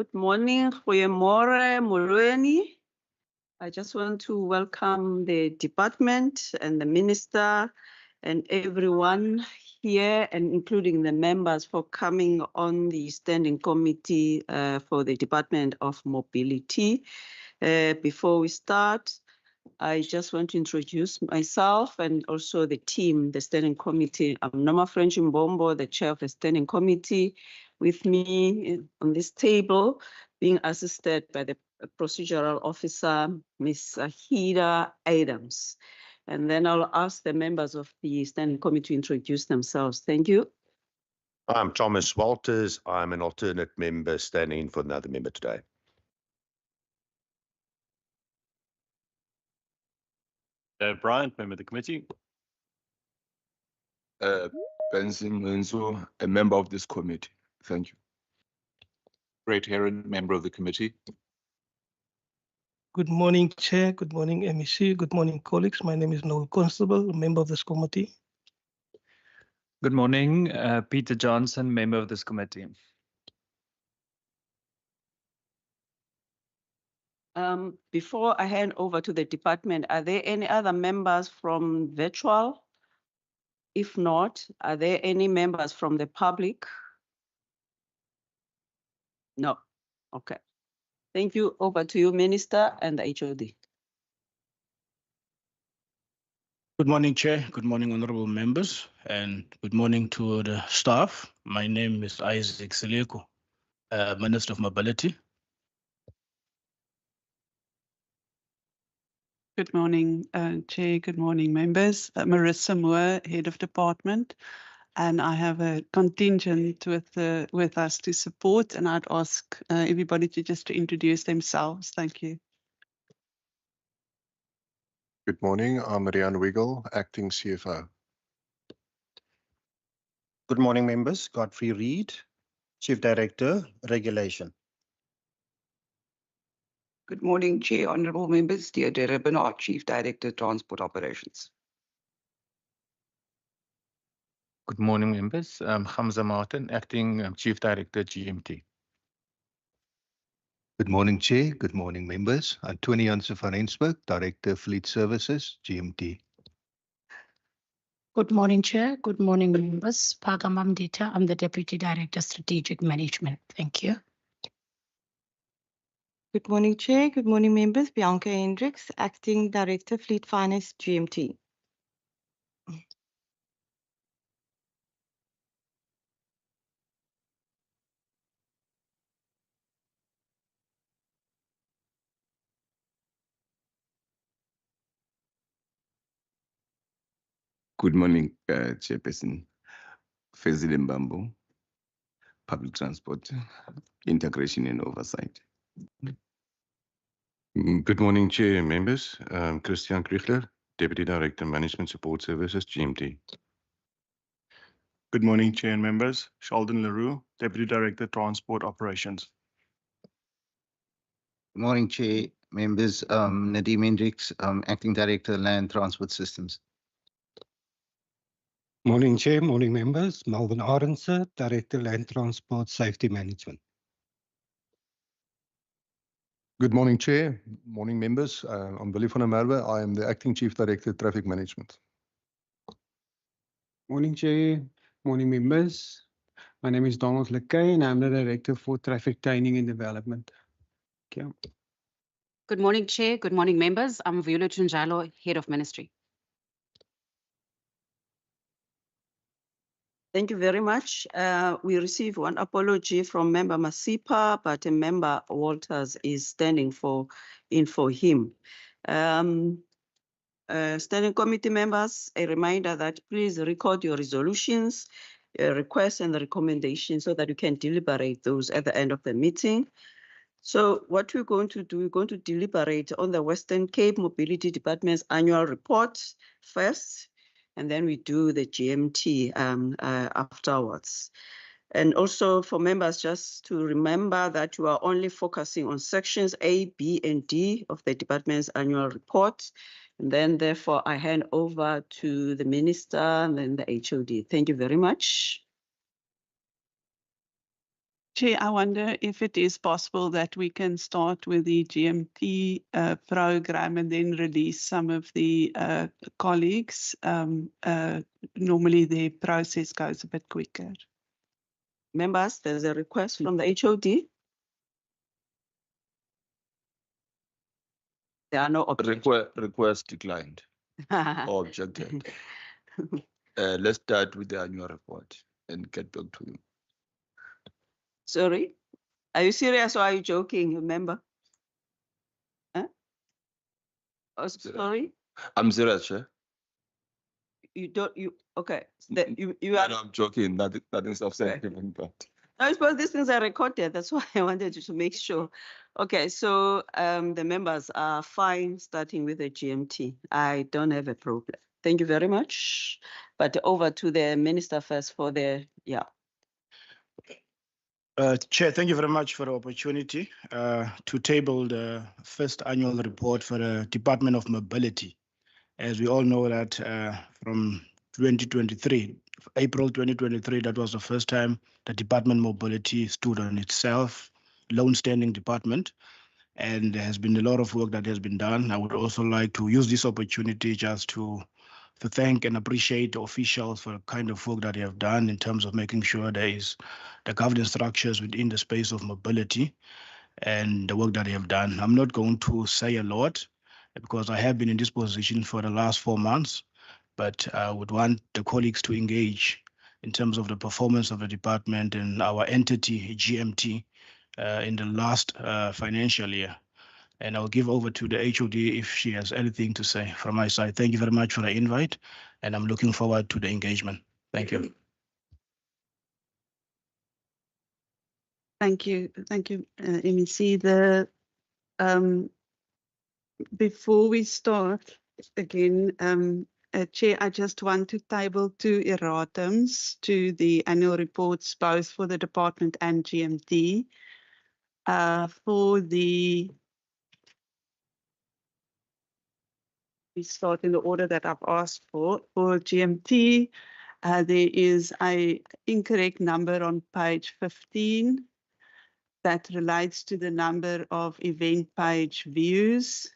Good morning, goeiemorgen, molweni. I just want to welcome the department and the minister and everyone here, and including the members, for coming on the standing committee for the Department of Mobility. Before we start, I just want to introduce myself and also the team, the standing committee. I'm Noma French Mbombo, the chair of the standing committee. With me on this table, being assisted by the procedural officer, Ms. Ahida Adams. And then I'll ask the members of the standing committee to introduce themselves. Thank you. I'm Thomas Walters. I'm an alternate member standing in for another member today. Brian, member of the committee. Benson Menzo, a member of this committee. Thank you. Great Heron, member of the committee. Good morning, Chair. Good morning, MEC. Good morning, colleagues. My name is Noel Constable, a member of this committee. Good morning, Peter Johnson, member of this committee. Before I hand over to the department, are there any other members from virtual? If not, are there any members from the public? No. Okay. Thank you. Over to you, Minister and the HOD. Good morning, Chair. Good morning, honorable members, and good morning to the staff. My name is Isaac Sileko, Minister of Mobility. Good morning, Chair. Good morning, members. Marissa Moore, Head of Department, and I have a contingent with us to support, and I'd ask everybody to introduce themselves. Thank you. Good morning, I'm Rian Wiggle, Acting CFO. Good morning, members. Godfrey Reed, Chief Director, Regulation. Good morning, Chair, honourable members. Deidre Bernard, Chief Director, Transport Operations. Good morning, members. Hamza Martin, Acting Chief Director, GMT. Good morning, Chair. Good morning, members. Antonie Jansen van Rensburg, Director, Fleet Services, GMT. Good morning, Chair. Good morning, members. Pagamam Dita, I'm the Deputy Director, Strategic Management. Thank you. Good morning, Chair. Good morning, members. Bianca Hendricks, Acting Director, Fleet Finance, GMT. Good morning, Chairperson Fezile Mbambo, Public Transport, Integration and Oversight. Good morning, Chair and members. Christian Kriegler, Deputy Director, Management Support Services, GMT. Good morning, Chair and members. Sheldon Leroux, Deputy Director, Transport Operations. Good morning, Chair, members. Nadeem Hendricks, Acting Director, Land Transport Systems. Morning, Chair. Morning, members. Melvin Arendse, Director, Land Transport Safety Management. Good morning, Chair. Morning, members. I'm Willie van der Merwe. I am the Acting Chief Director, Traffic Management. Morning, Chair. Morning, members. My name is Donald Lekay, and I'm the Director for Traffic Training and Development. Thank you. Good morning, Chair. Good morning, members. I'm Viola Tunjalo, Head of Ministry. Thank you very much. We received one apology from Member Masipa, but a Member Walters is standing in for him. Standing committee members, a reminder that please record your resolutions, requests and recommendations so that you can deliberate those at the end of the meeting. So what we're going to do, we're going to deliberate on the Western Cape Mobility Department's annual report first, and then we do the GMT afterwards. And also for members, just to remember that you are only focusing on sections A, B, and D of the department's annual report. And then therefore I hand over to the Minister and then the HOD. Thank you very much. Chair, I wonder if it is possible that we can start with the GMT program and then release some of the colleagues. Normally the process goes a bit quicker. Members, there's a request from the HOD. There are no objections. Request declined or objected. Let's start with the annual report and get back to you. Sorry, are you serious or are you joking, member? Huh? Oh, sorry, I'm serious, Chair. okay. You are. No, I'm joking. Nothing substantive, but. I suppose these things are recorded. That's why I wanted to make sure. Okay, so the members are fine starting with the GMT. I don't have a problem. Thank you very much. But over to the minister first for the, yeah. Chair, thank you very much for the opportunity to table the first annual report for the Department of Mobility. As we all know that from 2023, April 2023, that was the first time the Department of Mobility stood on itself, lone-standing department, and there has been a lot of work that has been done. I would also like to use this opportunity just to thank and appreciate the officials for the kind of work that they have done in terms of making sure there is the governance structures within the space of mobility and the work that they have done. I'm not going to say a lot because I have been in this position for the last 4 months, but I would want the colleagues to engage in terms of the performance of the department and our entity, GMT, in the last financial year. And I'll give over to the HOD if she has anything to say from my side. Thank you very much for the invite, and I'm looking forward to the engagement. Thank you. Thank you, MEC. Before we start again, Chair, I just want to table 2 erratums to the annual reports, both for the department and GMT. We start in the order that I've asked for. For GMT, there is an incorrect number on page 15 that relates to the number of event page views,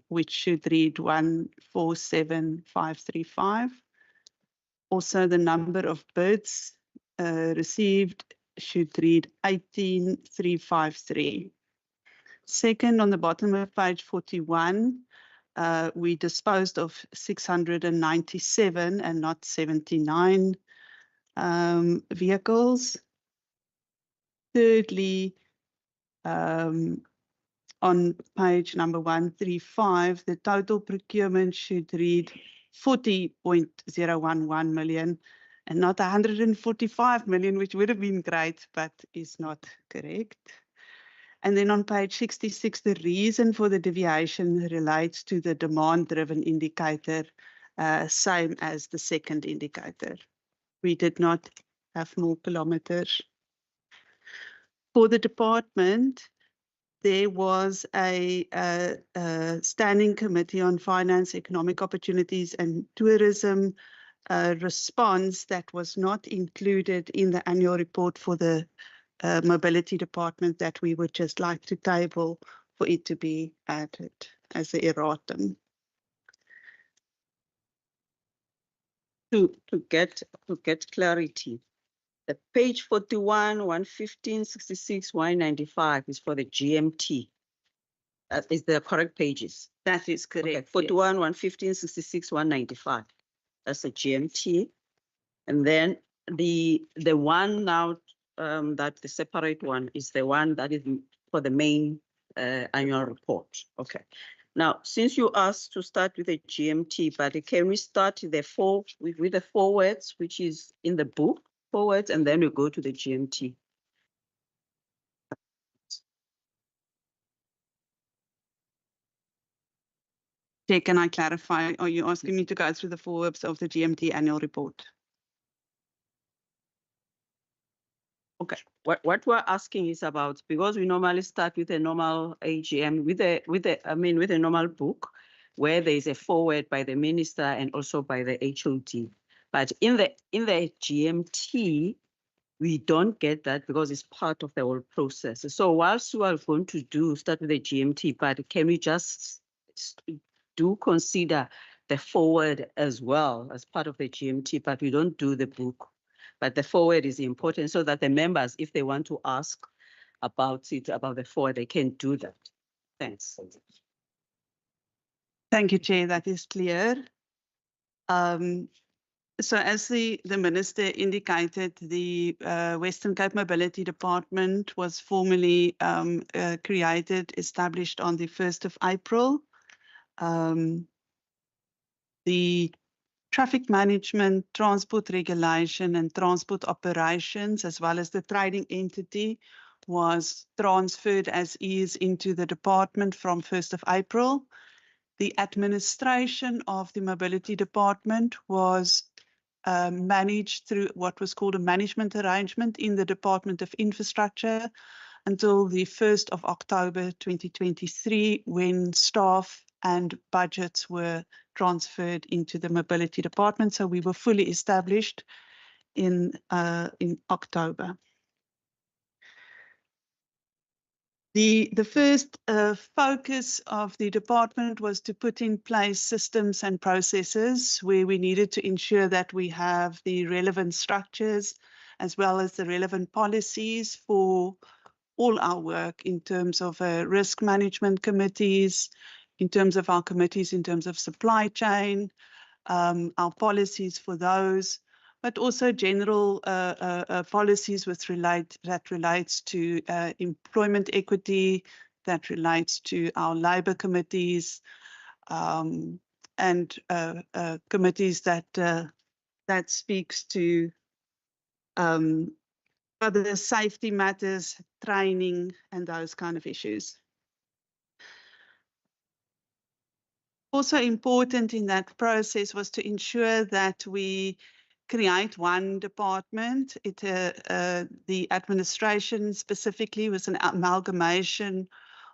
which should read 147,535. Also, the number of bids received should read 18,353. Second, on the bottom of page 41, we disposed of 697 and not 79 vehicles. Thirdly, on page number 135, the total procurement should read 40.011 million and not 145 million, which would have been great, but is not correct. And then on page 66, the reason for the deviation relates to the demand-driven indicator, same as the second indicator. We did not have more kilometers. For the department, there was a standing committee on finance, economic opportunities and tourism response that was not included in the annual report for the mobility department that we would just like to table for it to be added as an erratum. To get clarity, the page 41, 115, 66, 195 is for the GMT. That is the correct pages. That is correct. Okay, 41, 115, 66, 195. That's the GMT. And then the one now that the separate one is the one that is for the main annual report. Okay. Now, since you asked to start with the GMT, but can we start with the forwards, which is in the book, forwards, and then we go to the GMT. Chair, can I clarify? Are you asking me to go through the forwards of the GMT annual report? Okay, what we're asking is about, because we normally start with a normal AGM, with a normal book, where there is a forward by the minister and also by the HOD. But in the GMT, we don't get that because it's part of the whole process. So whilst we are going to start with the GMT part, can we just do consider the forward as well as part of the GMT part? We don't do the book, but the forward is important so that the members, if they want to ask about it, about the forward, they can do that. Thanks. Thank you, Chair. That is clear. So as the Minister indicated, the Western Cape Mobility Department was formally established on the 1st of April. The traffic management, transport regulation and transport operations, as well as the trading entity, was transferred as is into the department from 1st of April. The administration of the mobility department was managed through what was called a management arrangement in the Department of Infrastructure until the 1st of October 2023, when staff and budgets were transferred into the mobility department. So we were fully established in October. The first focus of the department was to put in place systems and processes where we needed to ensure that we have the relevant structures as well as the relevant policies for all our work in terms of risk management committees, in terms of our committees, in terms of supply chain, our policies for those, but also general policies that relates to employment equity, that relates to our labour committees, and committees that speaks to other safety matters, training, and those kind of issues. Also important in that process was to ensure that we create one department. The administration specifically was an amalgamation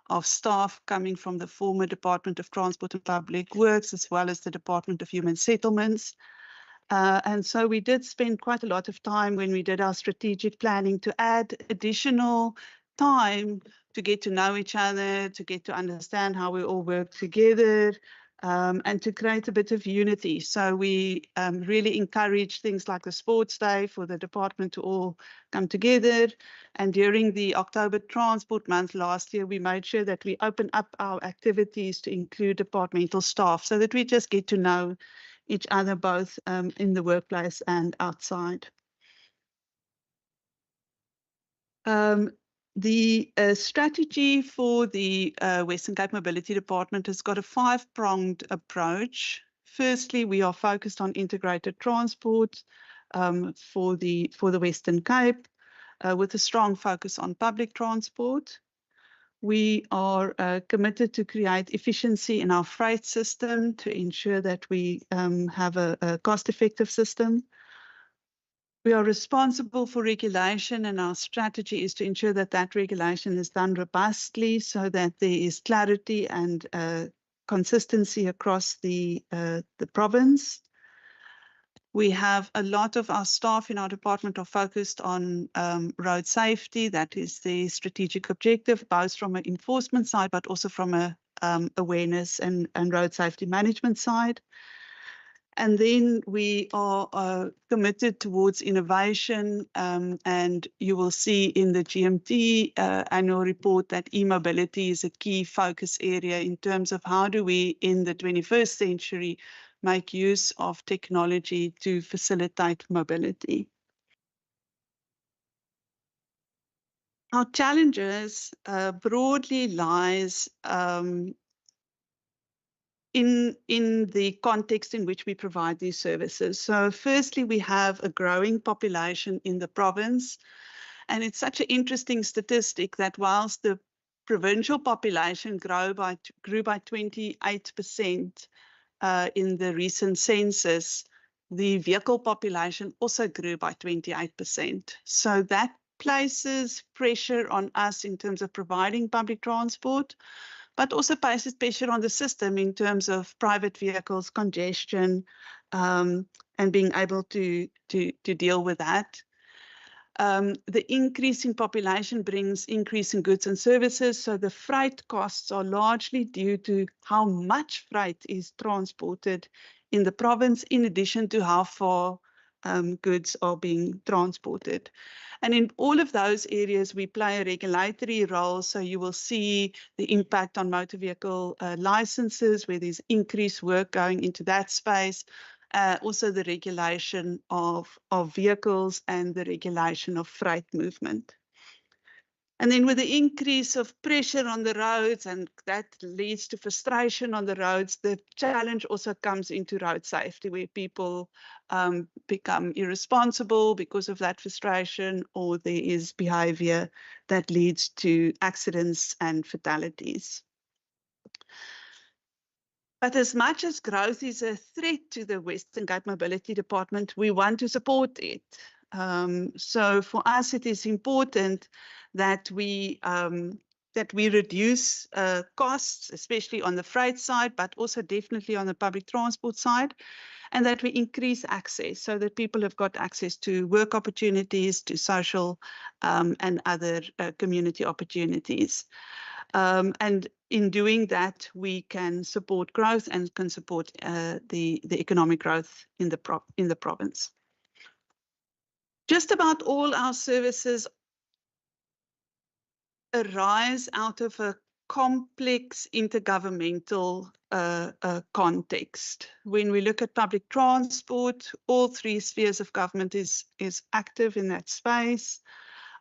of staff coming from the former Department of Transport and Public Works, as well as the Department of Human Settlements. And so we did spend quite a lot of time when we did our strategic planning to add additional time to get to know each other, to get to understand how we all work together, and to create a bit of unity. So we really encourage things like the sports day for the department to all come together. And during the October Transport Month last year, we made sure that we open up our activities to include departmental staff so that we just get to know each other both in the workplace and outside. The strategy for the Western Cape Mobility Department has got a five-pronged approach. Firstly, we are focused on integrated transport for the Western Cape with a strong focus on public transport. We are committed to create efficiency in our freight system to ensure that we have a cost-effective system. We are responsible for regulation, and our strategy is to ensure that that regulation is done robustly so that there is clarity and consistency across the province. We have a lot of our staff in our department are focused on road safety. That is the strategic objective, both from an enforcement side, but also from a awareness and road safety management side. And then we are committed towards innovation, and you will see in the GMT annual report that e-mobility is a key focus area in terms of how do we, in the 21st century, make use of technology to facilitate mobility. Our challenges broadly lies in the context in which we provide these services. So firstly, we have a growing population in the province, and it's such an interesting statistic that whilst the provincial population grew by 28% in the recent census, the vehicle population also grew by 28%. So that places pressure on us in terms of providing public transport, but also places pressure on the system in terms of private vehicles, congestion, and being able to deal with that. The increase in population brings increase in goods and services, so the freight costs are largely due to how much freight is transported in the province, in addition to how far goods are being transported. And in all of those areas, we play a regulatory role. So you will see the impact on motor vehicle licenses, where there's increased work going into that space. Also the regulation of vehicles and the regulation of freight movement. And then with the increase of pressure on the roads, and that leads to frustration on the roads, the challenge also comes into road safety, where people become irresponsible because of that frustration, or there is behavior that leads to accidents and fatalities. But as much as growth is a threat to the Western Cape Mobility Department, we want to support it. So for us, it is important that we reduce costs, especially on the freight side, but also definitely on the public transport side, and that we increase access so that people have got access to work opportunities, to social and other community opportunities. And in doing that, we can support growth and can support the economic growth in the province. Just about all our services arise out of a complex intergovernmental context. When we look at public transport, all three spheres of government is active in that space.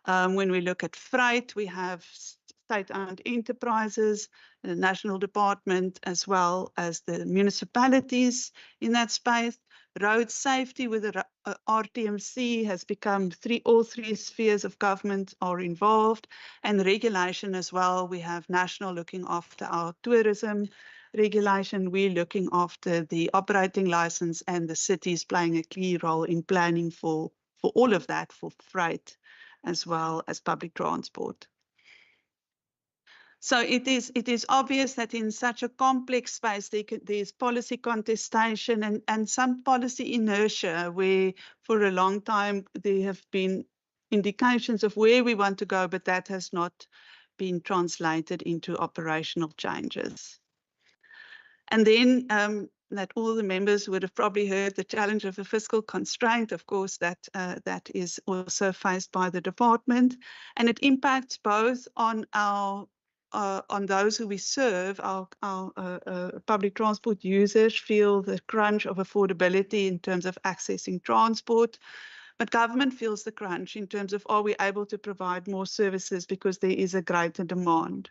When we look at freight, we have state-owned enterprises, the national department, as well as the municipalities in that space. Road safety with the RTMC has become all three spheres of government are involved, and regulation as well. We have national looking after our tourism regulation. We're looking after the operating license, and the cities playing a key role in planning for all of that, for freight as well as public transport. So it is obvious that in such a complex space, there's policy contestation and some policy inertia, where for a long time there have been indications of where we want to go, but that has not been translated into operational changes. And then that all the members would have probably heard the challenge of a fiscal constraint. Of course, that is also faced by the department, and it impacts both on those who we serve. Our public transport users feel the crunch of affordability in terms of accessing transport, but government feels the crunch in terms of, are we able to provide more services because there is a greater demand.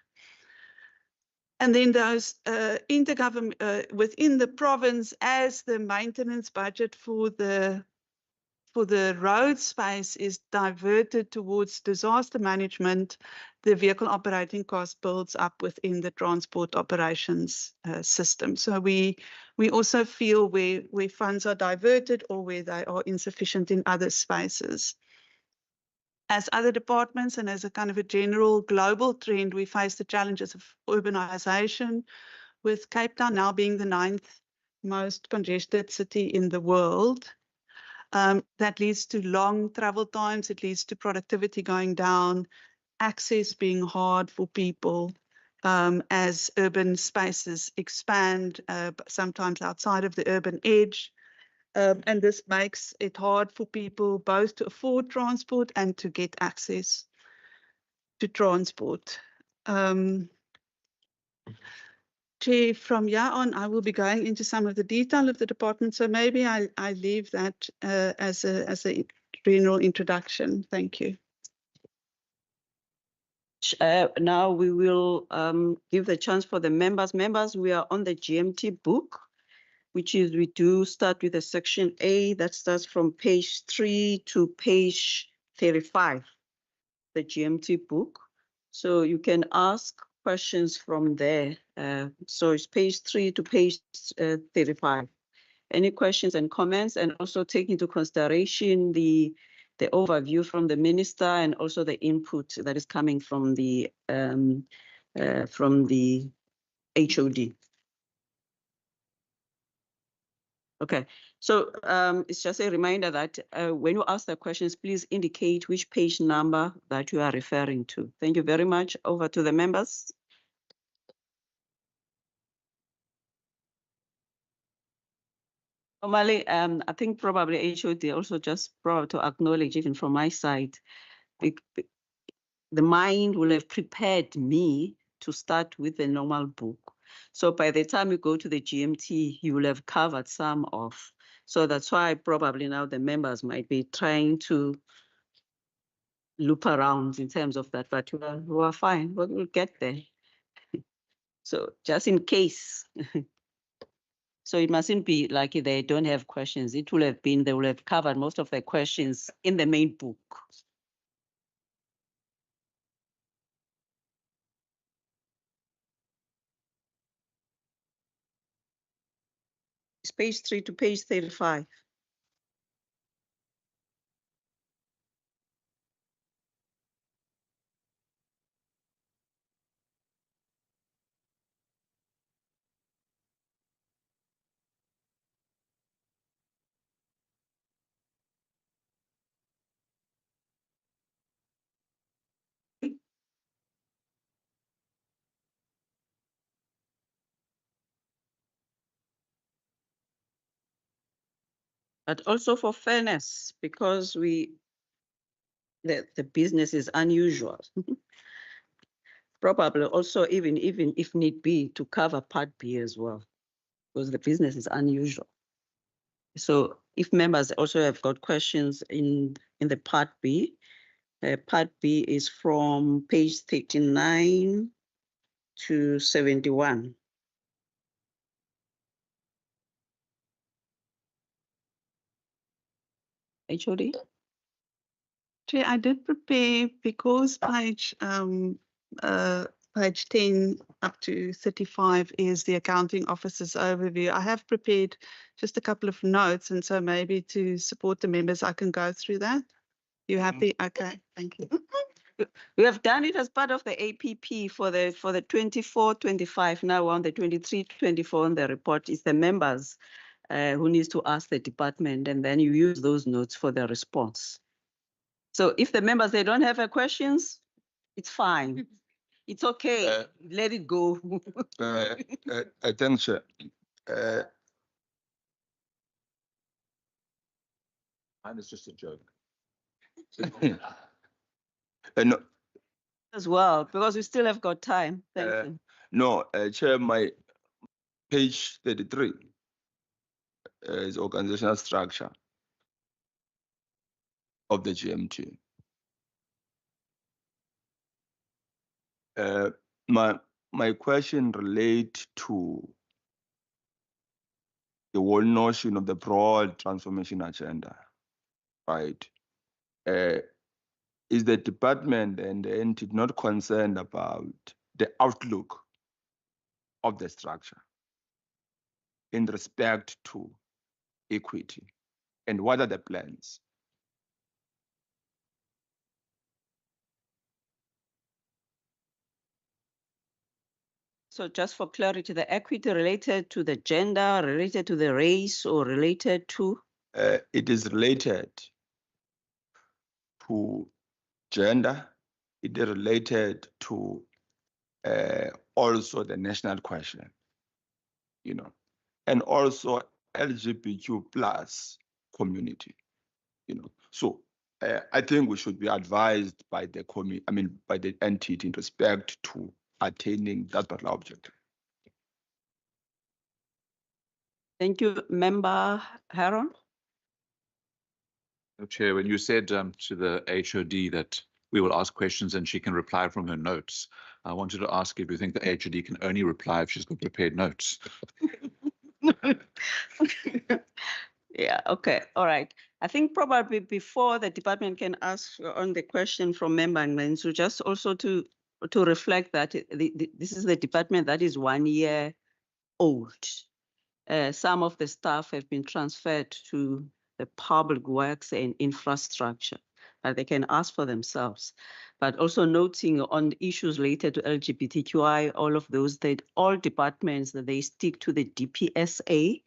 And then those within the province, as the maintenance budget for the road space is diverted towards disaster management, the vehicle operating cost builds up within the transport operations system. So we also feel where funds are diverted or where they are insufficient in other spaces. As other departments and as a kind of a general global trend, we face the challenges of urbanization, with Cape Town now being the 9th most congested city in the world. That leads to long travel times. It leads to productivity going down, access being hard for people as urban spaces expand, sometimes outside of the urban edge. And this makes it hard for people both to afford transport and to get access to transport. Chair, from here on, I will be going into some of the detail of the department, so maybe I leave that as a general introduction. Thank you. Now we will give the chance for the members. Members, we are on the GMT book, which is we do start with a section A that starts from page 3 to page 35, the GMT book. So you can ask questions from there. So it's page 3 to page 35. Any questions and comments, and also take into consideration the overview from the minister and also the input that is coming from the HOD. Okay, So it's just a reminder that when you ask the questions, please indicate which page number that you are referring to. Thank you very much. Over to the members. Normally, I think probably HOD also just probably to acknowledge, even from my side, the mind will have prepared me to start with the normal book. So by the time you go to the GMT, you will have covered some of. So that's why probably now the members might be trying to loop around in terms of that, but we are fine. We'll get there. So just in case. So it mustn't be like they don't have questions. It will have been, they will have covered most of the questions in the main book. It's page 3 to page 35. But also for fairness, because the business is unusual. Probably also even if need be to cover part B as well, because the business is unusual. So if members also have got questions in the part B is from page 39 to 71. HOD? Chair, I did prepare because page 10 up to 35 is the accounting officer's overview. I have prepared just a couple of notes, and so maybe to support the members, I can go through that. You happy? Okay, thank you. We have done it as part of the APP for the 24-25. Now on the 23-24 on the report is the members who needs to ask the department, and then you use those notes for the response. So if the members, they don't have questions, it's fine. It's okay. Let it go. Thanks, Chair. Mine is just a joke. No, As well, because we still have got time. Thank you. no, Chair, my page 33 is organizational structure of the GMT. My question relate to the whole notion of the broad transformation agenda, right? Is the department and the entity not concerned about the outlook of the structure in respect to equity? And what are the plans? So just for clarity, the equity related to the gender, related to the race, or related to? It is related to gender. It is related to also the national question, you know, and also LGBTQ plus community, you know. So I think we should be advised by the by the entity in respect to attaining that particular objective. Thank you, Member Haron. Chair, when you said to the HOD that we will ask questions and she can reply from her notes, I wanted to ask if you think the HOD can only reply if she's got prepared notes. Yeah, okay, all right. I think probably before the department can ask on the question from Member Nglen, so just also to reflect that this is the department that is 1 year old. Some of the staff have been transferred to the public works and infrastructure, that they can ask for themselves. But also noting on issues related to LGBTQI, all of those, that all departments, that they stick to the DPSA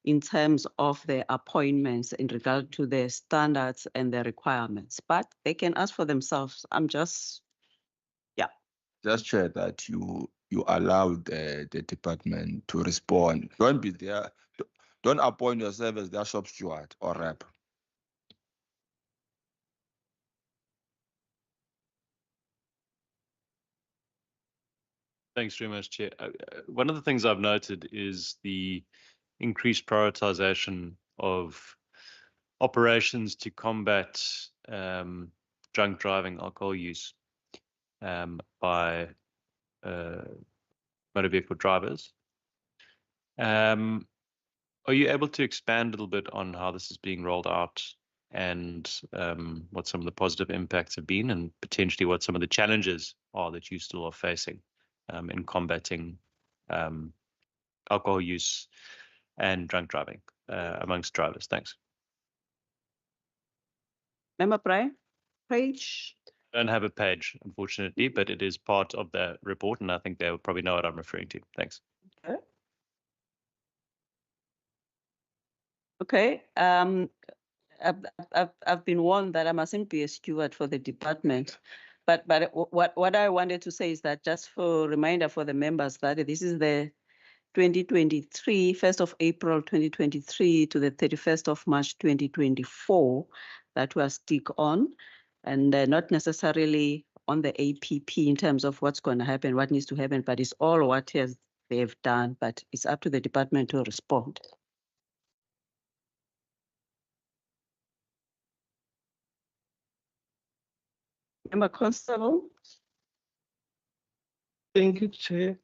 in terms of their appointments in regard to their standards and their requirements, but they can ask for themselves. I'm just, yeah. Just share that you allow the department to respond. Don't be there. Don't appoint yourself as their shop steward or rep. Thanks very much, Chair. One of the things I've noted is the increased prioritization of operations to combat drunk driving, alcohol use by motor vehicle drivers. Are you able to expand a little bit on how this is being rolled out and what some of the positive impacts have been, and potentially what some of the challenges are that you still are facing in combating alcohol use and drunk driving amongst drivers? Thanks. Member Page? I don't have a page, unfortunately, but it is part of the report, and I think they'll probably know what I'm referring to. Thanks. Okay. Okay. I've been warned that I mustn't be a steward for the department, but what I wanted to say is that, just for reminder for the members, that this is the 2023, 1st of April 2023 to the 31st of March 2024 that we are stick on, and not necessarily on the APP in terms of what's going to happen, what needs to happen, but it's all what they've done, but it's up to the department to respond. Member Constable? Thank you, Chair.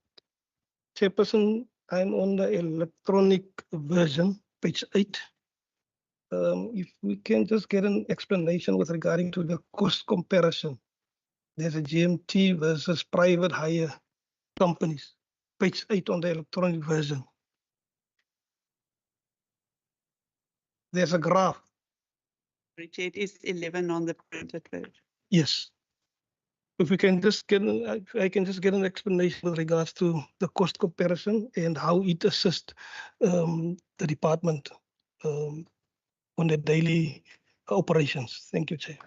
Chairperson, I'm on the electronic version, page 8. If we can just get an explanation with regarding to the cost comparison. There's a GMT versus private hire companies, page 8 on the electronic version. There's a graph. Richard, is 11 on the printed version. Yes. If we can just get, I can just get an explanation with regards to the cost comparison and how it assists the department on the daily operations. Thank you, Chair.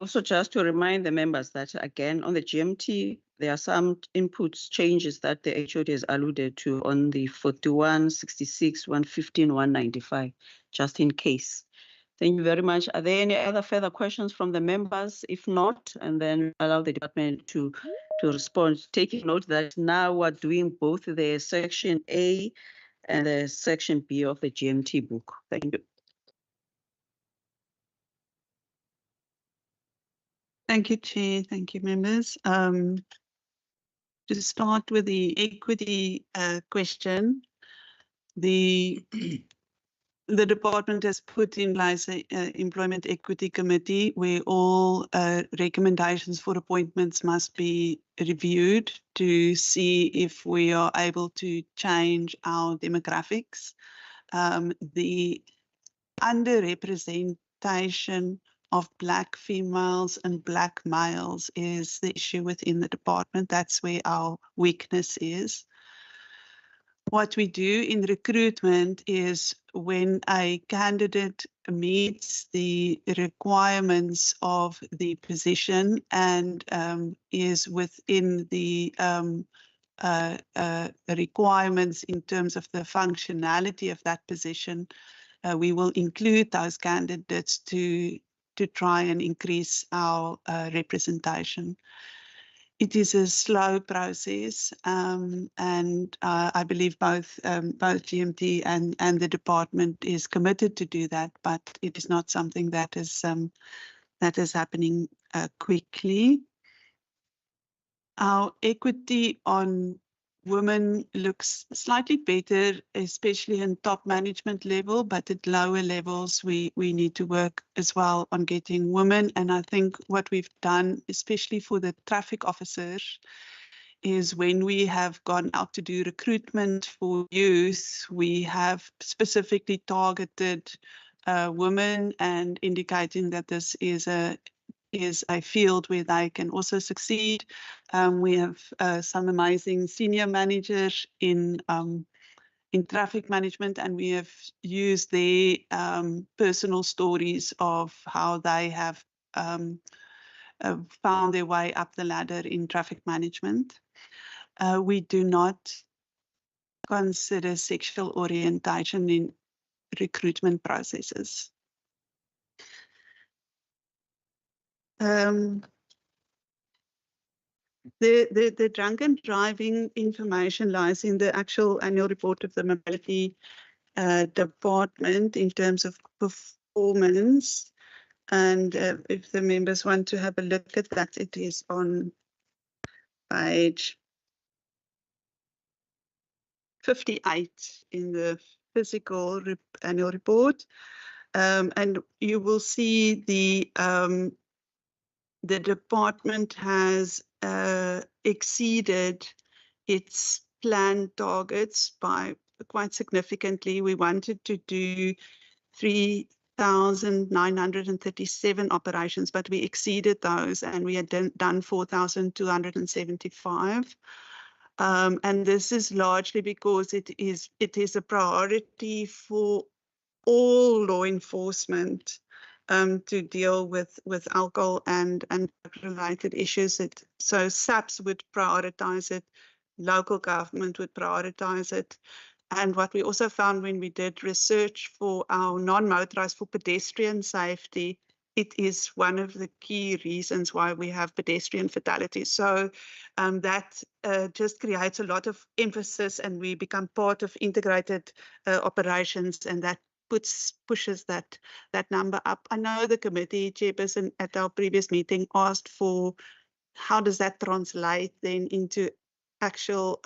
Also, just to remind the members that, again, on the GMT, there are some inputs changes that the HOD has alluded to on the 41, 66, 115, 195, just in case. Thank you very much. Are there any other further questions from the members? If not, and then allow the department to respond. Taking note that now we're doing both the section A and the section B of the GMT book. Thank you. Thank you, Chair. Thank you, members. To start with the equity question, the department has put in place an employment equity committee where all recommendations for appointments must be reviewed to see if we are able to change our demographics. The underrepresentation of Black females and Black males is the issue within the department. That's where our weakness is. What we do in recruitment is, when a candidate meets the requirements of the position and is within the requirements in terms of the functionality of that position, we will include those candidates to try and increase our representation. It is a slow process, and I believe both GMT and the department is committed to do that, but it is not something that is happening quickly. Our equity on women looks slightly better, especially in top management level, but at lower levels, we need to work as well on getting women. And I think what we've done, especially for the traffic officers, is when we have gone out to do recruitment for youth, we have specifically targeted women and indicating that this is a is a field where they can also succeed. We have some amazing senior managers in traffic management, and we have used their personal stories of how they have found their way up the ladder in traffic management. We do not consider sexual orientation in recruitment processes. The drunken driving information lies in the actual annual report of the mobility department in terms of performance. And if the members want to have a look at that, it is on page 58 in the physical annual report. And you will see the department has exceeded its planned targets by quite significantly. We wanted to do 3,937 operations, but we exceeded those, and we had done 4,275. And this is largely because it is a priority for all law enforcement to deal with alcohol and related issues. So SAPS would prioritize it, local government would prioritize it. And what we also found when we did research for our non-motorized, for pedestrian safety, it is one of the key reasons why we have pedestrian fatalities. So that just creates a lot of emphasis, and we become part of integrated operations, and that pushes that number up. I know the committee chairperson at our previous meeting asked for how does that translate then into actual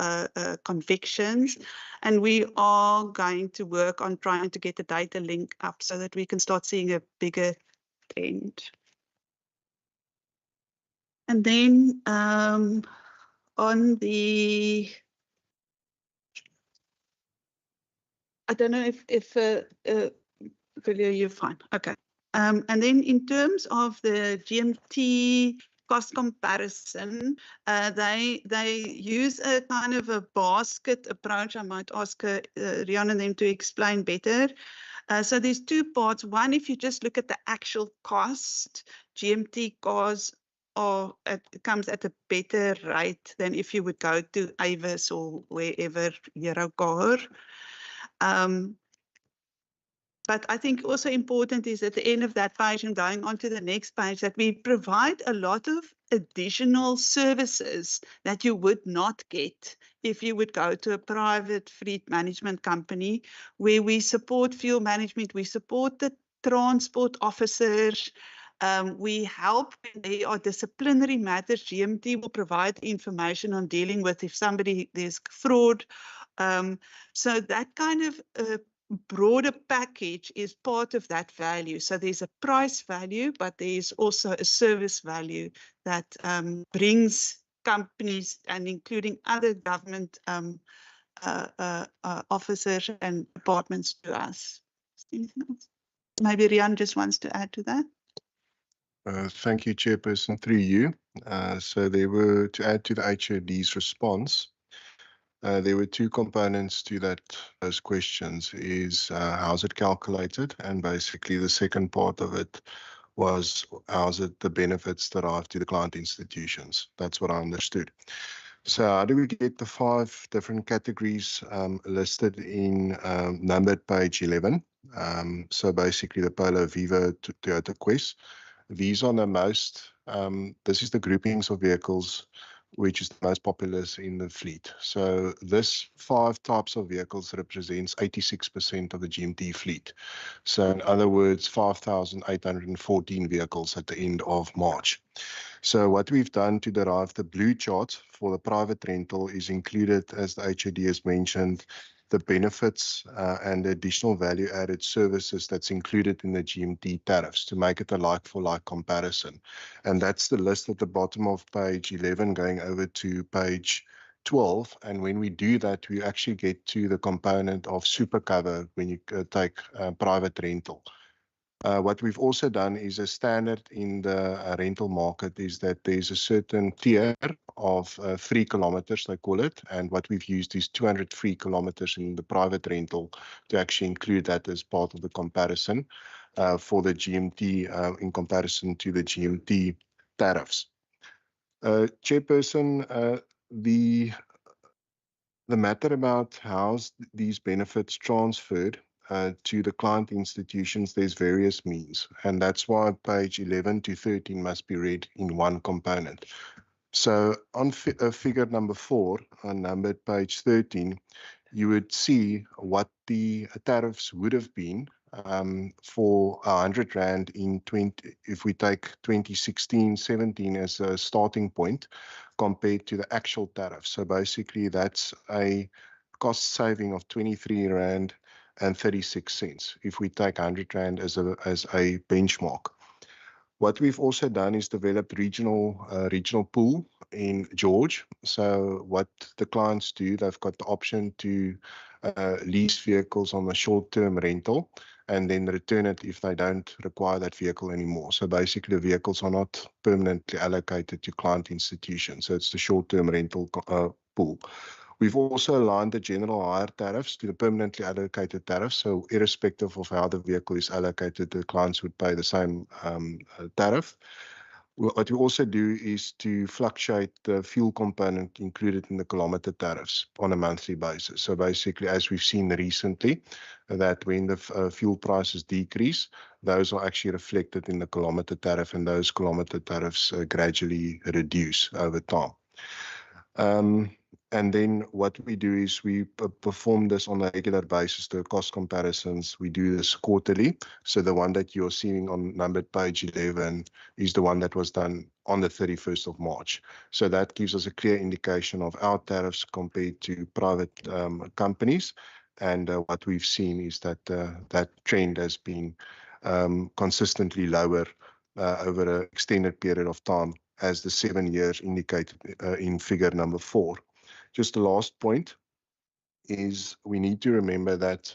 convictions, and we are going to work on trying to get the data link up so that we can start seeing a bigger trend. And then on the, I don't know if Vilja, you're fine. Okay. And then in terms of the GMT cost comparison, they use a kind of a basket approach. I might ask Rian and them to explain better. So there's two parts. One, if you just look at the actual cost, GMT costs comes at a better rate than if you would go to Avis or wherever, Eurocard. But I think also important is at the end of that page and going on to the next page that we provide a lot of additional services that you would not get if you would go to a private fleet management company, where we support fuel management, we support the transport officers, we help when there are disciplinary matters. GMT will provide information on dealing with if there's fraud. So that kind of broader package is part of that value. So there's a price value, but there's also a service value that brings companies, and including other government officers and departments, to us. Anything else? Maybe Rian just wants to add to that. Thank you, Chairperson, through you. So there were, to add to the HOD's response, there were two components to those questions. Is how's it calculated? And basically the second part of it was how's it the benefits derived to the client institutions? That's what I understood. So how do we get the 5 different categories listed in numbered page 11? So basically the Polo, Vivo, Toyota Quest. These are the most, this is the groupings of vehicles which is the most populous in the fleet. So this 5 types of vehicles represents 86% of the GMT fleet. So in other words, 5,814 vehicles at the end of March. So what we've done to derive the blue chart for the private rental is included, as the HOD has mentioned, the benefits and the additional value added services that's included in the GMT tariffs to make it a like-for-like comparison. And that's the list at the bottom of page 11 going over to page 12. And when we do that, we actually get to the component of super cover when you take private rental. What we've also done is a standard in the rental market is that there's a certain tier of 3 kilometers, they call it. And what we've used is 200 free kilometers in the private rental to actually include that as part of the comparison for the GMT in comparison to the GMT tariffs. Chairperson, the matter about how these benefits transferred to the client institutions, there's various means, and that's why page 11 to 13 must be read in one component. So on figure number 4, on numbered page 13, you would see what the tariffs would have been for 100 Rand in if we take 2016-17 as a starting point compared to the actual tariff. So basically that's a cost saving of 23 Rand and 36 cents if we take 100 Rand as a benchmark. What we've also done is develop regional pool in George. So what the clients do, they've got the option to lease vehicles on a short-term rental and then return it if they don't require that vehicle anymore. So basically the vehicles are not permanently allocated to client institutions. So it's the short-term rental pool. We've also aligned the general hire tariffs to the permanently allocated tariffs. So irrespective of how the vehicle is allocated, the clients would pay the same tariff. What we also do is to fluctuate the fuel component included in the kilometer tariffs on a monthly basis. So basically, as we've seen recently, that when the fuel prices decrease, those are actually reflected in the kilometer tariff, and those kilometer tariffs gradually reduce over time. And then what we do is we perform this on a regular basis, the cost comparisons. We do this quarterly. So the one that you're seeing on numbered page 11 is the one that was done on the 31st of March. So that gives us a clear indication of our tariffs compared to private companies. And what we've seen is that that trend has been consistently lower over an extended period of time, as the 7 years indicated in figure number 4. Just the last point is we need to remember that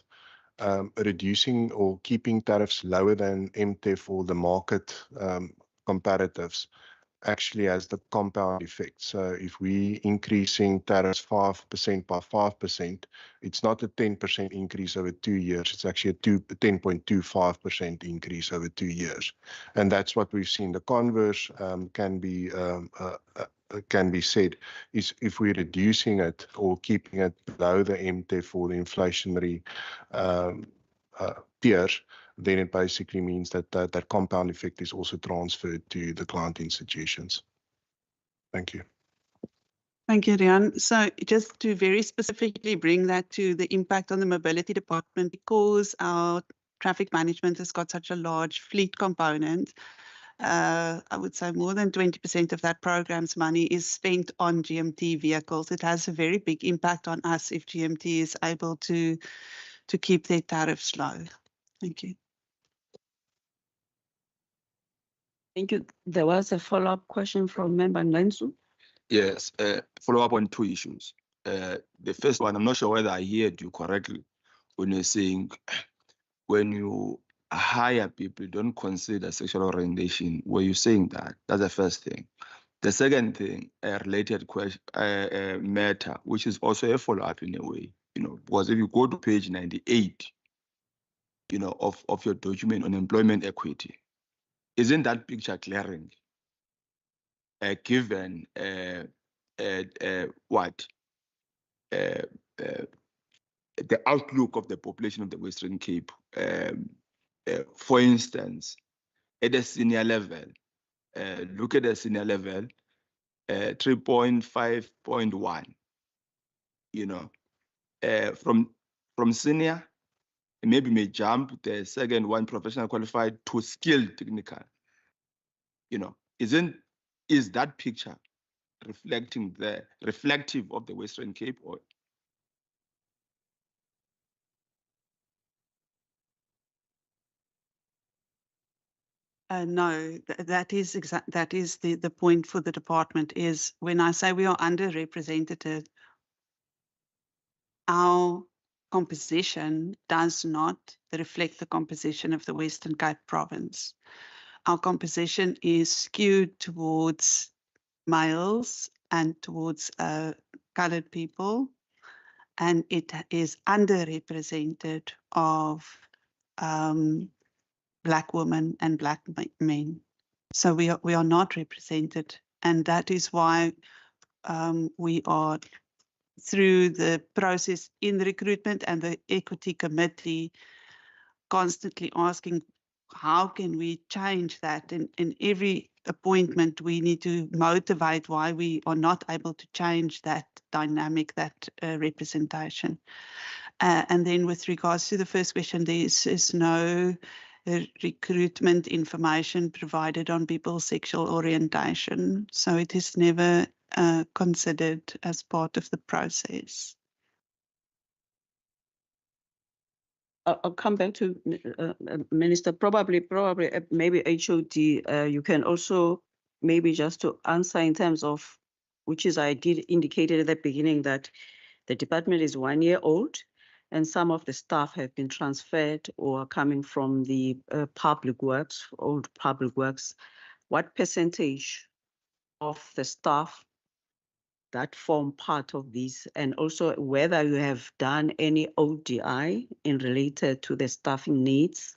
reducing or keeping tariffs lower than MTEF or the market comparatives actually has the compound effect. So if we increasing tariffs 5% by 5%, it's not a 10% increase over 2 years. It's actually a 10.25% increase over 2 years. And that's what we've seen. The converse can be said is if we're reducing it or keeping it below the MTEF or the inflationary tiers, then it basically means that that compound effect is also transferred to the client institutions. Thank you. Thank you, Rian. So just to very specifically bring that to the impact on the mobility department, because our traffic management has got such a large fleet component, I would say more than 20% of that program's money is spent on GMT vehicles. It has a very big impact on us if GMT is able to keep their tariffs low. Thank you. Thank you. There was a follow-up question from Member Nansu. Yes, follow up on 2 issues. The first one, I'm not sure whether I heard you correctly when you're saying when you hire people, don't consider sexual orientation. Were you saying that? That's the first thing. The second thing, a related question, matter, which is also a follow-up in a way, because if you go to page 98, of your document on employment equity, isn't that picture glaring? Given what the outlook of the population of the Western Cape, for instance, at the senior level, look at the senior level, 3.5.1. From senior, maybe may jump the second one, professional qualified, to skilled technical. Is that picture reflective of the Western Cape? Or No, that is the point for the department. Is when I say we are underrepresented, our composition does not reflect the composition of the Western Cape province. Our composition is skewed towards males and towards colored people, and it is underrepresented of Black women and Black men. So we are not represented, and that is why we are, through the process in the recruitment and the equity committee, constantly asking how can we change that. In every appointment, we need to motivate why we are not able to change that dynamic, that representation. And then with regards to the first question, there is no recruitment information provided on people's sexual orientation. So it is never considered as part of the process. I'll come back to Minister. Probably, maybe HOD. You can also maybe just to answer in terms of, which is I did indicated at the beginning that the department is 1 year old, and some of the staff have been transferred or are coming from the public works, old public works. What percentage of the staff that form part of this, and also whether you have done any ODI in related to the staffing needs,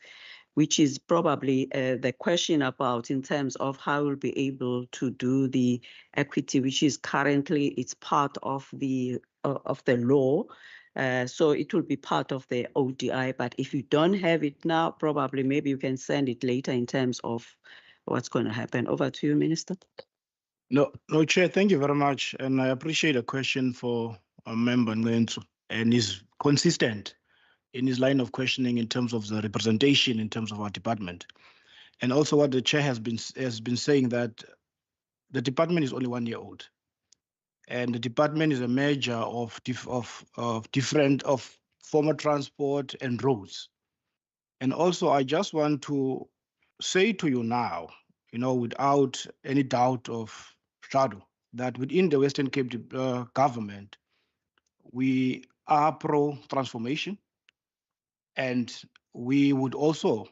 which is probably the question about in terms of how we'll be able to do the equity, which is currently it's part of the law. So it will be part of the ODI, but if you don't have it now, probably maybe you can send it later in terms of what's going to happen. Over to you, Minister. No, Chair, thank you very much. And I appreciate a question for a member Ngensu, and he's consistent in his line of questioning in terms of the representation in terms of our department. And also what the Chair has been saying, that the department is only 1 year old. And the department is a merger of former transport and roads. And also I just want to say to you now, without any doubt of shadow, that within the Western Cape government, we are pro-transformation, and we would also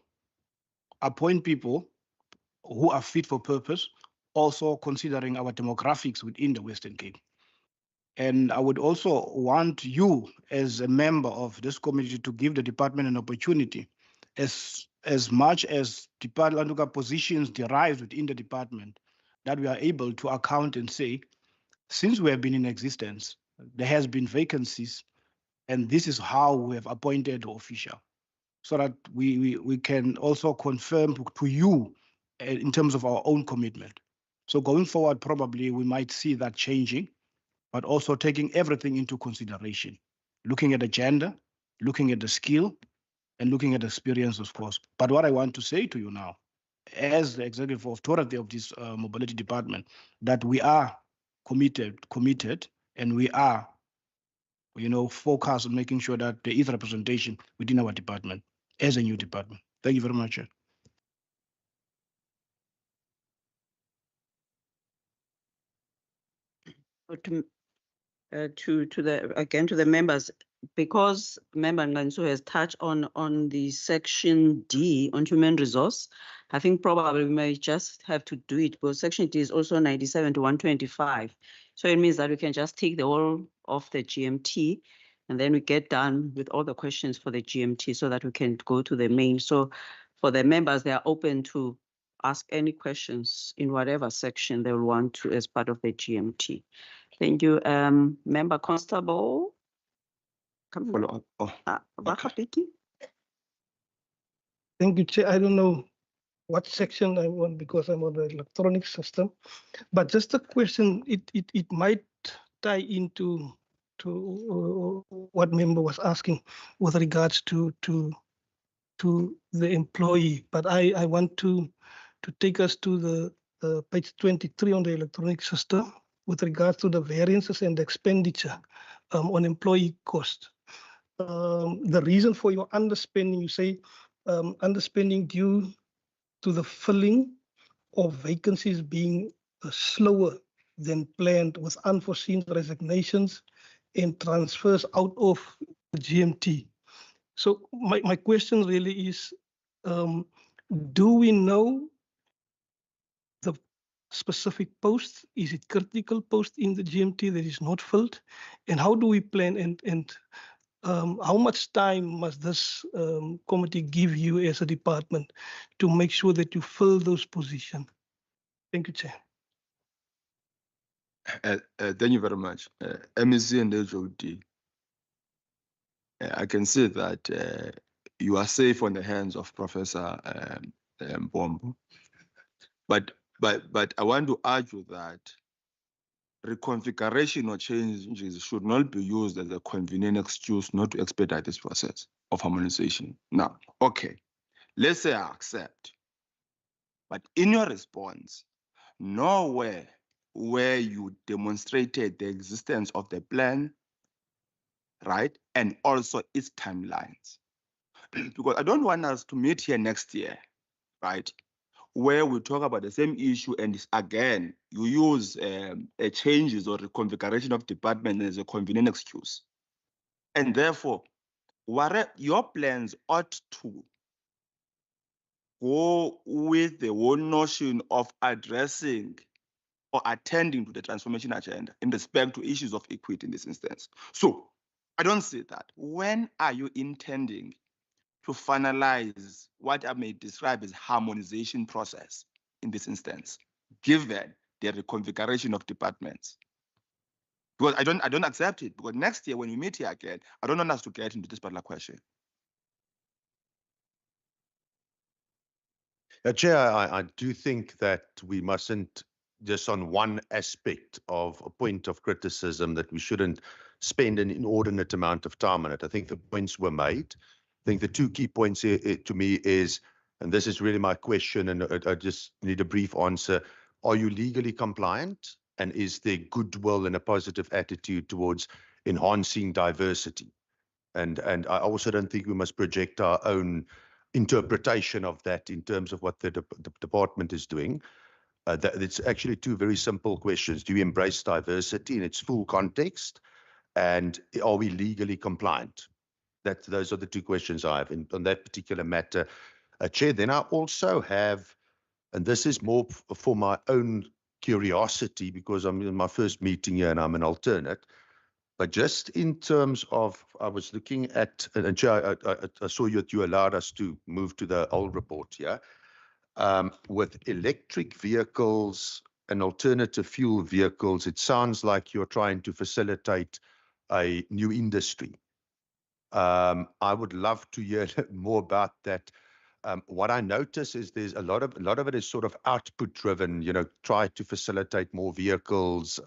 appoint people who are fit for purpose, also considering our demographics within the Western Cape. And I would also want you as a member of this committee to give the department an opportunity, as much as department positions derived within the department, that we are able to account and say, since we have been in existence, there has been vacancies, and this is how we have appointed the official, so that we can also confirm to you in terms of our own commitment. So going forward, probably we might see that changing, but also taking everything into consideration, looking at the gender, looking at the skill, and looking at the experience, of course. But what I want to say to you now, as the executive authority of this mobility department, that we are committed, and we are, focused on making sure that there is representation within our department as a new department. Thank you very much. To the members, because Member Ngansu has touched on the section D on human resource, I think probably we may just have to do it, because section D is also 97 to 125. So it means that we can just take the whole of the GMT, and then we get done with all the questions for the GMT so that we can go to the main. So for the members, they are open to ask any questions in whatever section they will want to as part of the GMT. Thank you. Member Constable. Follow up. Okay. Thank you, Chair. I don't know what section I'm on because I'm on the electronic system, but just a question, it might tie into what member was asking with regards to the employee, but I want to take us to the page 23 on the electronic system with regards to the variances and the expenditure on employee cost. The reason for your underspending, you say underspending due to the filling of vacancies being slower than planned, with unforeseen resignations and transfers out of GMT. So my question really is, do we know the specific post? Is it critical post in the GMT that is not filled? And how do we plan and how much time must this committee give you as a department to make sure that you fill those positions? Thank you, Chair. Thank you very much. MEC and HOD, I can see that you are safe on the hands of Professor Bombo. But I want to argue that reconfiguration or changes should not be used as a convenient excuse not to expedite this process of harmonization. Now, okay, let's say I accept, but in your response, nowhere where you demonstrated the existence of the plan, right, and also its timelines. Because I don't want us to meet here next year, right, where we talk about the same issue and again, you use a changes or reconfiguration of department as a convenient excuse. And therefore, your plans ought to go with the whole notion of addressing or attending to the transformation agenda in respect to issues of equity in this instance. So I don't see that. When are you intending to finalize what I may describe as harmonization process in this instance, given the reconfiguration of departments? Because I don't accept it, because next year when we meet here again, I don't want us to get into this particular question. Chair, I do think that we mustn't just on one aspect of a point of criticism that we shouldn't spend an inordinate amount of time on it. I think the points were made. I think the two key points here to me is, and this is really my question, and I just need a brief answer. Are you legally compliant? And is there goodwill and a positive attitude towards enhancing diversity? And I also don't think we must project our own interpretation of that in terms of what the department is doing. It's actually two very simple questions. Do we embrace diversity in its full context? And are we legally compliant? Those are the two questions I have on that particular matter, Chair. Then I also have, and this is more for my own curiosity because I'm in my first meeting here and I'm an alternate. But just in terms of, I was looking at, and Chair, I saw that you allowed us to move to the old report here. With electric vehicles and alternative fuel vehicles, it sounds like you're trying to facilitate a new industry. I would love to hear more about that. What I notice is there's a lot of it is sort of output driven, try to facilitate more vehicles,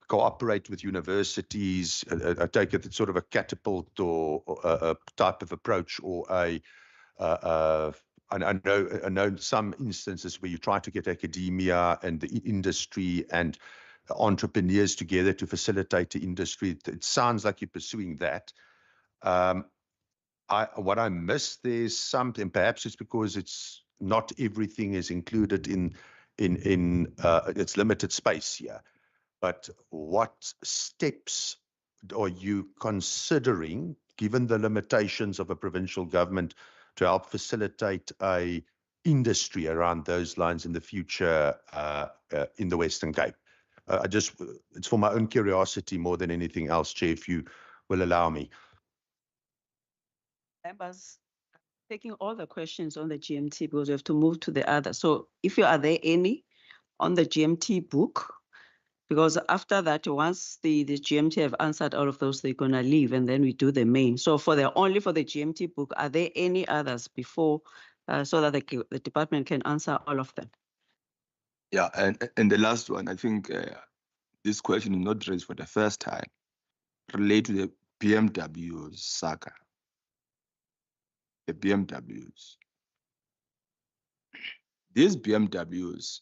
cooperate with universities. I take it it's sort of a catapult or a type of approach, or I know some instances where you try to get academia and the industry and entrepreneurs together to facilitate the industry. It sounds like you're pursuing that. What I missed, there's something, perhaps it's because it's not everything is included in its limited space here. But what steps are you considering, given the limitations of a provincial government, to help facilitate a industry around those lines in the future in the Western Cape? It's for my own curiosity more than anything else, Chair, if you will allow me. Members, taking all the questions on the GMT because we have to move to the other. So if you are there any on the GMT book, because after that, once the GMT have answered all of those, they're going to leave and then we do the main. So only for the GMT book, are there any others before so that the department can answer all of them? Yeah, and the last one, I think this question is not raised for the first time, related to the BMW saga. The BMWs. These BMWs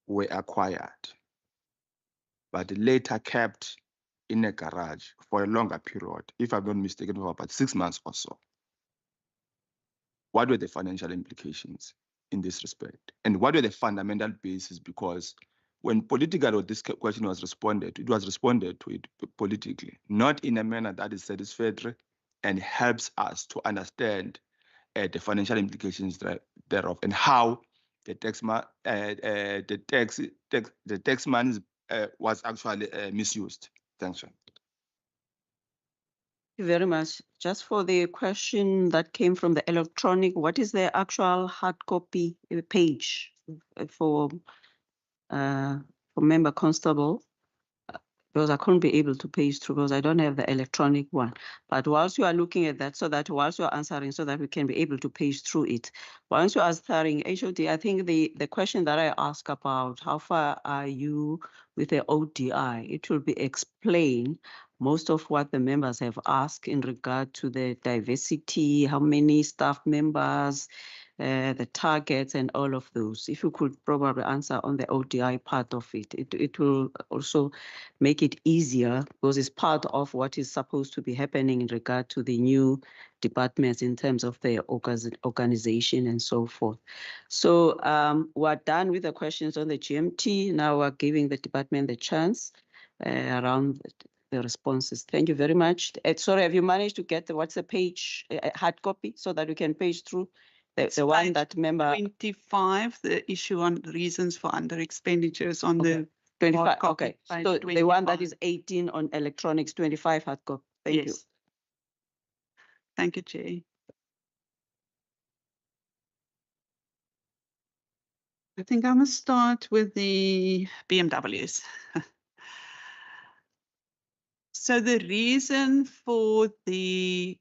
were acquired, but later kept in a garage for a longer period, if I'm not mistaken, for about 6 months or so. What were the financial implications in this respect? And what were the fundamental basis? Because when politically this question was responded to, it was responded to it politically, not in a manner that is satisfactory and helps us to understand the financial implications thereof and how the tax money was actually misused. Thanks, sir. Thank you very much. Just for the question that came from the electronic, what is the actual hard copy page for member constable? Because I couldn't be able to page through because I don't have the electronic one. But whilst you are looking at that, so that whilst you're answering, so that we can be able to page through it. Once you're answering HOD, I think the question that I asked about how far are you with the ODI, it will be explained most of what the members have asked in regard to the diversity, how many staff members, the targets and all of those. If you could probably answer on the ODI part of it, it will also make it easier because it's part of what is supposed to be happening in regard to the new departments in terms of their organization and so forth. So we're done with the questions on the GMT. Now we're giving the department the chance around the responses. Thank you very much. Sorry, have you managed to get what's the page, hard copy, so that we can page through? The one that member 25, the issue on reasons for under expenditures on the 25. hard copy, Okay, page so the one that 25. is 18 on electronics, 25 hard copy. Thank you. Yes. Thank you, Chair. I think I'm going to start with the BMWs. So the reason for the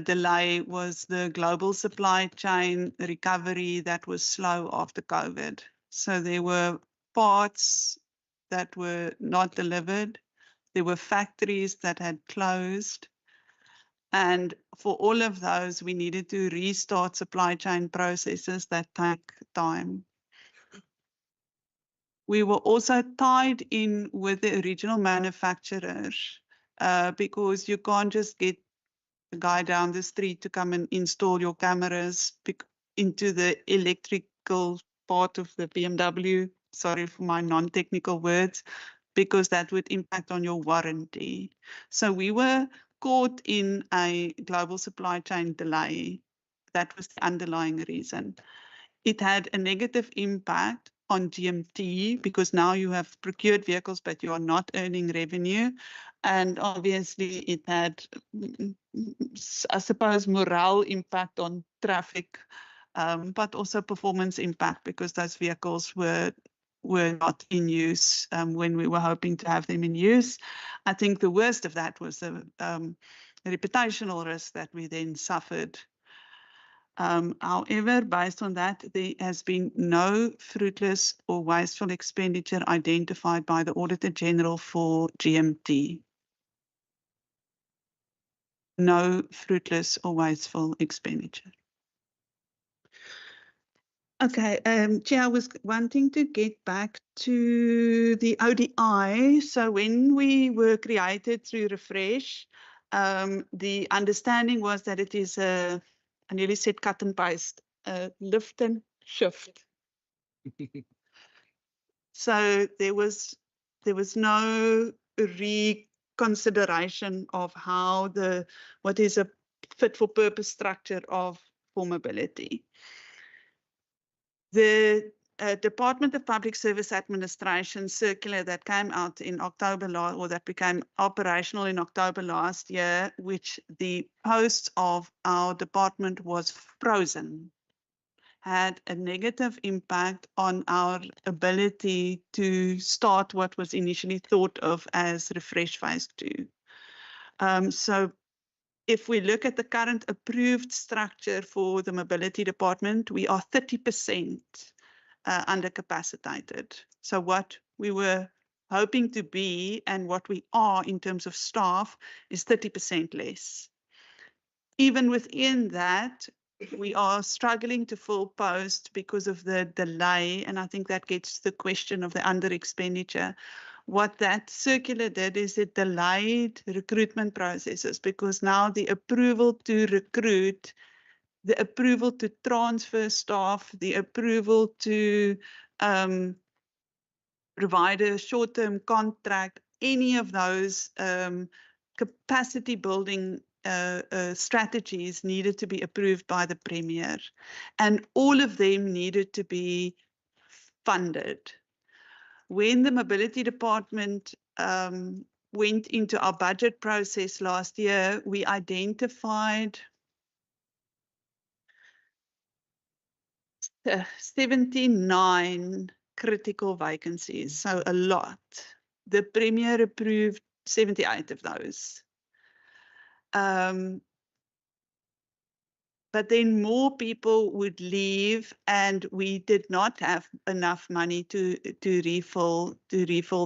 delay was the global supply chain recovery that was slow after COVID. So there were parts that were not delivered. There were factories that had closed. And for all of those, we needed to restart supply chain processes that take time. We were also tied in with the original manufacturers because you can't just get a guy down the street to come and install your cameras into the electrical part of the BMW. Sorry for my non-technical words, because that would impact on your warranty. So we were caught in a global supply chain delay. That was the underlying reason. It had a negative impact on GMT because now you have procured vehicles, but you are not earning revenue. And obviously it had, I suppose, morale impact on traffic, but also performance impact because those vehicles were not in use when we were hoping to have them in use. I think the worst of that was the reputational risk that we then suffered. However, based on that, there has been no fruitless or wasteful expenditure identified by the Auditor General for GMT. No fruitless or wasteful expenditure. Okay, Chair, I was wanting to get back to the ODI. So when we were created through Refresh, the understanding was that it is a, I nearly said cut and paste, lift and shift. So there was no reconsideration of how what is a fit for purpose structure for mobility. The Department of Public Service Administration circular that came out in October or that became operational in October last year, which the posts of our department was frozen, had a negative impact on our ability to start what was initially thought of as Refresh Phase 2. So if we look at the current approved structure for the mobility department, we are 30% undercapacitated. So what we were hoping to be and what we are in terms of staff is 30% less. Even within that, we are struggling to fill posts because of the delay, and I think that gets to the question of the under expenditure. What that circular did is it delayed recruitment processes because now the approval to recruit, the approval to transfer staff, the approval to provide a short-term contract, any of those capacity building strategies needed to be approved by the Premier, and all of them needed to be funded. When the Mobility Department went into our budget process last year, we identified 79 critical vacancies, so a lot. The Premier approved 78 of those. But then more people would leave, and we did not have enough money to refill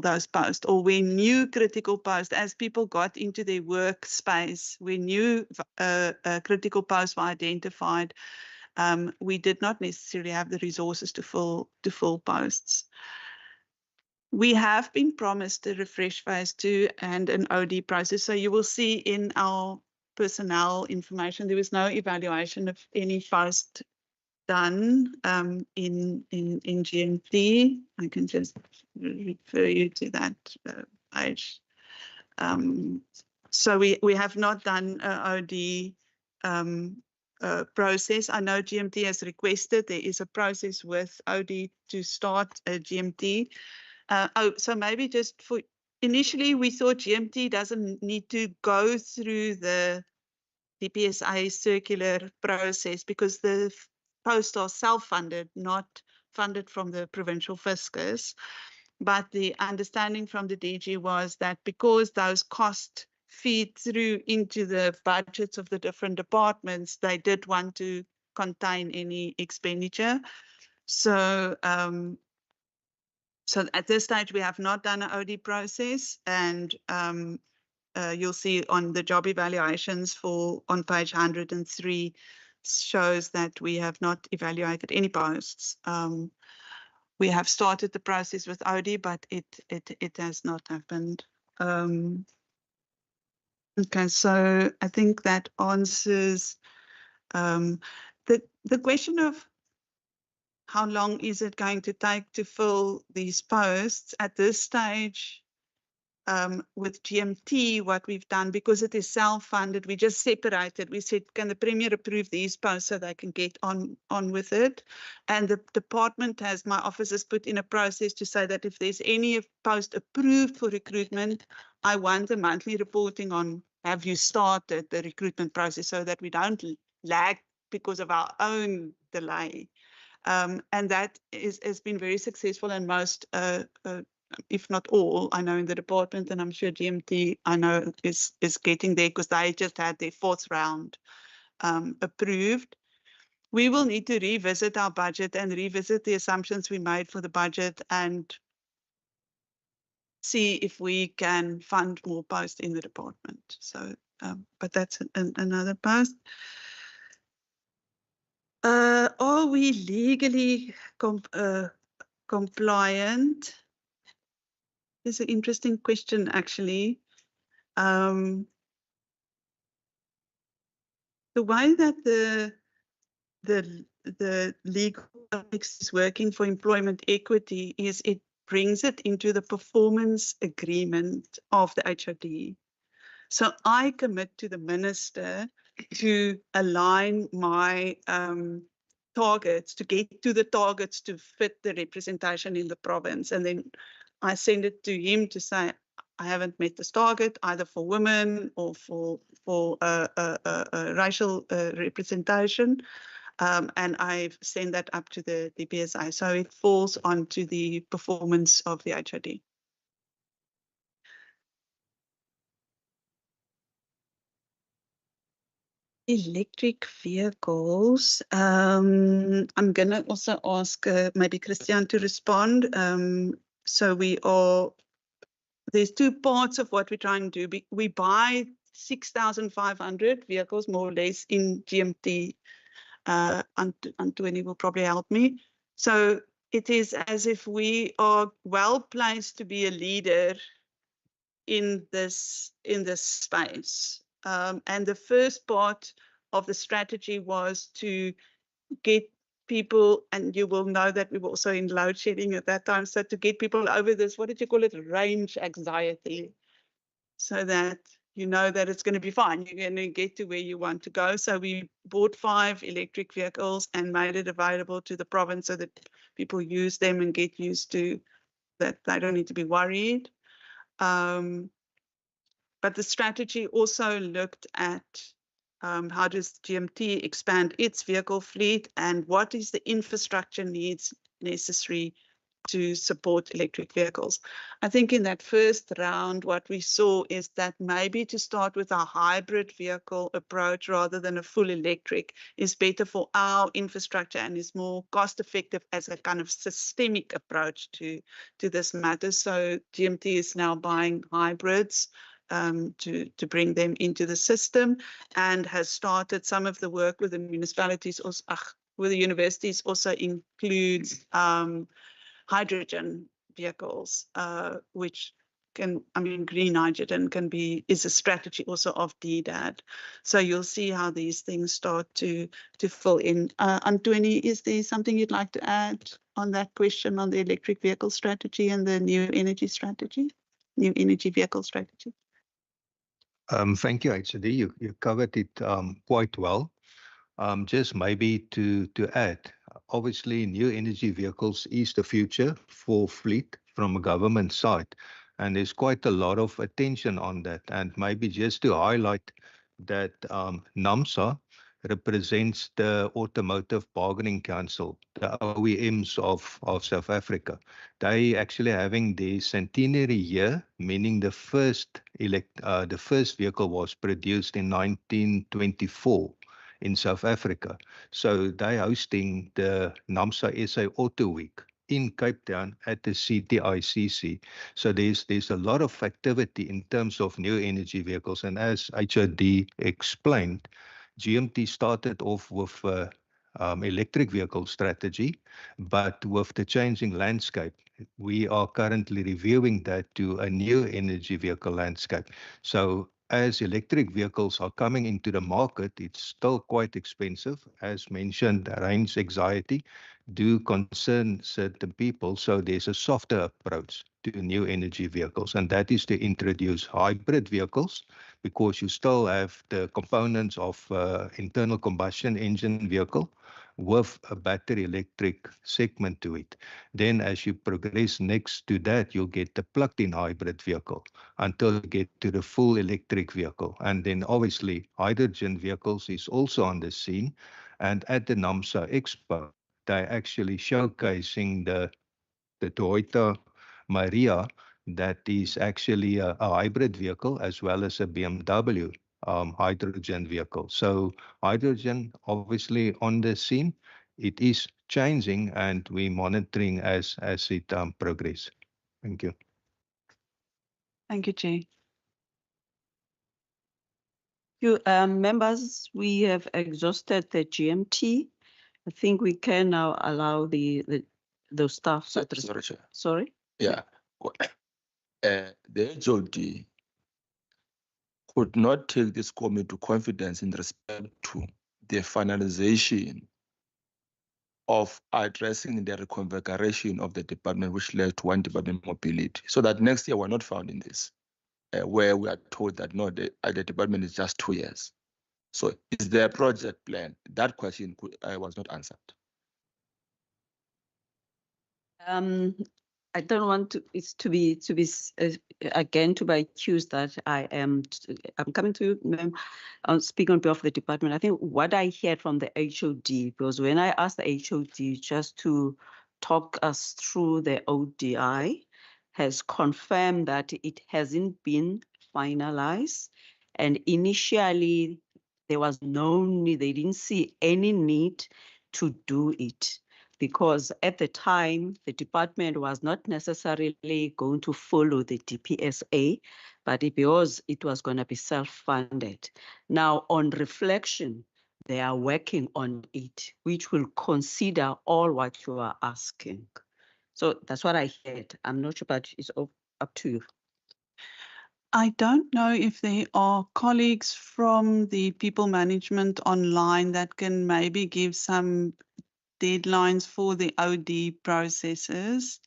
those posts. Or when new critical posts, as people got into their workspace, when new critical posts were identified, we did not necessarily have the resources to fill posts. We have been promised a refresh phase 2 and an OD process. So you will see in our personnel information, there was no evaluation of any post done in GMT. I can just refer you to that page. So we have not done an OD process. I know GMT has requested there is a process with OD to start a GMT. So maybe just for initially, we thought GMT doesn't need to go through the DPSA circular process because the posts are self-funded, not funded from the provincial fiscus. But the understanding from the DG was that because those costs feed through into the budgets of the different departments, they did want to contain any expenditure. So so at this stage, we have not done an OD process, and you'll see on the job evaluations on page 103 shows that we have not evaluated any posts. We have started the process with OD, but it has not happened. Okay, so I think that answers the question of how long is it going to take to fill these posts at this stage. With GMT, what we've done, because it is self-funded, we just separated. We said, can the Premier approve these posts so they can get on with it? And the department has, my office has put in a process to say that if there's any post approved for recruitment, I want a monthly reporting on, have you started the recruitment process, so that we don't lag because of our own delay. And that has been very successful, and most if not all, I know in the department, and I'm sure GMT, I know is getting there because they just had their 4th round approved. We will need to revisit our budget and revisit the assumptions we made for the budget and see if we can fund more posts in the department. So, but that's another post. Are we legally compliant? It's an interesting question, actually. The way that the legal context is working for employment equity is it brings it into the performance agreement of the HOD. So I commit to the minister to align my targets, to get to the targets to fit the representation in the province. And then I send it to him to say, I haven't met this target either for women or for racial representation. And I send that up to the DPSA. So it falls onto the performance of the HOD. Electric vehicles. I'm going to also ask maybe Christian to respond. So there's 2 parts of what we're trying to do. We buy 6,500 vehicles, more or less, in GMT. Antoine will probably help me. So it is as if we are well placed to be a leader in this space. And the first part of the strategy was to get people, and you will know that we were also in load shedding at that time. So to get people over this, what did you call it? Range anxiety. So that you know that it's going to be fine. You're going to get to where you want to go. So we bought 5 electric vehicles and made it available to the province so that people use them and get used to that. They don't need to be worried. But the strategy also looked at how does GMT expand its vehicle fleet and what is the infrastructure needs necessary to support electric vehicles. I think in that first round, what we saw is that maybe to start with a hybrid vehicle approach rather than a full electric is better for our infrastructure and is more cost effective as a kind of systemic approach to this matter. So GMT is now buying hybrids to bring them into the system and has started some of the work with the municipalities, also, with the universities also includes hydrogen vehicles, which can, I mean, green hydrogen is a strategy also of DDAD. So you'll see how these things start to fill in. Antoni, is there something you'd like to add on that question on the electric vehicle strategy and the new energy strategy, new energy vehicle strategy? Thank you, HOD. You covered it quite well. Just maybe to add, obviously, new energy vehicles is the future for fleet from a government side, and there's quite a lot of attention on that. And maybe just to highlight that NAMSA represents the Automotive Bargaining Council, the OEMs of South Africa. They actually having the centenary year, meaning the first vehicle was produced in 1924 in South Africa. So they hosting the NAMSA SA Auto Week in Cape Town at the CTICC. So there's a lot of activity in terms of new energy vehicles. And as HOD explained, GMT started off with electric vehicle strategy, but with the changing landscape, we are currently reviewing that to a new energy vehicle landscape. So as electric vehicles are coming into the market, it's still quite expensive. As mentioned, range anxiety do concern certain people. So there's a softer approach to new energy vehicles, and that is to introduce hybrid vehicles, because you still have the components of internal combustion engine vehicle with a battery electric segment to it. Then as you progress next to that, you'll get the plug-in hybrid vehicle until you get to the full electric vehicle. And then obviously hydrogen vehicles is also on the scene. And at the NAMSA Expo, they're actually showcasing the Toyota Maria that is actually a hybrid vehicle as well as a BMW hydrogen vehicle. So hydrogen obviously on the scene. It is changing and we're monitoring as it progresses. Thank you. Thank you, Chair. You members, we have exhausted the GMT. I think we can now allow the staff. Sorry, Chair. Sorry? Yeah. The HOD could not take this committee to confidence in respect to the finalization of addressing the reconfiguration of the department, which led to one department mobility, so that next year we're not found in this, where we are told that no, the department is just 2 years. So is there a project plan? That question was not answered. I don't want to be again to be accused that I'm coming to you, speak on behalf of the department. I think what I heard from the HOD, because when I asked the HOD just to talk us through the ODI, has confirmed that it hasn't been finalized, and initially there was no need, they didn't see any need to do it, because at the time, the department was not necessarily going to follow the DPSA, but because it was going to be self-funded. Now, on reflection, they are working on it, which will consider all what you are asking. So that's what I heard. I'm not sure, but it's up to you. I don't know if there are colleagues from the people management online that can maybe give some deadlines for the OD processes.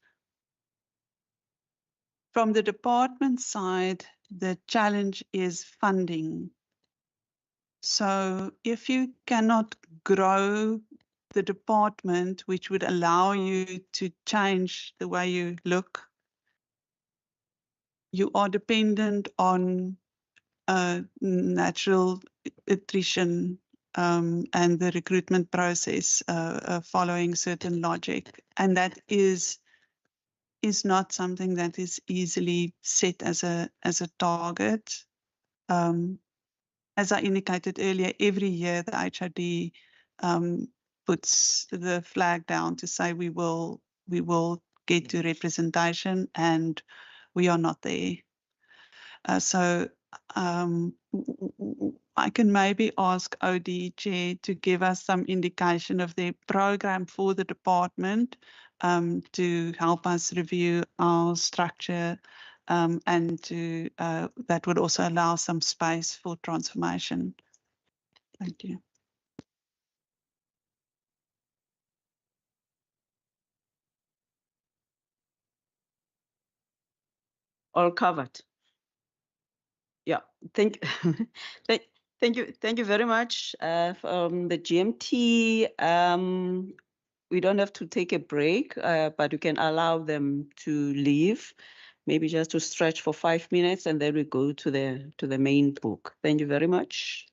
From the department side, the challenge is funding. So if you cannot grow the department, which would allow you to change the way you look, you are dependent on natural attrition and the recruitment process following certain logic. And that is not something that is easily set as a target. As I indicated earlier, every year the HRD puts the flag down to say we will get to representation, and we are not there. So I can maybe ask OD Chair to give us some indication of their program for the department to help us review our structure, and to that would also allow some space for transformation. Thank you. All covered. Yeah, thank you very much. From the GMT, we don't have to take a break, but we can allow them to leave, maybe just to stretch for 5 minutes, and then we go to the main book. Thank you very much.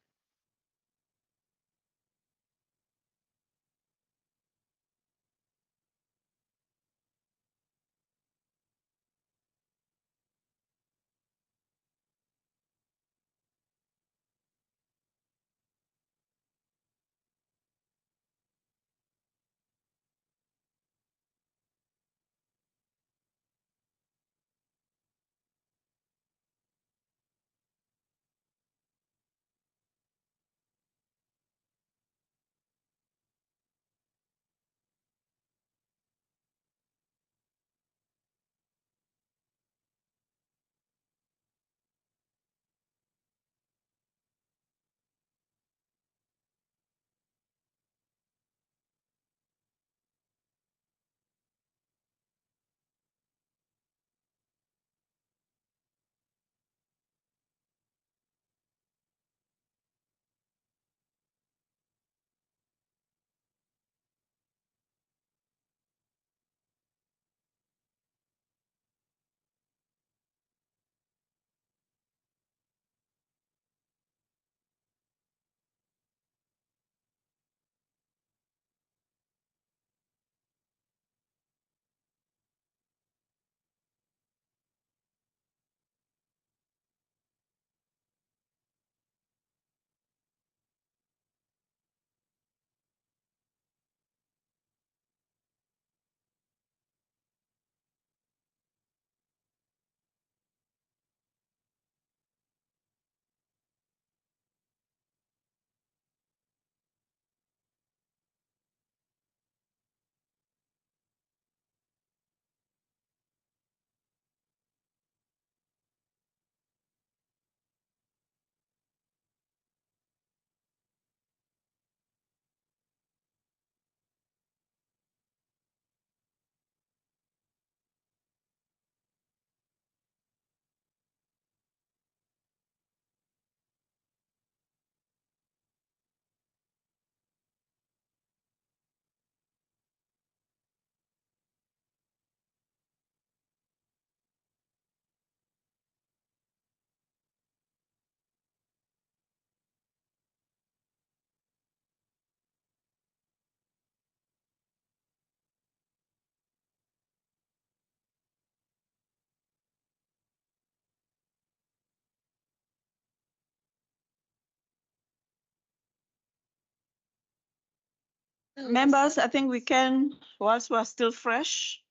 Members, I think we can, whilst we're still fresh.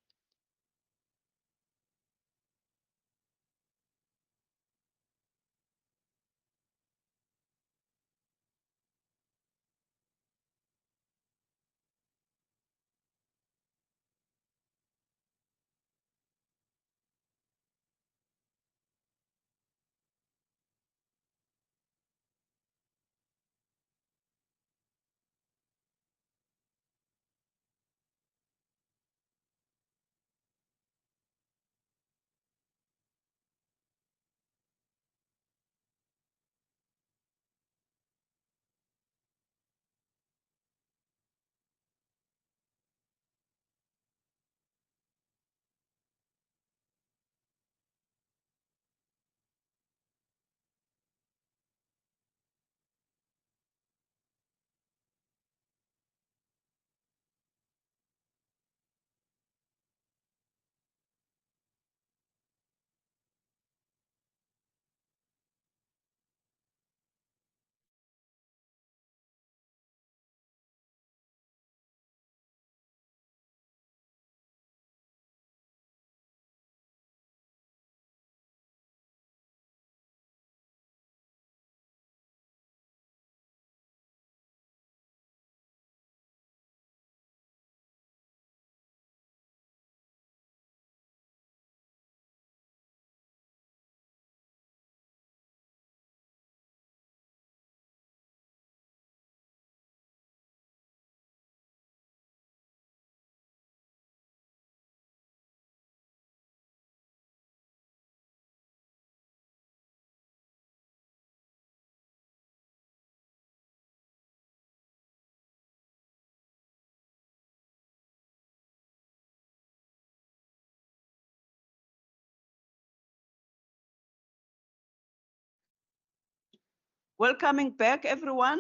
Welcoming back, everyone.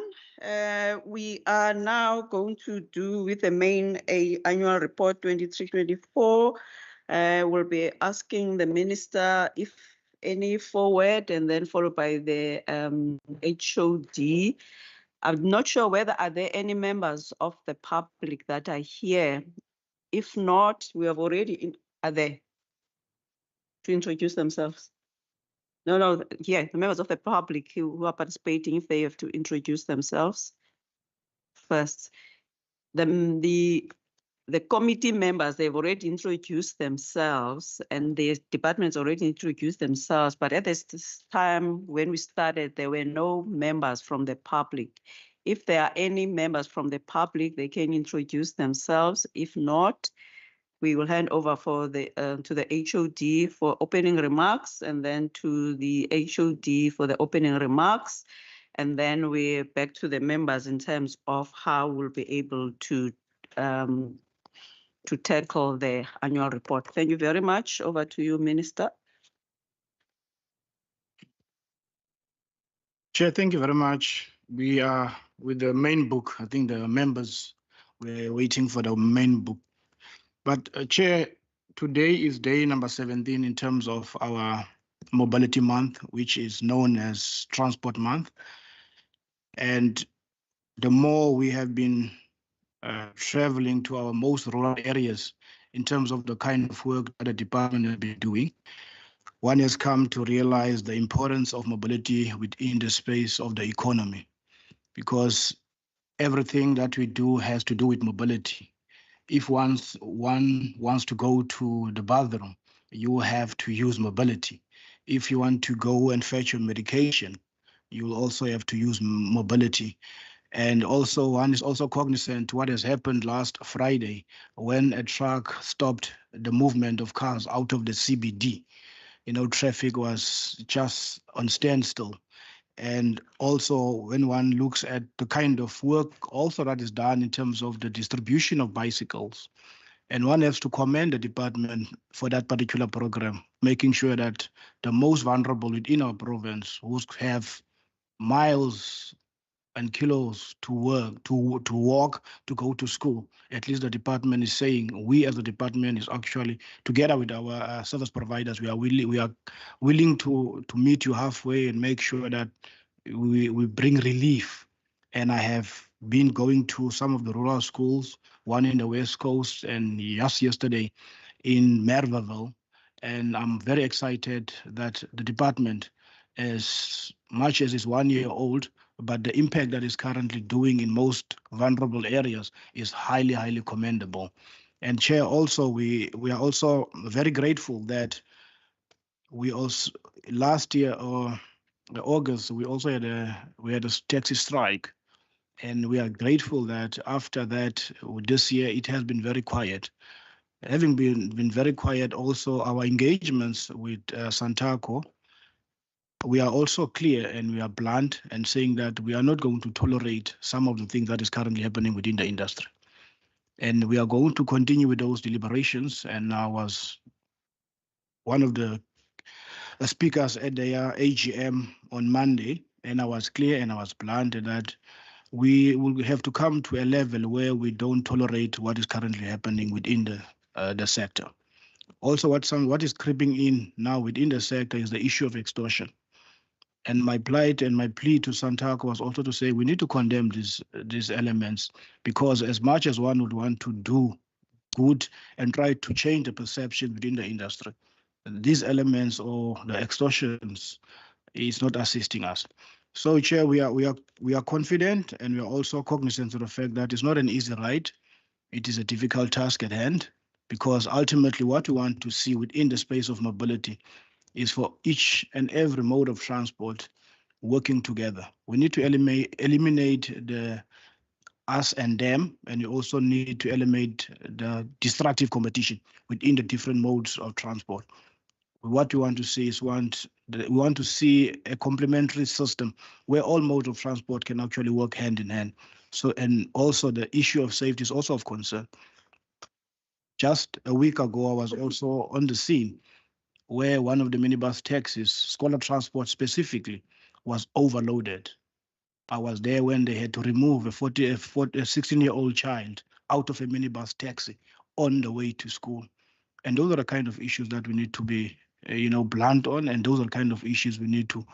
We are now going to do with the main annual report 23-24. We'll be asking the minister if any forward, and then followed by the HOD. I'm not sure whether are there any members of the public that are here. If not, we have already are there to introduce themselves. No, yeah, the members of the public who are participating, if they have to introduce themselves first. The committee members, they've already introduced themselves and the departments already introduced themselves, but at this time when we started, there were no members from the public. If there are any members from the public, they can introduce themselves. If not, we will hand over for the to the HOD for opening remarks, and then to the HOD for the opening remarks. And then we're back to the members in terms of how we'll be able to tackle the annual report. Thank you very much. Over to you, Minister. Chair, thank you very much. We are with the main book. I think the members were waiting for the main book. But Chair, today is day number 17 in terms of our Mobility Month, which is known as Transport Month. And the more we have been traveling to our most rural areas in terms of the kind of work that the department has been doing, one has come to realize the importance of mobility within the space of the economy, because everything that we do has to do with mobility. If one wants to go to the bathroom, you have to use mobility. If you want to go and fetch your medication, you will also have to use mobility. And also, one is also cognizant what has happened last Friday when a truck stopped the movement of cars out of the CBD. You know, traffic was just on standstill. And also when one looks at the kind of work also that is done in terms of the distribution of bicycles, and one has to commend the department for that particular program, making sure that the most vulnerable within our province who have miles and kilos to work, to walk, to go to school. At least the department is saying, we as a department is actually, together with our service providers, we are willing to meet you halfway and make sure that we bring relief. And I have been going to some of the rural schools, one in the West Coast and just yesterday in Merville. And I'm very excited that the department, as much as it's 1 year old, but the impact that is currently doing in most vulnerable areas is highly, highly commendable. And Chair, also, we are also very grateful that we also, last year or August, we also had a taxi strike. And we are grateful that after that, this year, it has been very quiet. Having been very quiet, also our engagements with Santaco, we are also clear and we are blunt and saying that we are not going to tolerate some of the things that is currently happening within the industry. And we are going to continue with those deliberations. And I was one of the speakers at their AGM on Monday, and I was clear and I was blunt that we will have to come to a level where we don't tolerate what is currently happening within the sector. Also, what is creeping in now within the sector is the issue of extortion. And my plight and my plea to Santaco was also to say we need to condemn these elements, because as much as one would want to do good and try to change the perception within the industry, these elements or the extortions is not assisting us. So, Chair, we are confident, and we are also cognizant of the fact that it's not an easy ride. It is a difficult task at hand, because ultimately what we want to see within the space of mobility is for each and every mode of transport working together. We need to eliminate the us and them, and we also need to eliminate the destructive competition within the different modes of transport. What we want to see is we want to see a complementary system where all modes of transport can actually work hand in hand. So, and also the issue of safety is also of concern. Just a week ago, I was also on the scene where one of the minibus taxis, Scholar Transport specifically, was overloaded. I was there when they had to remove a 16-year-old child out of a minibus taxi on the way to school. And those are the kind of issues that we need to be, blunt on, and those are the kind of issues we need to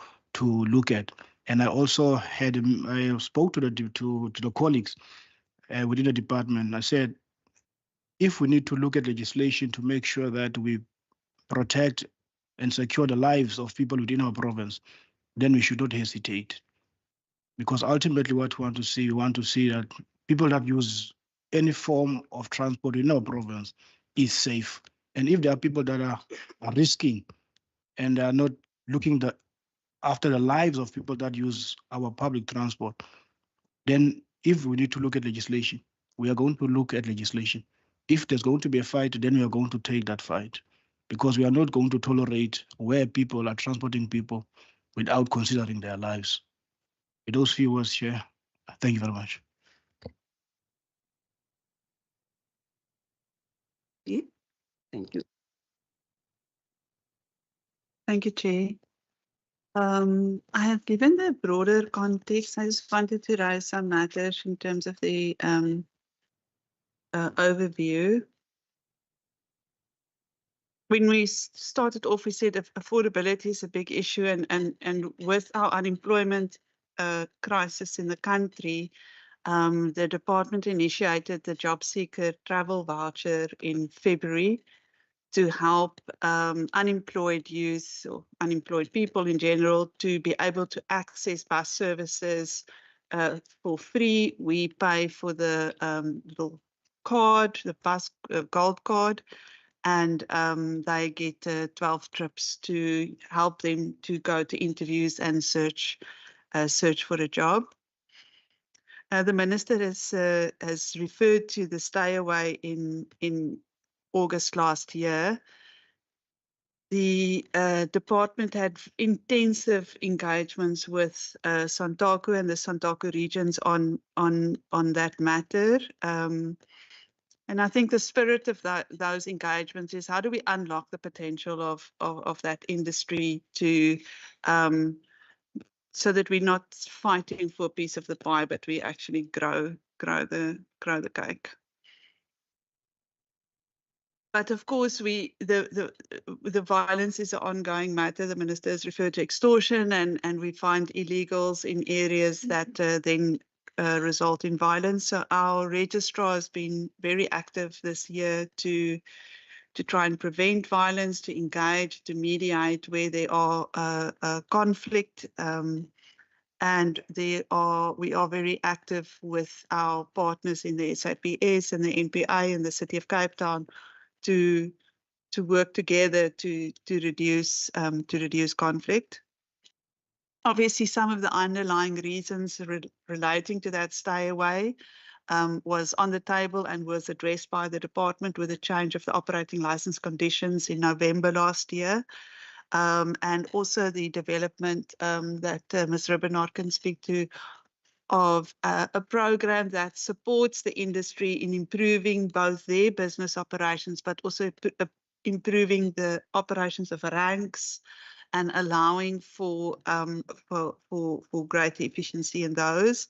look at. And I also I spoke to the colleagues within the department. I said, if we need to look at legislation to make sure that we protect and secure the lives of people within our province, then we should not hesitate. Because ultimately what we want to see that people that use any form of transport in our province is safe. And if there are people that are risking and are not looking after the lives of people that use our public transport, then if we need to look at legislation, we are going to look at legislation. If there's going to be a fight, then we are going to take that fight, because we are not going to tolerate where people are transporting people without considering their lives. With those few words, Chair, thank you very much. Thank you. Thank you, Chair. I have given the broader context. I just wanted to raise some matters in terms of the overview. When we started off, we said affordability is a big issue, and with our unemployment crisis in the country, the department initiated the job seeker travel voucher in February to help unemployed youth or unemployed people in general to be able to access bus services for free. We pay for the little card, the bus gold card, and they get 12 trips to help them to go to interviews and search for a job. The minister has referred to the stay away in August last year. The department had intensive engagements with Santaku and the Santaku regions on that matter. And I think the spirit of those engagements is, how do we unlock the potential of that industry to so that we're not fighting for a piece of the pie, but we actually grow the cake. But of course, the violence is an ongoing matter. The minister has referred to extortion, and we find illegals in areas that then result in violence. So our registrar has been very active this year to try and prevent violence, to engage, to mediate where there are conflict. And we are very active with our partners in the SAPS and the NPA and the City of Cape Town to work together to reduce conflict. Obviously, some of the underlying reasons relating to that stay away was on the table and was addressed by the department with a change of the operating license conditions in November last year. And also the development that Ms. Ribbenard can speak to of a program that supports the industry in improving both their business operations, but also improving the operations of ranks and allowing for greater efficiency in those.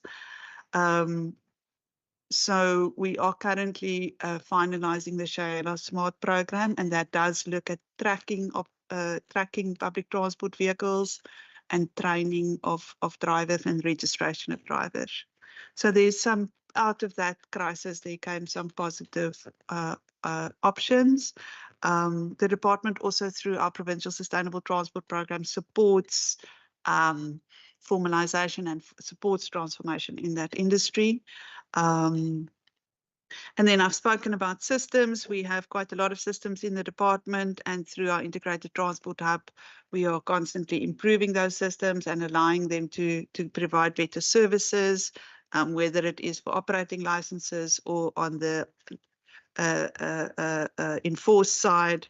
So we are currently finalizing the Shayla Smart program, and that does look at tracking public transport vehicles and training of drivers and registration of drivers. So there's some, out of that crisis, there came some positive options. The department also, through our Provincial Sustainable Transport Program, supports formalization and supports transformation in that industry. And then I've spoken about systems. We have quite a lot of systems in the department, and through our integrated transport hub, we are constantly improving those systems and allowing them to provide better services, whether it is for operating licenses or on the enforced side.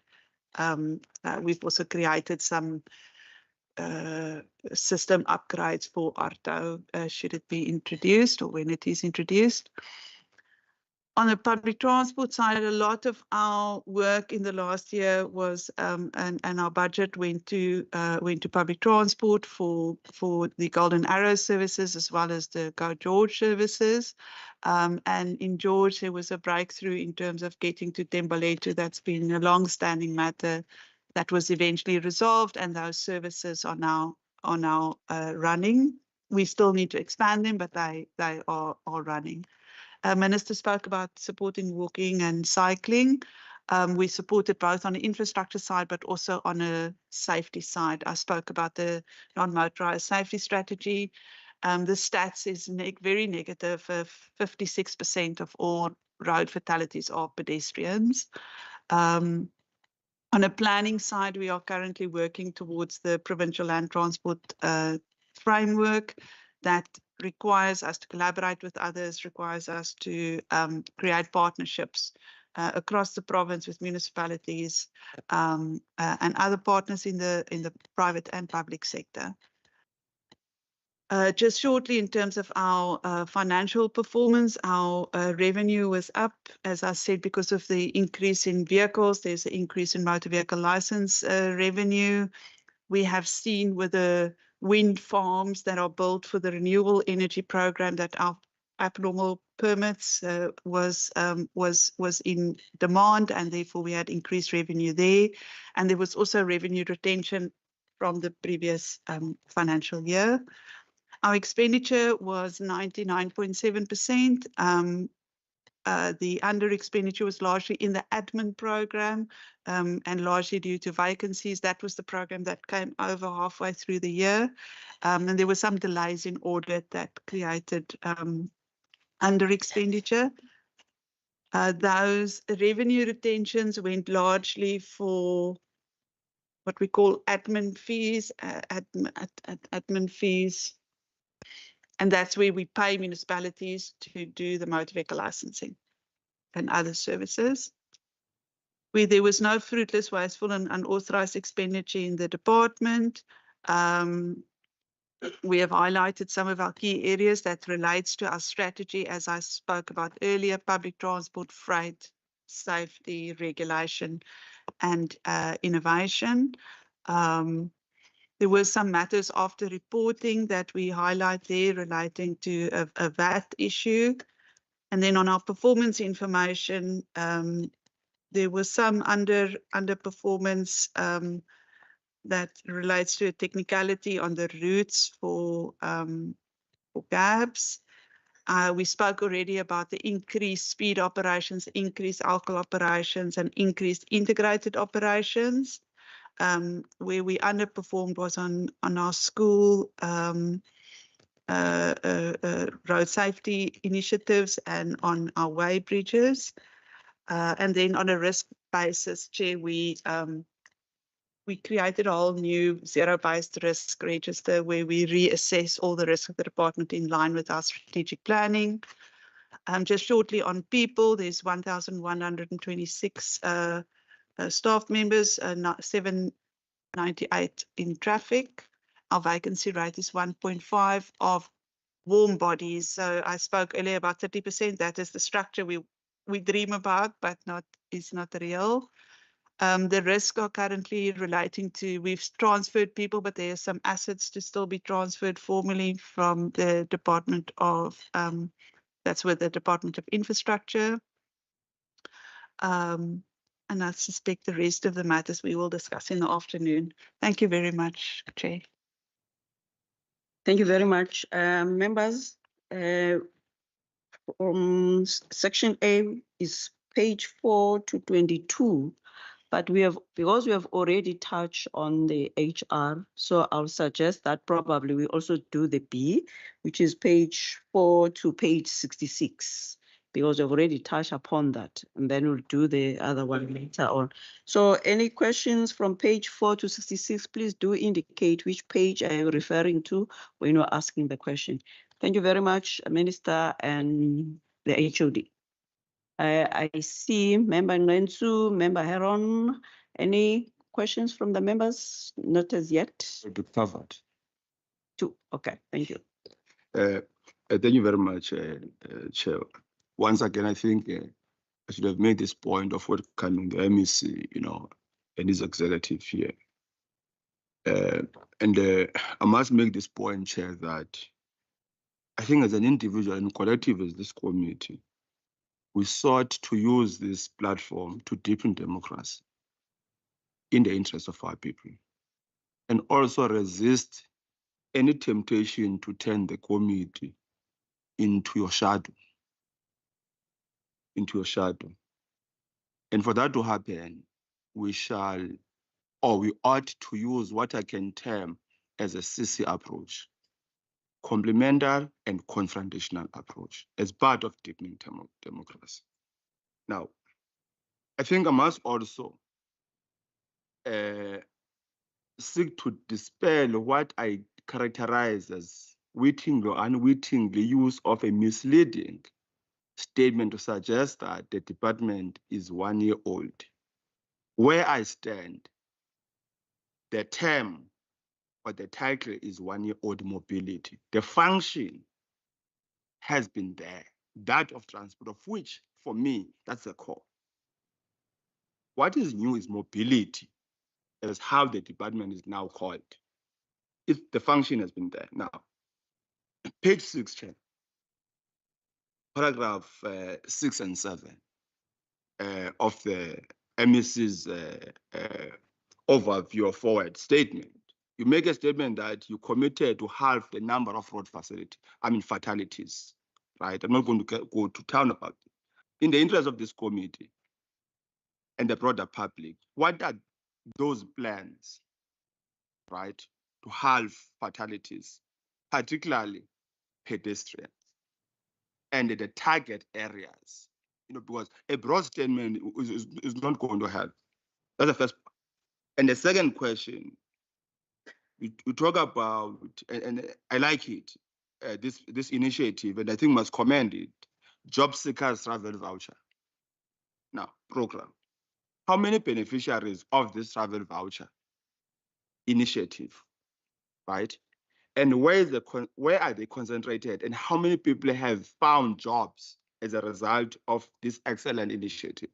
We've also created some system upgrades for ARTO should it be introduced or when it is introduced. On the public transport side, a lot of our work in the last year was, and our budget went to public transport for the Golden Arrow services as well as the Go George services. And in George, there was a breakthrough in terms of getting to Tembalethu. That's been a long-standing matter that was eventually resolved, and those services are now running. We still need to expand them, but they are running. Minister spoke about supporting walking and cycling. We supported both on the infrastructure side, but also on a safety side. I spoke about the non-motorized safety strategy. The stats is very negative. 56% of all road fatalities are pedestrians. On a planning side, we are currently working towards the Provincial Land Transport framework that requires us to collaborate with others, requires us to create partnerships across the province with municipalities and other partners in the private and public sector. Just shortly, in terms of our financial performance, our revenue was up, as I said, because of the increase in vehicles. There's an increase in motor vehicle license revenue. We have seen with the wind farms that are built for the renewable energy program that our abnormal permits was in demand, and therefore we had increased revenue there. And there was also revenue retention from the previous financial year. Our expenditure was 99.7%. The under expenditure was largely in the admin program and largely due to vacancies. That was the program that came over halfway through the year. And there were some delays in audit that created under expenditure. Those revenue retentions went largely for what we call admin fees, admin fees. And that's where we pay municipalities to do the motor vehicle licensing and other services. Where there was no fruitless, wasteful and unauthorized expenditure in the department. We have highlighted some of our key areas that relates to our strategy, as I spoke about earlier: public transport, freight, safety, regulation, and innovation. There were some matters after reporting that we highlight there relating to a VAT issue. And then on our performance information, there was some underperformance that relates to a technicality on the routes for cabs. We spoke already about the increased speed operations, increased alcohol operations, and increased integrated operations. Where we underperformed was on our school road safety initiatives and on our way bridges. And then on a risk basis, Chair, we created a whole new zero-based risk register where we reassess all the risks of the department in line with our strategic planning. Just shortly on people, there's 1,126 staff members, 798 in traffic. Our vacancy rate is 1.5 of warm bodies. So I spoke earlier about 30%. That is the structure we dream about, but is not real. The risks are currently relating to, we've transferred people, but there are some assets to still be transferred formally from the Department of, that's with the Department of Infrastructure. And I suspect the rest of the matters we will discuss in the afternoon. Thank you very much, Chair. Thank you very much. Members, from section A is page 4 to 22, but because we have already touched on the HR, so I'll suggest that probably we also do the B, which is page 4 to page 66. Because we've already touched upon that, and then we'll do the other one later on. So any questions from page 4 to 66, please do indicate which page I am referring to when you're asking the question. Thank you very much, Minister and the HOD. I see Member Nwensu, Member Heron. Any questions from the members? Not as yet. Covered. Two. Okay, thank you. Thank you very much, Chair. once again, I think I should have made this point of welcoming the MEC, and his executive here. I must make this point, Chair, that I think as an individual and collective as this committee, we sought to use this platform to deepen democracy in the interest of our people, and also resist any temptation to turn the committee into your shadow. And for that to happen, we ought to use what I can term as a CC approach, complementary and confrontational approach, as part of deepening democracy. Now, I think I must also seek to dispel what I characterize as wittingly or unwittingly use of a misleading statement to suggest that the department is 1 year old. Where I stand, the term or the title is 1 year old mobility. The function has been there, that of transport, of which, for me, that's the core. What is new is mobility. That is how the department is now called. The function has been there. Now, page 6, Chair, paragraph 6 and 7 of the MEC's overview or forward statement. You make a statement that you committed to halve the number of road fatalities, right? I'm not going to go to town about it. In the interest of this committee and the broader public, what are those plans, right, to halve fatalities, particularly pedestrians, and the target areas? Because a broad statement is not going to help. That's the first part. And the second question, we talk about, and I like it, this initiative, and I think must commend it, job seekers travel voucher. Now, program. How many beneficiaries of this travel voucher initiative, right? And where are they concentrated, and how many people have found jobs as a result of this excellent initiative?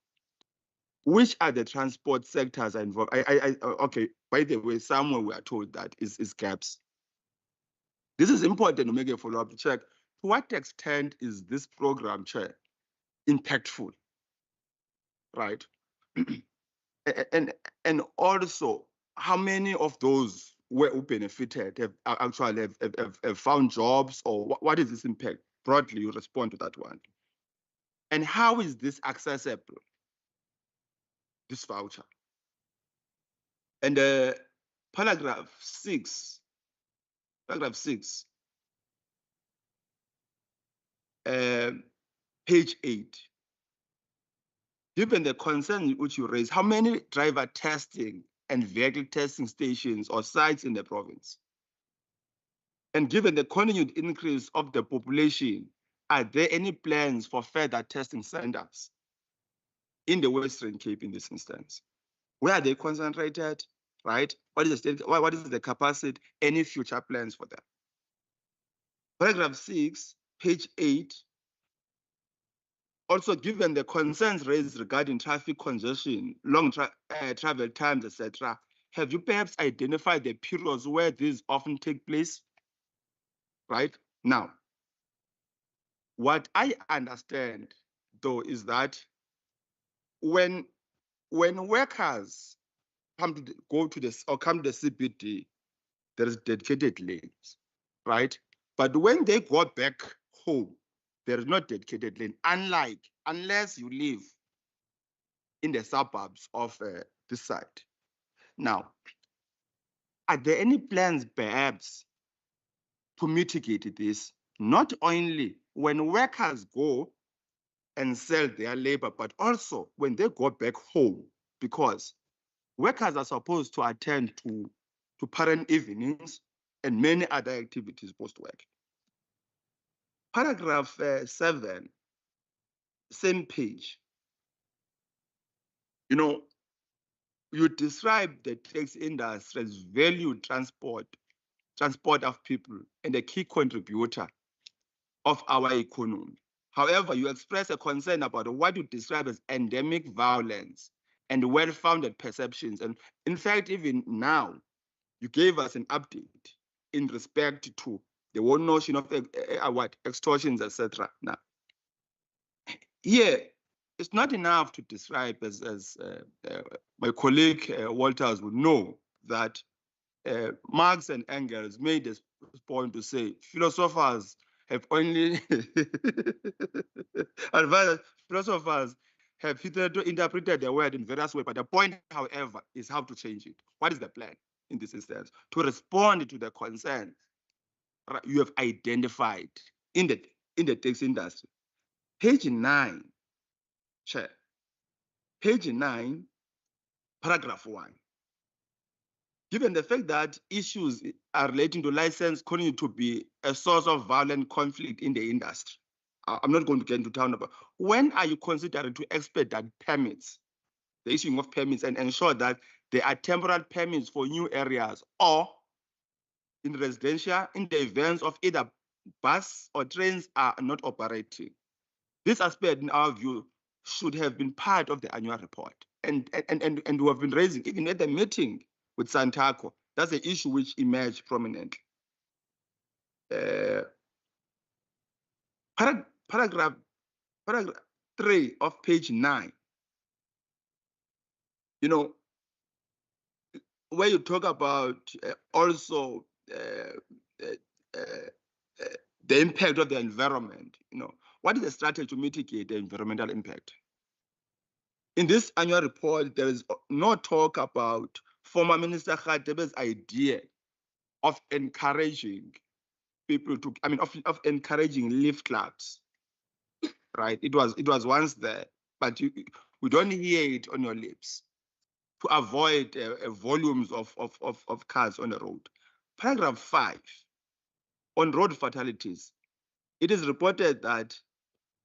Which are the transport sectors are involved? Okay, by the way, somewhere we are told that is gaps. This is important to make a follow-up check. To what extent is this program, Chair, impactful, right? and also, how many of those who benefited have actually have found jobs, or what is this impact? Broadly, you respond to that one. And how is this accessible, this voucher? And paragraph 6, page 8. Given the concern which you raised, how many driver testing and vehicle testing stations or sites in the province? And given the continued increase of the population, are there any plans for further testing centers in the Western Cape in this instance? Where are they concentrated, right? What is the capacity? Any future plans for them? Paragraph 6, page 8. Also, given the concerns raised regarding traffic congestion, long travel times, etc., have you perhaps identified the periods where these often take place? Right? Now, what I understand, though, is that when workers come to the CBD, there is dedicated lanes, right? But when they go back home, there is not dedicated lane, unless you live in the suburbs of this site. Now, are there any plans perhaps to mitigate this, not only when workers go and sell their labor, but also when they go back home, because workers are supposed to attend to parent evenings and many other activities post-work. Paragraph 7, same page. You describe the taxi industry as value transport of people, and a key contributor of our economy. However, you express a concern about what you describe as endemic violence and well-founded perceptions. And in fact, even now, you gave us an update in respect to the whole notion of what extortions, etc. Now, here, it's not enough to describe, as my colleague Walters would know, that Marx and Engels made this point to say philosophers have only philosophers have interpreted the word in various ways, but the point, however, is how to change it. What is the plan in this instance to respond to the concerns you have identified in the tax industry? Page 9, Chair. Page 9, paragraph 1. Given the fact that issues are relating to license continue to be a source of violent conflict in the industry, I'm not going to get into town about when are you considering to expedite permits, the issuing of permits, and ensure that there are temporal permits for new areas or in residential in the events of either bus or trains are not operating? This aspect, in our view, should have been part of the annual report. And we have been raising, even at the meeting with Santaco, that's an issue which emerged prominently. Paragraph 3 of page 9, you know, where you talk about also the impact of the environment, you know, what is the strategy to mitigate the environmental impact? In this annual report, there is no talk about former Minister Khatebe's idea of encouraging people to, of encouraging lift clubs, right? It was once there, but we don't hear it on your lips to avoid volumes of cars on the road. Paragraph 5, on road fatalities, it is reported that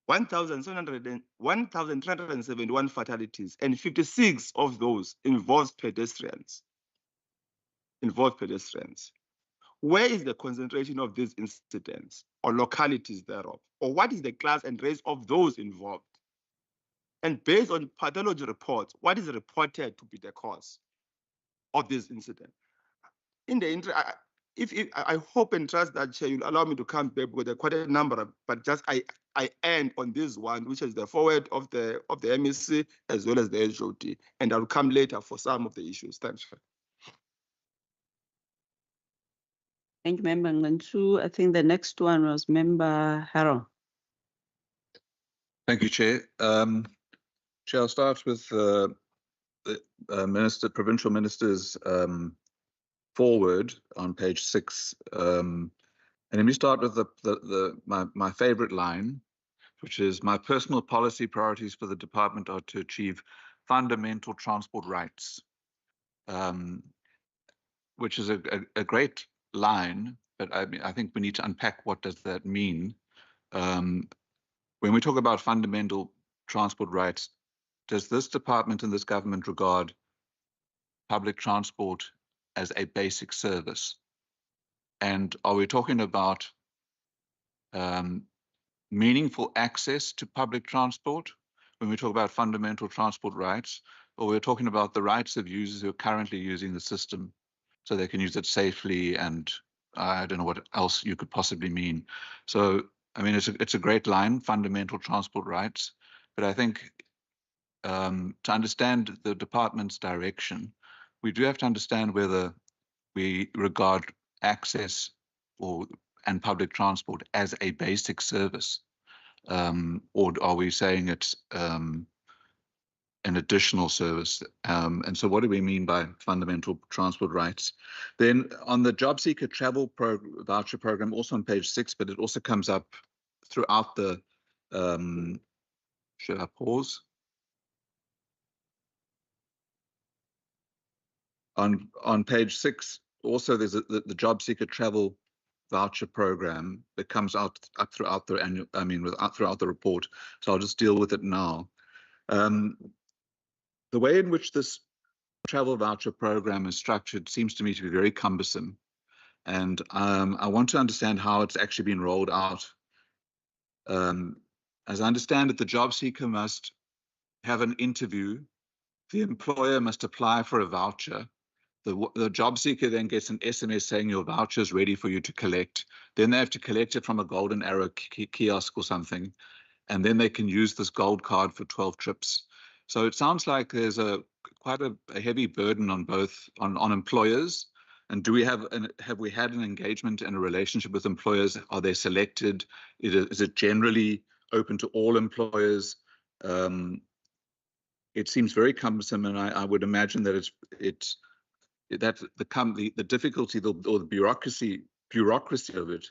1,371 fatalities, and 56 of those involved pedestrians. Where is the concentration of these incidents or localities thereof? Or what is the class and race of those involved? And based on pathology reports, what is reported to be the cause of this incident? In the interest, I hope and trust that Chair, you'll allow me to come back with quite a number, but just I end on this one, which is the forward of the MEC as well as the HOD, and I'll come later for some of the issues. Thanks. Thank you, Member Nganchu. I think the next one was Member Harrell. Thank you, Chair. Chair, I'll start with the Provincial Minister's forward on page 6. And let me start with my favorite line, which is, my personal policy priorities for the department are to achieve fundamental transport rights, which is a great line, but I think we need to unpack what does that mean. When we talk about fundamental transport rights, does this department and this government regard public transport as a basic service? And are we talking about meaningful access to public transport when we talk about fundamental transport rights, or we're talking about the rights of users who are currently using the system so they can use it safely, and I don't know what else you could possibly mean. So, I mean, it's a great line, fundamental transport rights, but I think to understand the department's direction, we do have to understand whether we regard access and public transport as a basic service, or are we saying it's an additional service? And so what do we mean by fundamental transport rights? Then on the job seeker travel voucher program, also on page 6, but it also comes up throughout the, should I pause? On page 6, also there's the job seeker travel voucher program that comes out up throughout the annual, throughout the report. So I'll just deal with it now. The way in which this travel voucher program is structured seems to me to be very cumbersome. And I want to understand how it's actually been rolled out As I understand it, the job seeker must have an interview. The employer must apply for a voucher. The job seeker then gets an SMS saying your voucher is ready for you to collect. Then they have to collect it from a Golden Arrow kiosk or something. And then they can use this gold card for 12 trips. So it sounds like there's quite a heavy burden on on employers. And have we had an engagement and a relationship with employers? Are they selected? Is it generally open to all employers? It seems very cumbersome, and I would imagine that the difficulty or the bureaucracy of it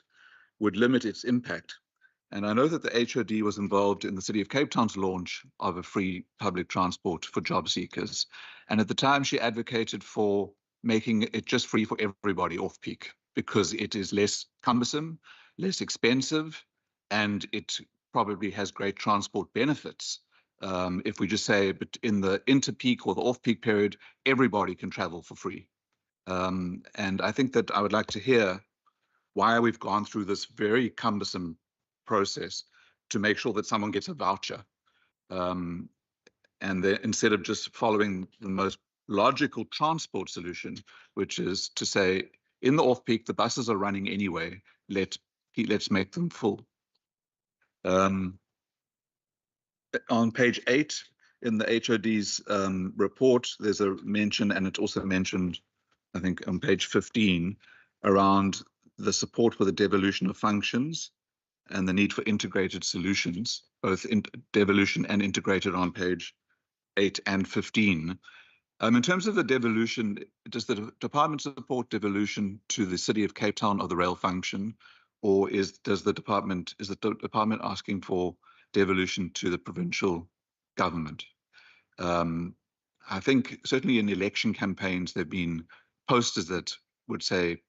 would limit its impact. And I know that the HOD was involved in the City of Cape Town's launch of a free public transport for job seekers. And at the time, she advocated for making it just free for everybody off-peak because it is less cumbersome, less expensive, and it probably has great transport benefits. If we just say, but in the inter-peak or the off-peak period, everybody can travel for free. And I think that I would like to hear why we've gone through this very cumbersome process to make sure that someone gets a voucher. And instead of just following the most logical transport solution, which is to say, in the off-peak, the buses are running anyway, let's make them full. On page 8 in the HOD's report, there's a mention, and it's also mentioned, I think, on page 15, around the support for the devolution of functions and the need for integrated solutions, both in devolution and integrated on page 8 and 15. In terms of the devolution, does the department support devolution to the City of Cape Town of the rail function, or is the department asking for devolution to the provincial government? I think certainly in election campaigns, there have been posters that would say,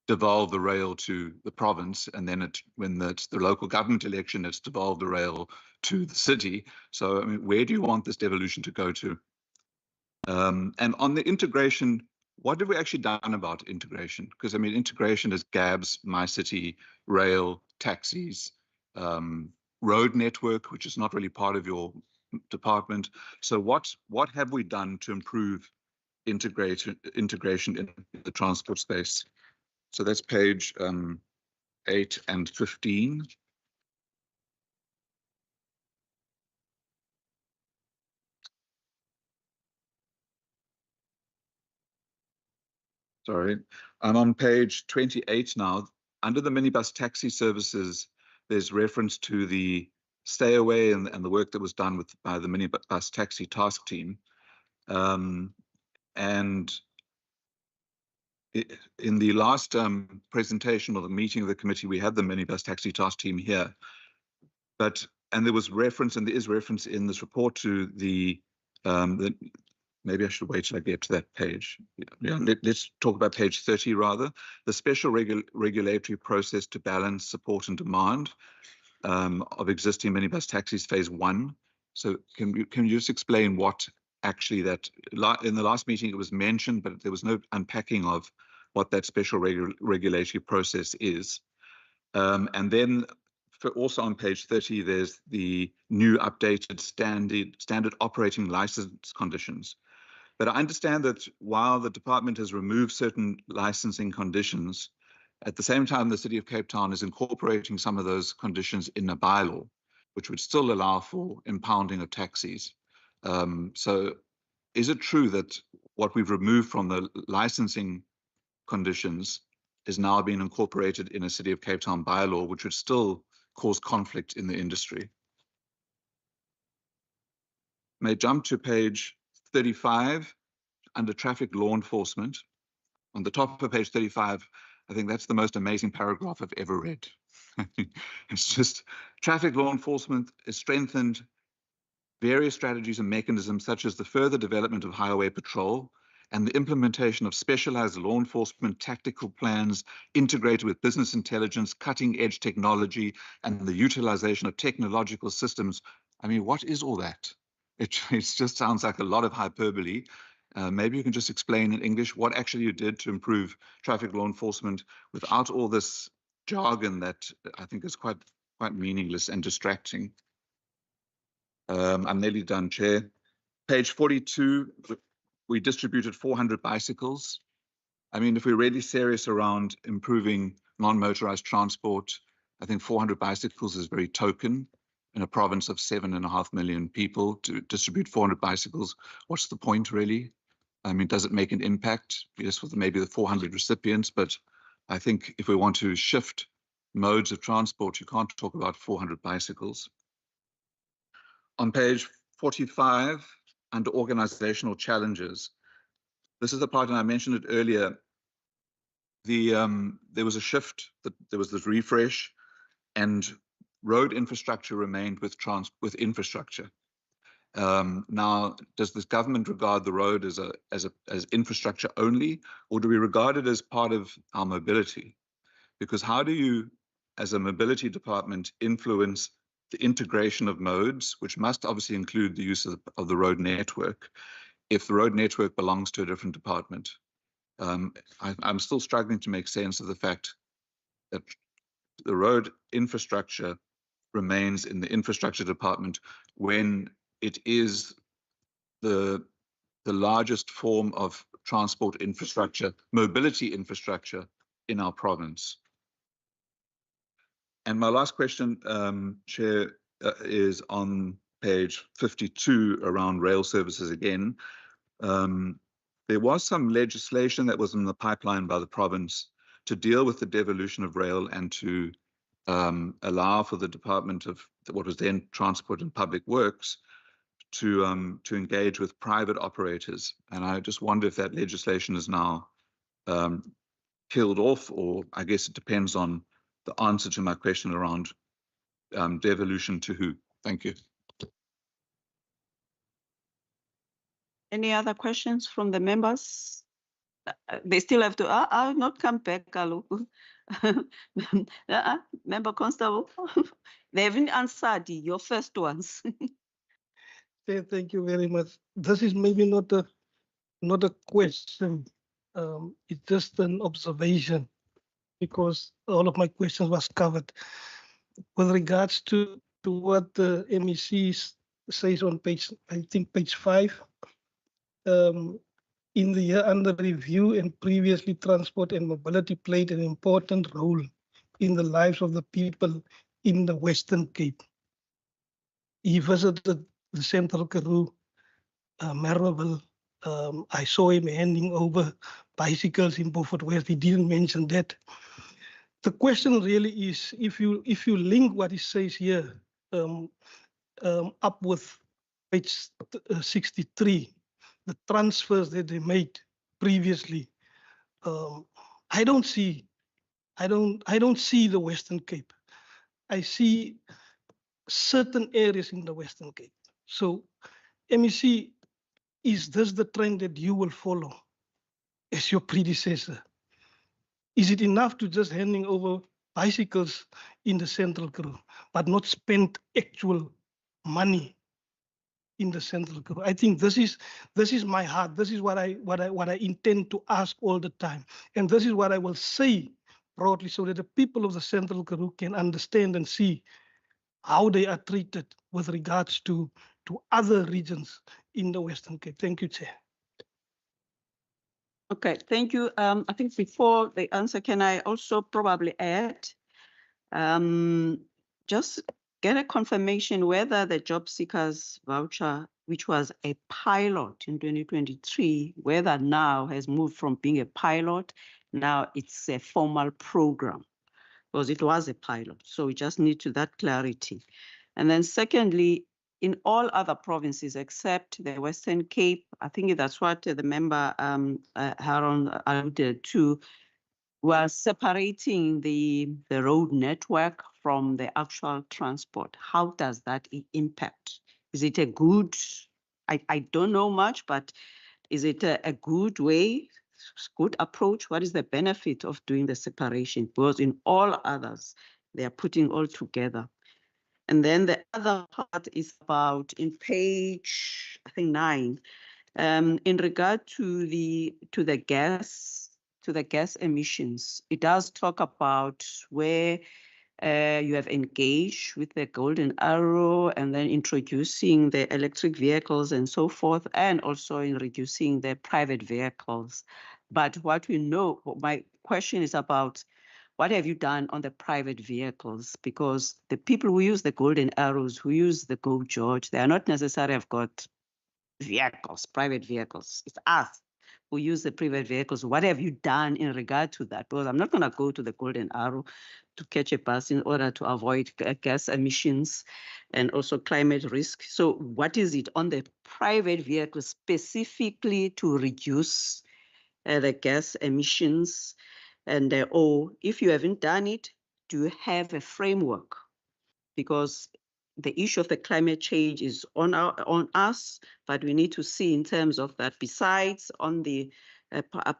devolve the rail to the province, and then when it's the local government election, it's devolve the rail to the city. So, I mean, where do you want this devolution to go to? And on the integration, what have we actually done about integration? Because, I mean, integration is GABS, MyCity, rail, taxis, road network, which is not really part of your department. So what have we done to improve integration in the transport space? So that's page 8 and 15. Sorry, I'm on page 28 now. Under the minibus taxi services, there's reference to the stay away and the work that was done by the minibus taxi task team. And in the last presentation or the meeting of the committee, we had the minibus taxi task team here. And there was reference, and there is reference in this report to the maybe I should wait till I get to that page. Yeah, let's talk about page 30 rather. The special regulatory process to balance support and demand of existing minibus taxis phase 1. So can you just explain what actually that, in the last meeting it was mentioned, but there was no unpacking of what that special regulatory process is. And then also on page 30, there's the new updated standard operating license conditions. But I understand that while the department has removed certain licensing conditions, at the same time, the City of Cape Town is incorporating some of those conditions in a bylaw, which would still allow for impounding of taxis. So is it true that what we've removed from the licensing conditions is now being incorporated in a City of Cape Town bylaw, which would still cause conflict in the industry? May I jump to page 35 under traffic law enforcement. On the top of page 35, I think that's the most amazing paragraph I've ever read. It's just traffic law enforcement is strengthened various strategies and mechanisms such as the further development of highway patrol and the implementation of specialized law enforcement tactical plans integrated with business intelligence, cutting-edge technology, and the utilization of technological systems. I mean, what is all that? It just sounds like a lot of hyperbole. Maybe you can just explain in English what actually you did to improve traffic law enforcement without all this jargon that I think is quite meaningless and distracting. I'm nearly done, Chair. Page 42, we distributed 400 bicycles. I mean, if we're really serious around improving non-motorized transport, I think 400 bicycles is very token in a province of 7.5 million people. To distribute 400 bicycles, what's the point really? I mean, does it make an impact? Yes, with maybe the 400 recipients, but I think if we want to shift modes of transport, you can't talk about 400 bicycles. On page 45, under organizational challenges, this is the part, and I mentioned it earlier, there was a shift, there was this refresh, and road infrastructure remained with infrastructure. Now, does this government regard the road as infrastructure only, or do we regard it as part of our mobility? Because how do you, as a mobility department, influence the integration of modes, which must obviously include the use of the road network, if the road network belongs to a different department? I'm still struggling to make sense of the fact that the road infrastructure remains in the infrastructure department when it is the largest form of transport infrastructure, mobility infrastructure in our province. And my last question, Chair, is on page 52 around rail services again. There was some legislation that was in the pipeline by the province to deal with the devolution of rail and to allow for the Department of what was then Transport and Public Works to engage with private operators. And I just wonder if that legislation is now killed off, or I guess it depends on the answer to my question around devolution to who. Thank you. Any other questions from the members? They still have to, I'll not come back, Kalu. Member Constable, they haven't answered your first ones. Thank you very much. This is maybe not a question. It's just an observation, because all of my questions was covered. With regards to what the MEC says on page, I think page 5, in the year under review and previously, transport and mobility played an important role in the lives of the people in the Western Cape. He visited the Central Karoo, Merivale. I saw him handing over bicycles in Beaufort West. He didn't mention that. The question really is, if you link what he says here up with page 63, the transfers that they made previously, I don't see the Western Cape. I see certain areas in the Western Cape. So, MEC, is this the trend that you will follow as your predecessor? Is it enough to just handing over bicycles in the Central Karoo, but not spend actual money in the Central Karoo? I think this is my heart. This is what I intend to ask all the time, and this is what I will say broadly, so that the people of the Central Karoo can understand and see how they are treated with regards to other regions in the Western Cape. Thank you, Chair. Okay, thank you. I think before the answer, can I also probably add, just get a confirmation whether the job seekers voucher, which was a pilot in 2023, whether now has moved from being a pilot, now it's a formal program, because it was a pilot. So we just need to that clarity. And then secondly, in all other provinces except the Western Cape, I think that's what the member Haron alluded to, was separating the road network from the actual transport. How does that impact? Is it a good, I don't know much, but is it a good way, good approach? What is the benefit of doing the separation? Because in all others, they are putting all together. And then the other part is about in page, I think 9, in regard to the gas emissions. It does talk about where You have engaged with the Golden Arrow and then introducing the electric vehicles and so forth, and also in reducing the private vehicles. But what we know, my question is about what have you done on the private vehicles? Because the people who use the Golden Arrows, who use the Go George, they are not necessarily have got vehicles, private vehicles. It's us who use the private vehicles. What have you done in regard to that? Because I'm not going to go to the Golden Arrow to catch a bus in order to avoid gas emissions and also climate risk. So what is it on the private vehicles specifically to reduce the gas emissions? And or if you haven't done it, do you have a framework? Because the issue of the climate change is on us, but we need to see in terms of that besides on the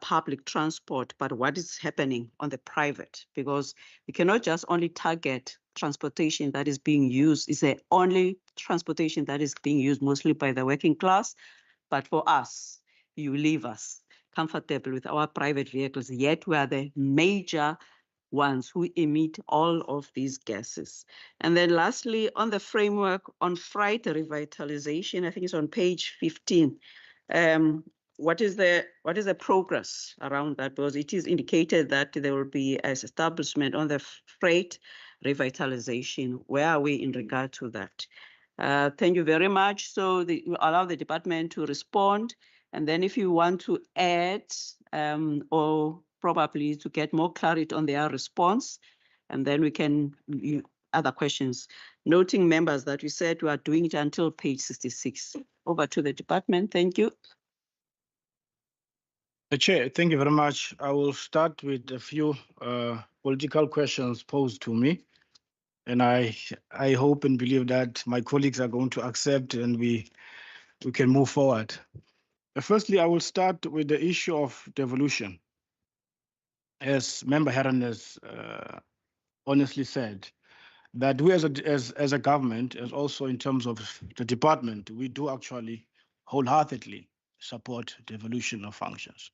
public transport, but what is happening on the private, because we cannot just only target transportation that is being used. It's the only transportation that is being used mostly by the working class. But for us, you leave us comfortable with our private vehicles, yet we are the major ones who emit all of these gases. And then lastly, on the framework on freight revitalization, I think it's on page 15. What is the progress around that? Because it is indicated that there will be an establishment on the freight revitalization. Where are we in regard to that? Thank you very much. So we allow the department to respond. And then if you want to add or probably to get more clarity on their response, and then we can other questions. Noting members that we said we are doing it until page 66. Over to the department. Thank you. The Chair, thank you very much. I will start with a few political questions posed to me. And I hope and believe that my colleagues are going to accept and we can move forward. Firstly, I will start with the issue of devolution. As Member Heron has honestly said, that we as a government, as also in terms of the department, we do actually wholeheartedly support devolution of functions.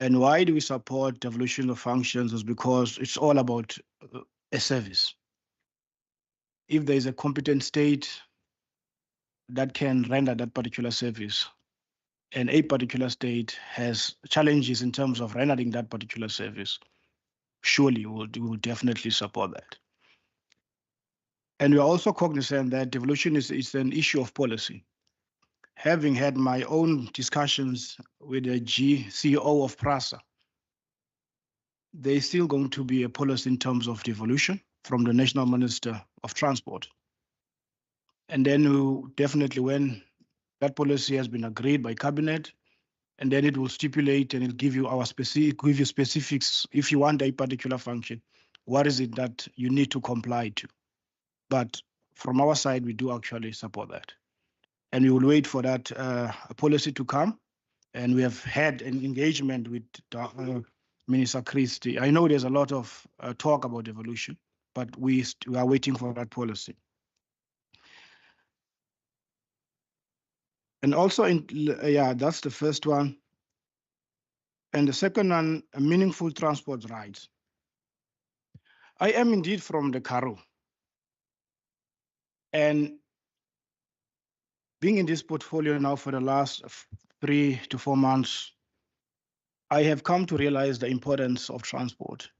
And why do we support devolution of functions is because it's all about a service. If there is a competent state that can render that particular service, and a particular state has challenges in terms of rendering that particular service, surely we will definitely support that. And we're also cognizant that devolution is an issue of policy. Having had my own discussions with the CEO of PRASA, there's still going to be a policy in terms of devolution from the National Minister of Transport. And then definitely when that policy has been agreed by Cabinet, and then it will stipulate and it'll give you specifics if you want a particular function, what is it that you need to comply to? But from our side, we do actually support that. And we will wait for that policy to come. And we have had an engagement with Minister Christie. I know there's a lot of talk about devolution, but we are waiting for that policy. And also, that's the first one. And the second one, meaningful transport rights. I am indeed from the Karoo. And being in this portfolio now for the last 3 to 4 months, I have come to realize the importance of transport.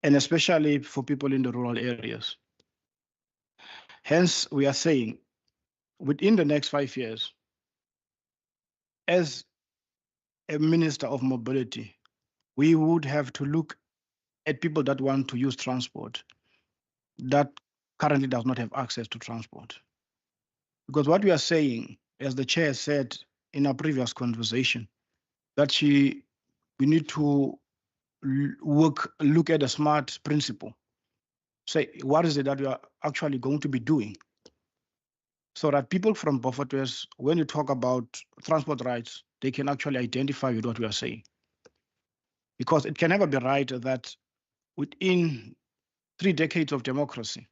And especially for people in the rural areas. Hence, we are saying within the next 5 years, as a Minister of Mobility, we would have to look at people that want to use transport that currently does not have access to transport. Because what we are saying, as the chair said in our previous conversation, that we need to look at a smart principle. Say, what is it that we are actually going to be doing? So that people from Beaufortwes, when you talk about transport rights, they can actually identify with what we are saying. Because it can never be right that within 3 decades of democracy,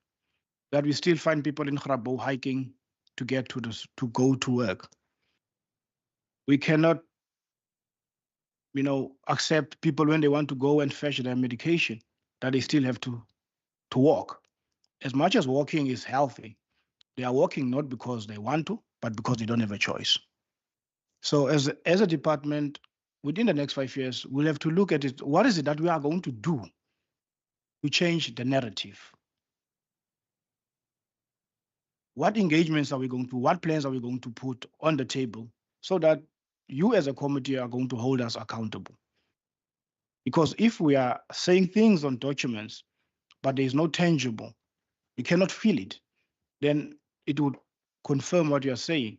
that we still find people in Grabo hiking to get to go to work. We cannot accept people when they want to go and fetch their medication, that they still have to walk. As much as walking is healthy, they are walking not because they want to, but because they don't have a choice. So as a department, within the next 5 years, we'll have to look at it. What is it that we are going to do to change the narrative? What engagements are we going to, what plans are we going to put on the table so that you as a committee are going to hold us accountable? Because if we are saying things on documents, but there is no tangible, you cannot feel it, then it would confirm what you're saying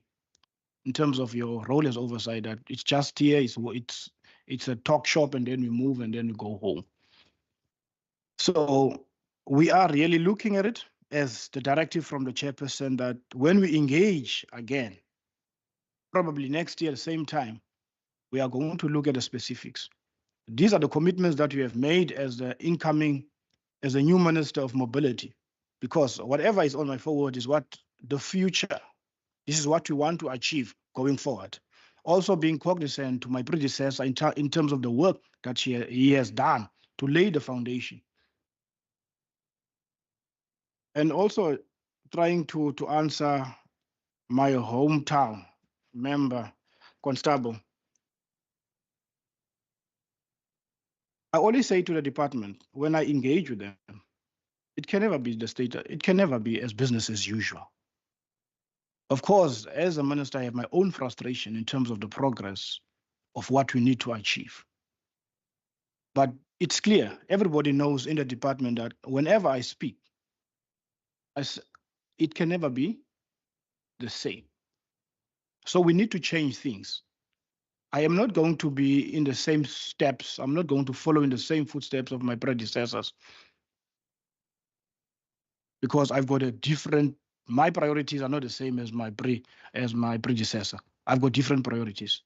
in terms of your role as oversight, that it's just here, it's a talk shop, and then we move and then we go home. So we are really looking at it as the directive from the chairperson that when we engage again, probably next year, same time, we are going to look at the specifics. These are the commitments that we have made as the new Minister of Mobility, because whatever is on my forward is what the future, this is what we want to achieve going forward. Also being cognizant to my predecessor in terms of the work that he has done to lay the foundation. And also trying to answer my hometown member, Constable. I always say to the department, when I engage with them, it can never be the state, it can never be as business as usual. Of course, as a minister, I have my own frustration in terms of the progress of what we need to achieve. But it's clear, everybody knows in the department that whenever I speak, it can never be the same. So we need to change things. I am not going to be in the same steps. I'm not going to follow in the same footsteps of my predecessors, because I've got my priorities are not the same as my predecessor. I've got different priorities.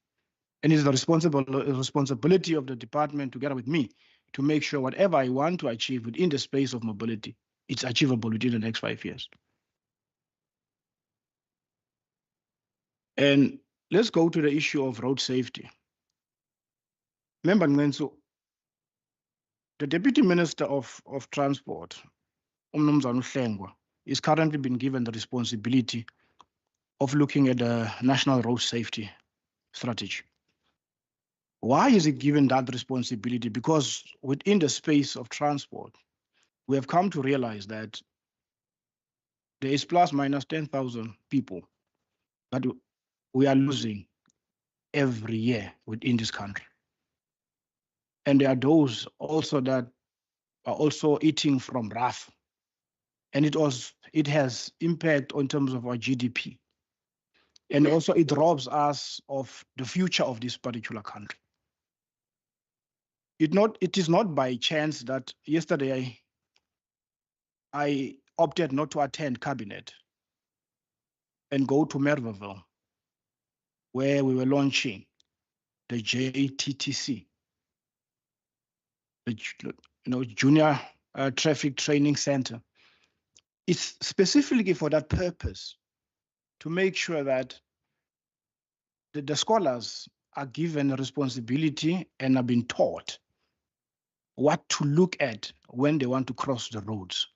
And it's the responsibility of the department together with me to make sure whatever I want to achieve within the space of mobility, it's achievable within the next 5 years. And let's go to the issue of road safety. Member Ngenso, the Deputy Minister of Transport, Umnumzana Uhlengwa, is currently been given the responsibility of looking at the National Road Safety Strategy. Why is he given that responsibility? Because within the space of transport, we have come to realize that there is plus minus 10,000 people that we are losing every year within this country. And there are those also that are also eating from RAF. And it has impact in terms of our GDP. And also it robs us of the future of this particular country. It is not by chance that yesterday I opted not to attend cabinet and go to Merville, where we were launching the JTTC, the Junior Traffic Training Center. It's specifically for that purpose, to make sure that the scholars are given a responsibility and are being taught what to look at when they want to cross the roads.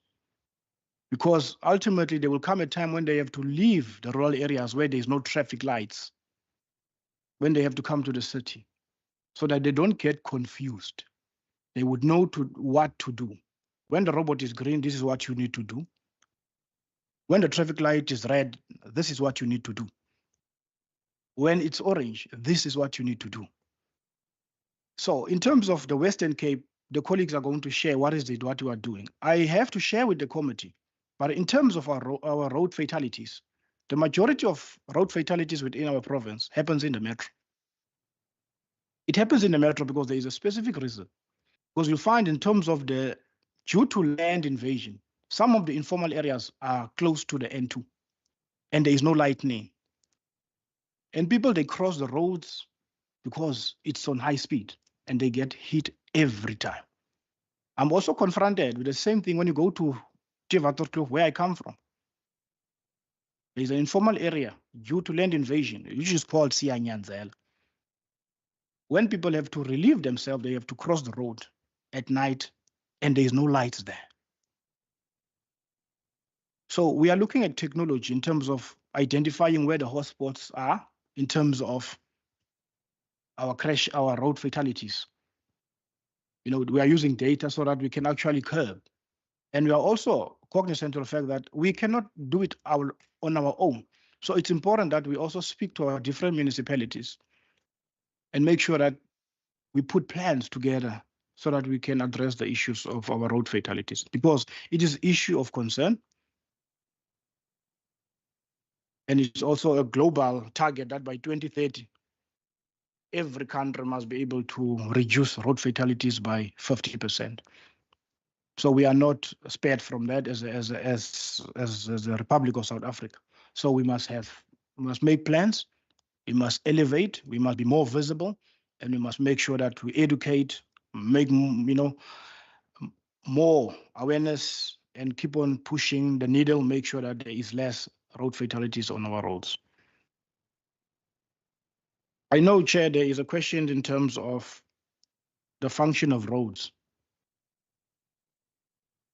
Because ultimately there will come a time when they have to leave the rural areas where there's no traffic lights, when they have to come to the city, so that they don't get confused. They would know what to do. When the robot is green, this is what you need to do. When the traffic light is red, this is what you need to do. When it's orange, this is what you need to do. So in terms of the Western Cape, the colleagues are going to share what we are doing. I have to share with the committee, but in terms of our road fatalities, the majority of road fatalities within our province happens in the metro. It happens in the metro because there is a specific reason. Because you find in terms of due to land invasion, some of the informal areas are close to the N2 and there is no lightning. And people, they cross the roads because it's on high speed and they get hit every time. I'm also confronted with the same thing when you go to Tivatorkloof, where I come from. There's an informal area due to land invasion, which is called Siyanyanzela, When people have to relieve themselves, they have to cross the road at night and there is no lights there. So we are looking at technology in terms of identifying where the hotspots are, in terms of our road fatalities. You know, we are using data so that we can actually curb. And we are also cognizant of the fact that we cannot do it on our own. So it's important that we also speak to our different municipalities and make sure that we put plans together so that we can address the issues of our road fatalities, because it is an issue of concern. And it's also a global target that by 2030, every country must be able to reduce road fatalities by 50%. So we are not spared from that as the Republic of South Africa. So we must make plans, we must elevate, we must be more visible, and we must make sure that we educate, make more awareness, and keep on pushing the needle, make sure that there is less road fatalities on our roads. I know, Chair, there is a question in terms of the function of roads.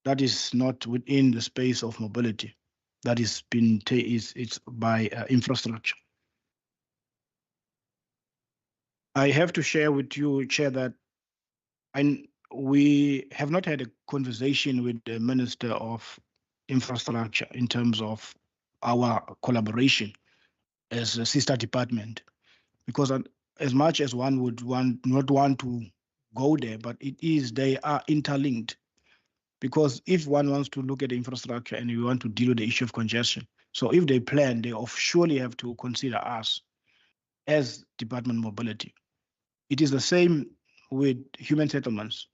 That is not within the space of mobility. That is it's by infrastructure. I have to share with you, Chair, that we have not had a conversation with the Minister of Infrastructure in terms of our collaboration as a sister department, because as much as one would not want to go there, but they are interlinked. Because if one wants to look at the infrastructure and we want to deal with the issue of congestion, so if they plan, they surely have to consider us as Department of Mobility. It is the same with human settlements.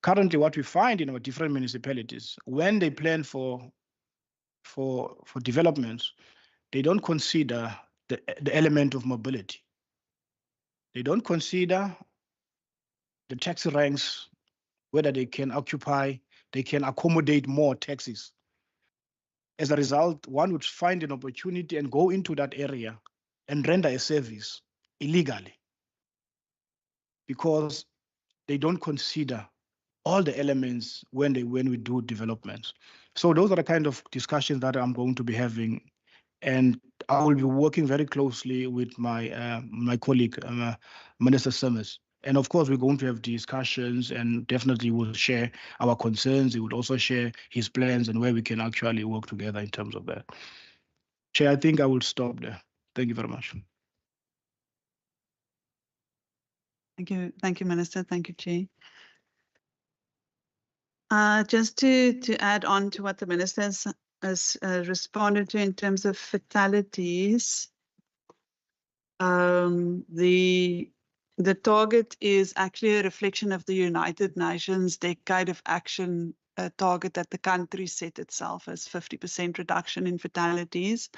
Currently, what we find in our different municipalities, when they plan for developments, they don't consider the element of mobility. They don't consider the taxi ranks, whether they can accommodate more taxis. As a result, one would find an opportunity and go into that area and render a service illegally, because they don't consider all the elements when we do developments. So those are the kind of discussions that I'm going to be having, and I will be working very closely with my my colleague, Minister Summers. And of course, we're going to have discussions, and definitely we'll share our concerns. He would also share his plans and where we can actually work together in terms of that. Chair, I think I will stop there. Thank you very much. Thank you, Minister. Thank you, Chair. Just to add on to what the Minister has responded to in terms of fatalities, the target is actually a reflection of the United Nations Decade of Action target that the country set itself as 50% reduction in fatalities.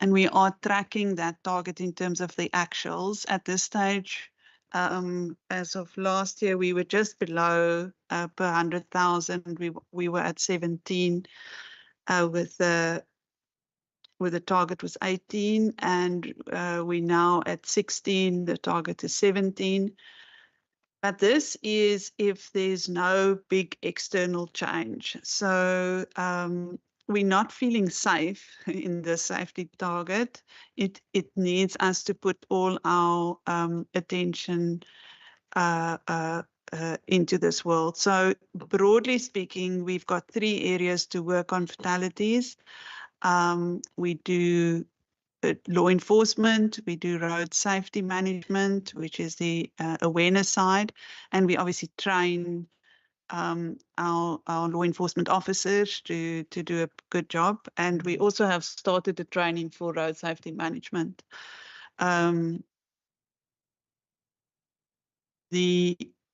And we are tracking that target in terms of the actuals. At this stage, as of last year, we were just below per 100,000. We were at 17 with the target was 18, and we're now at 16. The target is 17. But this is if there's no big external change. So we're not feeling safe in the safety target. It needs us to put all our attention into this world. So broadly speaking, we've got 3 areas to work on fatalities. We do law enforcement, we do road safety management, which is the awareness side, and we obviously train our law enforcement officers to do a good job. And we also have started the training for road safety management.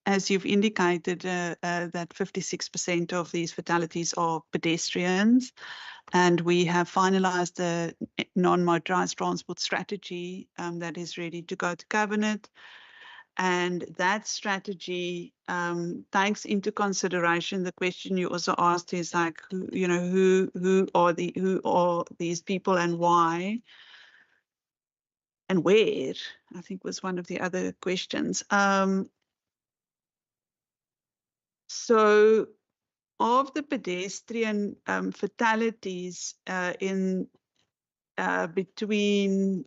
As you've indicated, that 56% of these fatalities are pedestrians, and we have finalized the non-motorized transport strategy that is ready to go to Cabinet. And that strategy takes into consideration the question you also asked is like, you know, who are these people and why? and where, I think was one of the other questions. So of the pedestrian fatalities in between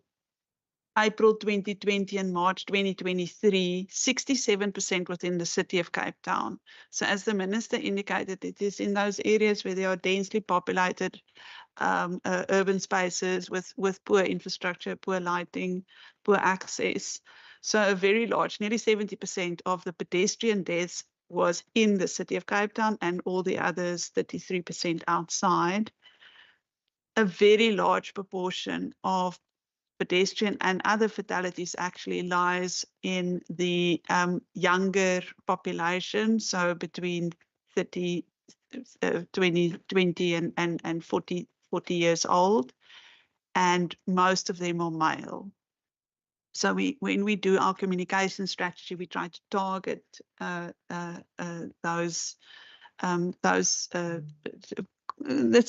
April 2020 and March 2023, 67% within the city of Cape Town. So as the minister indicated, it is in those areas where there are densely populated urban spaces with poor infrastructure, poor lighting, poor access. So a very large, nearly 70% of the pedestrian deaths was in the city of Cape Town and all the others, 33% outside. A very large proportion of pedestrian and other fatalities actually lies in the younger population, so between 20 and 40 years old, and most of them are male. So when we do our communication strategy, we try to target those. That's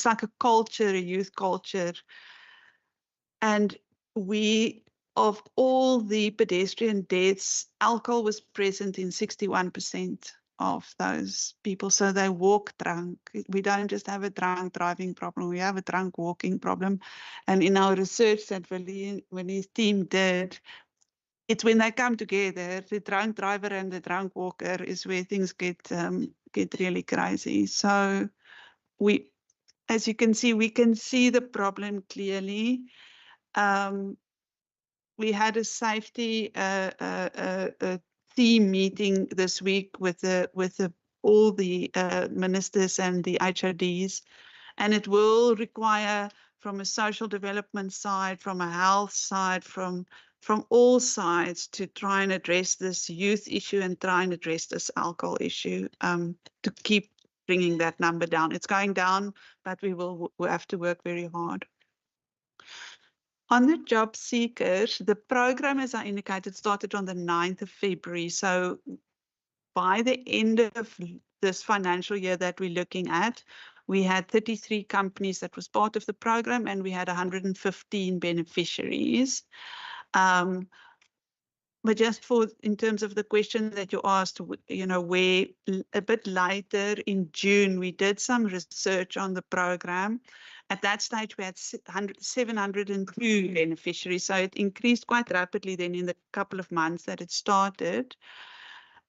like a culture, a youth culture, and of all the pedestrian deaths, alcohol was present in 61% of those people. So they walk drunk. We don't just have a drunk driving problem, we have a drunk walking problem. And in our research that when his team did, it's when they come together, the drunk driver and the drunk walker is where things get really crazy. So as you can see, we can see the problem clearly. We had a safety team meeting this week with all the ministers and the HODs, and it will require from a social development side, from a health side, from all sides to try and address this youth issue and try and address this alcohol issue to keep bringing that number down. It's going down, but we have to work very hard. On the job seekers, the program, as I indicated, started on the 9th of February. So by the end of this financial year that we're looking at, we had 33 companies that was part of the program, and we had 115 beneficiaries. But just in terms of the question that you asked, where a bit later in June, we did some research on the program. At that stage, we had 702 beneficiaries. So it increased quite rapidly then in the couple of months that it started.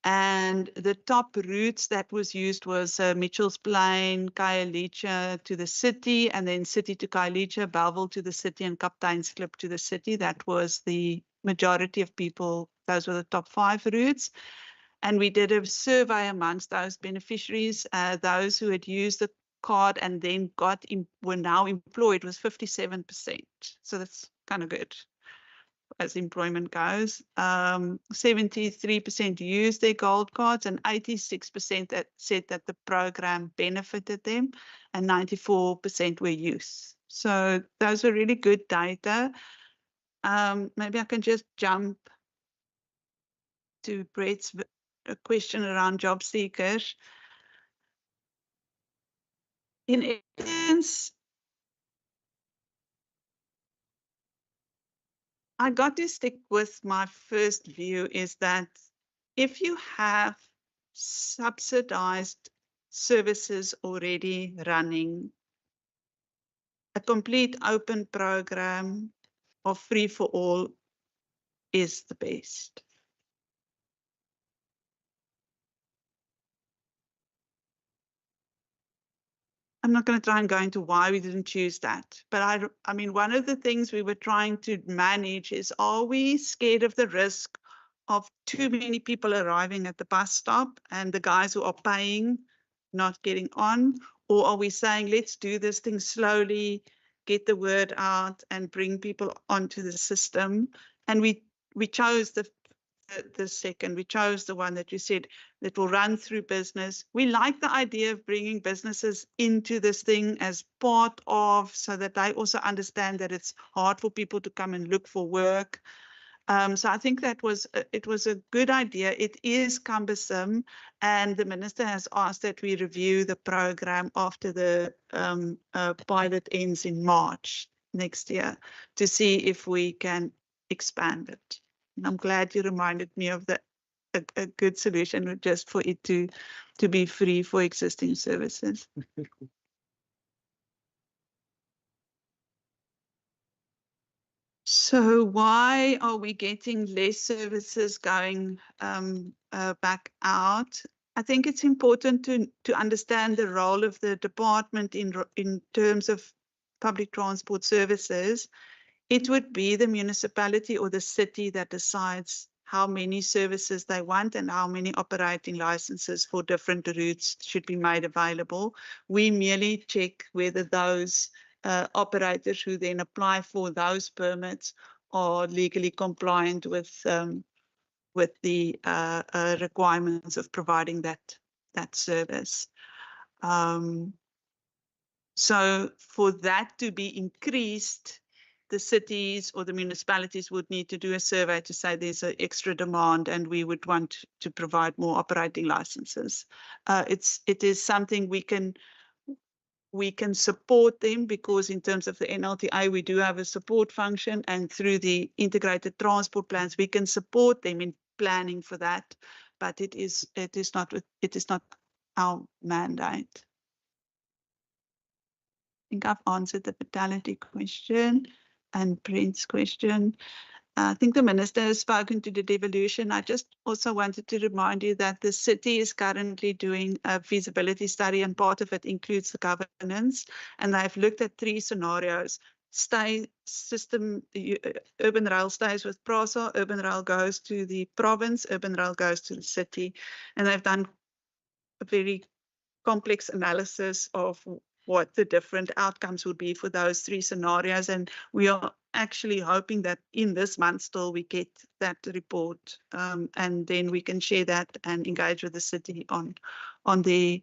And the top routes that was used was Mitchell's Plain, Khayelitsha to the city, and then city to Khayelitsha, Bellville to the city, and Kapteins Klip to the city. That was the majority of people. Those were the top 5 routes. And we did a survey amongst those beneficiaries. Those who had used the card and then were now employed was 57%. So that's kind of good as employment goes. 73% used their gold cards, and 86% that said that the program benefited them, and 94% were youth. So those are really good data. Maybe I can just jump to Brett's question around job seekers. In essence, I got to stick with my first view is that if you have subsidized services already running, a complete open program of free for all is the best. I'm not going to try and go into why we didn't choose that. But I mean, one of the things we were trying to manage is, are we scared of the risk of too many people arriving at the bus stop and the guys who are paying not getting on? Or are we saying, let's do this thing slowly, get the word out and bring people onto the system? And we chose the second. We chose the one that you said that will run through business. We like the idea of bringing businesses into this thing as part of, so that they also understand that it's hard for people to come and look for work. So I think that it was a good idea. It is cumbersome, and the minister has asked that we review the program after the pilot ends in March next year to see if we can expanded. And I'm glad you reminded me of that. A good solution would just for it to be free for existing services. So why are we getting less services going back out? I think it's important to understand the role of the department in terms of public transport services. It would be the municipality or the city that decides how many services they want and how many operating licenses for different routes should be made available. We merely check whether those operators who then apply for those permits are legally compliant with the requirements of providing that service. So for that to be increased, the cities or the municipalities would need to do a survey to say there's an extra demand and we would want to provide more operating licenses. It is something we can support them, because in terms of the NLTI, we do have a support function, and through the integrated transport plans, we can support them in planning for that. But it is not our mandate. I think I've answered the fatality question and Brent's question. I think the minister has spoken to the devolution. I just also wanted to remind you that the city is currently doing a feasibility study, and part of it includes the governance. And they've looked at 3 scenarios. Urban rail stays with PRASA, urban rail goes to the province, urban rail goes to the city. And they've done a very complex analysis of what the different outcomes would be for those 3 scenarios. And we are actually hoping that in this month still we get that report, and then we can share that and engage with the city on the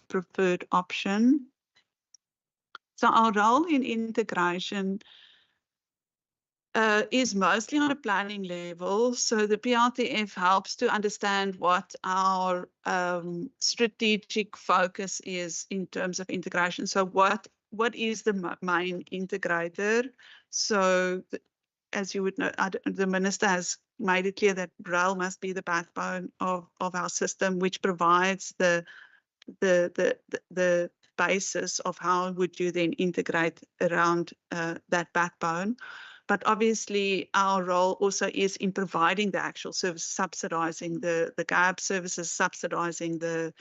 preferred option. So our role in integration is mostly on a planning level. So the PRTF helps to understand what our strategic focus is in terms of integration. So what is the main integrator? So as you would know, the minister has made it clear that rail must be the backbone of our system, which provides the basis of how would you then integrate around that backbone. But obviously, our role also is in providing the actual service, subsidizing the GAB services, subsidizing the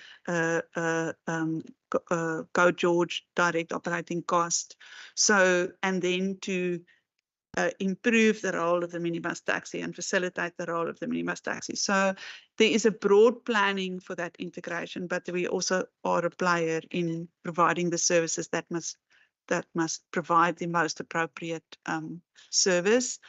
Go George direct operating cost. So, and then to improve the role of the minibus taxi and facilitate the role of the minibus taxi. So there is a broad planning for that integration, but we also are a player in providing the services that must provide the most appropriate service.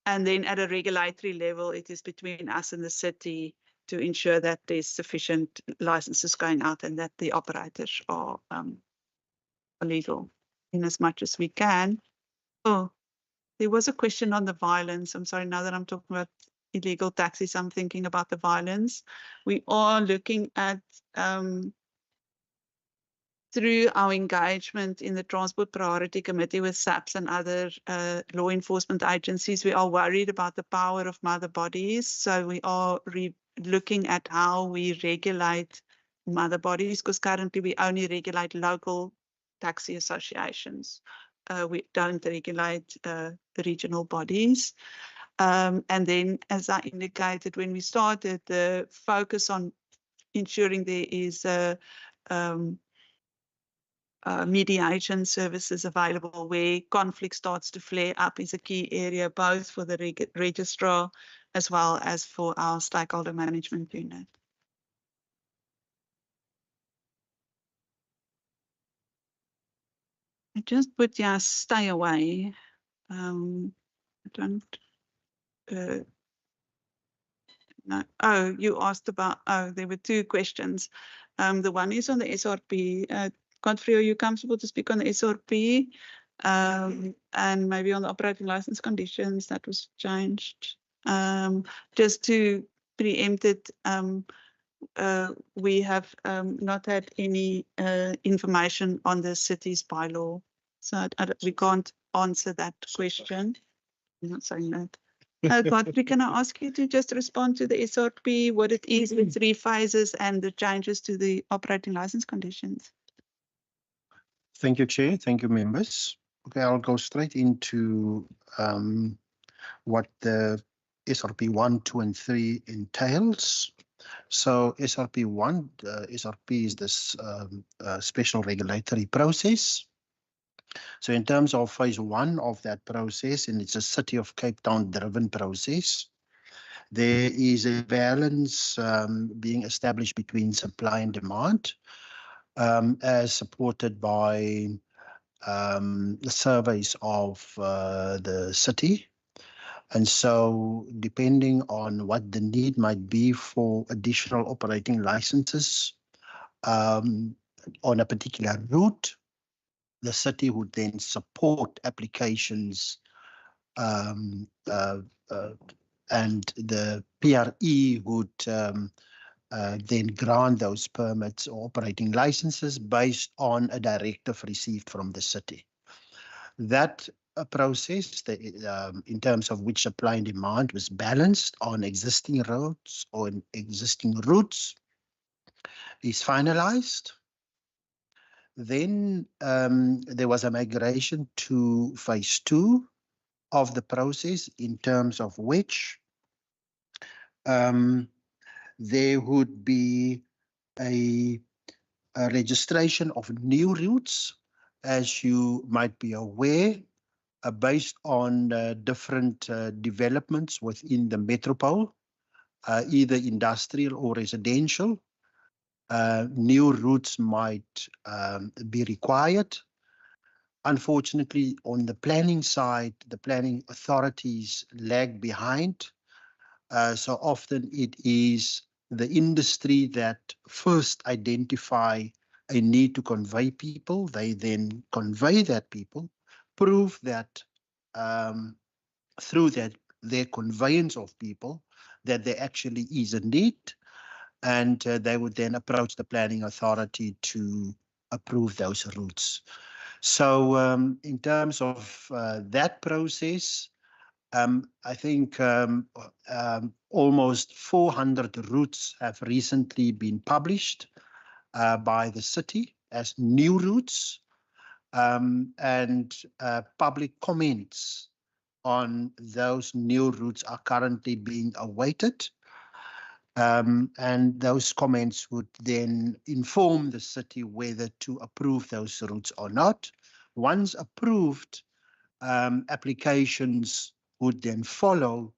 And then at a regulatory level, it is between us and the city to ensure that there's sufficient licenses going out and that the operators are legal in as much as we can. Oh, there was a question on the violence. I'm sorry, now that I'm talking about illegal taxis, I'm thinking about the violence. We are looking at through our engagement in the Transport Priority Committee with SAPS and other law enforcement agencies, we are worried about the power of mother bodies. So we are looking at how we regulate mother bodies, because currently we only regulate local taxi associations. We don't regulate the regional bodies. And then, as I indicated when we started, the focus on ensuring there is mediation services available where conflict starts to flare up is a key area, both for the registrar as well as for our stakeholder management unit. I just put, yeah, stay away. I don't, no. Oh, you asked about, oh, there were 2 questions. The one is on the SRP. Godfrey, are you comfortable to speak on the SRP? And maybe on the operating license conditions that was changed. Just to preempt it, we have not had any information on the city's bylaw So we can't answer that question. I'm not saying that. Godfrey, can I ask you to just respond to the SRP, what it is, the 3 phases and the changes to the operating license conditions? Thank you, Chair. Thank you, members. Okay, I'll go straight into what the SRP 1, 2, and 3 entails. So SRP 1, SRP is this special regulatory process. So in terms of phase 1 of that process, and it's a City of Cape Town driven process, there is a balance being established between supply and demand, as supported by the surveys of the city. And so depending on what the need might be for additional operating licenses on a particular route, the city would then support applications and the PRE would then grant those permits or operating licenses based on a directive received from the city. That process, in terms of which supply and demand was balanced on existing roads or existing routes, is finalized. Then there was a migration to phase 2 of the process, in terms of which there would be a registration of new routes, as you might be aware, based on different developments within the metropole, either industrial or residential. New routes might be required. Unfortunately, on the planning side, the planning authorities lag behind. So often it is the industry that first identify a need to convey people. They then convey that people, prove that through their conveyance of people that there actually is a need, and they would then approach the planning authority to approve those routes. So in terms of that process, I think almost 400 routes have recently been published by the city as new routes, and public comments on those new routes are currently being awaited. And those comments would then inform the city whether to approve those routes or not. Once approved, applications would then follow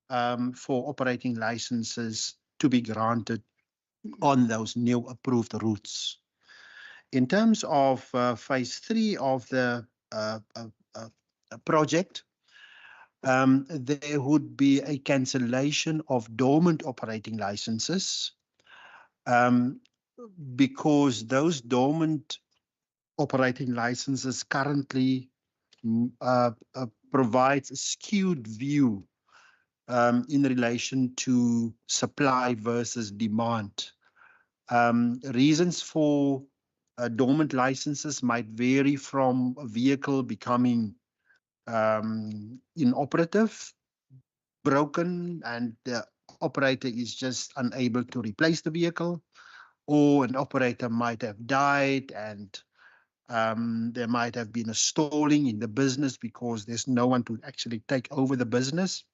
for operating licenses to be granted on those new approved routes. In terms of phase 3 of the project, there would be a cancellation of dormant operating licenses because those dormant operating licenses currently provides a skewed view in relation to supply versus demand. Reasons for dormant licenses might vary from a vehicle becoming inoperative, broken, and the operator is just unable to replace the vehicle, or an operator might have died and there might have been a stalling in the business because there's no one to actually take over the business.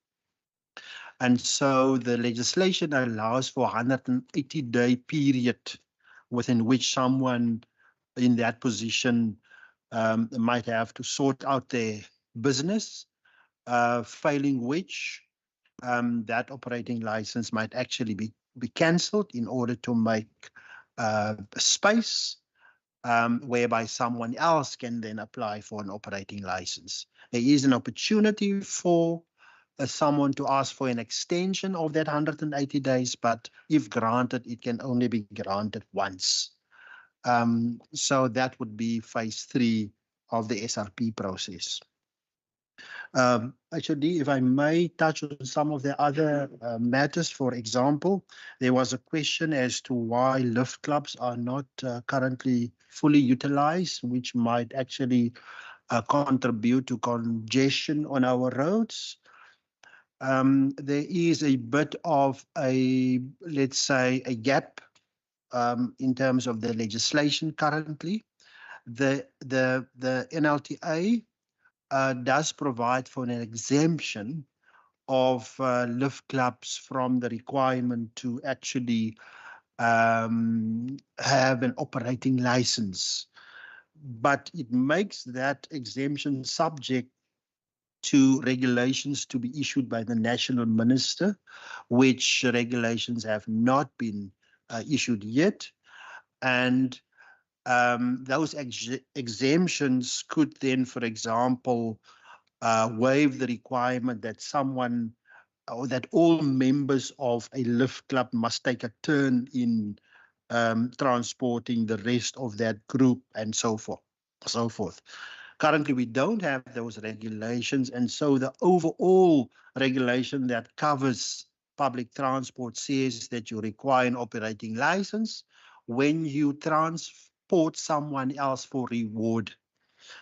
And so the legislation allows for a 180-day period within which someone in that position might have to sort out their business, failing which that operating license might actually be cancelled in order to make space whereby someone else can then apply for an operating license. There is an opportunity for someone to ask for an extension of that 180 days, but if granted, it can only be granted once. So that would be phase 3 of the SRP process. Actually, if I may touch on some of the other matters, for example, there was a question as to why lift clubs are not currently fully utilized, which might actually contribute to congestion on our roads. There is a bit of a, let's say, a gap in terms of the legislation currently. The NLTA does provide for an exemption of lift clubs from the requirement to actually have an operating license. But it makes that exemption subject to regulations to be issued by the national minister, which regulations have not been issued yet. And those exemptions could then, for example, waive the requirement that someone or that all members of a lift club must take a turn in transporting the rest of that group and so forth. Currently, we don't have those regulations, and so the overall regulation that covers public transport says that you require an operating license when you transport someone else for reward.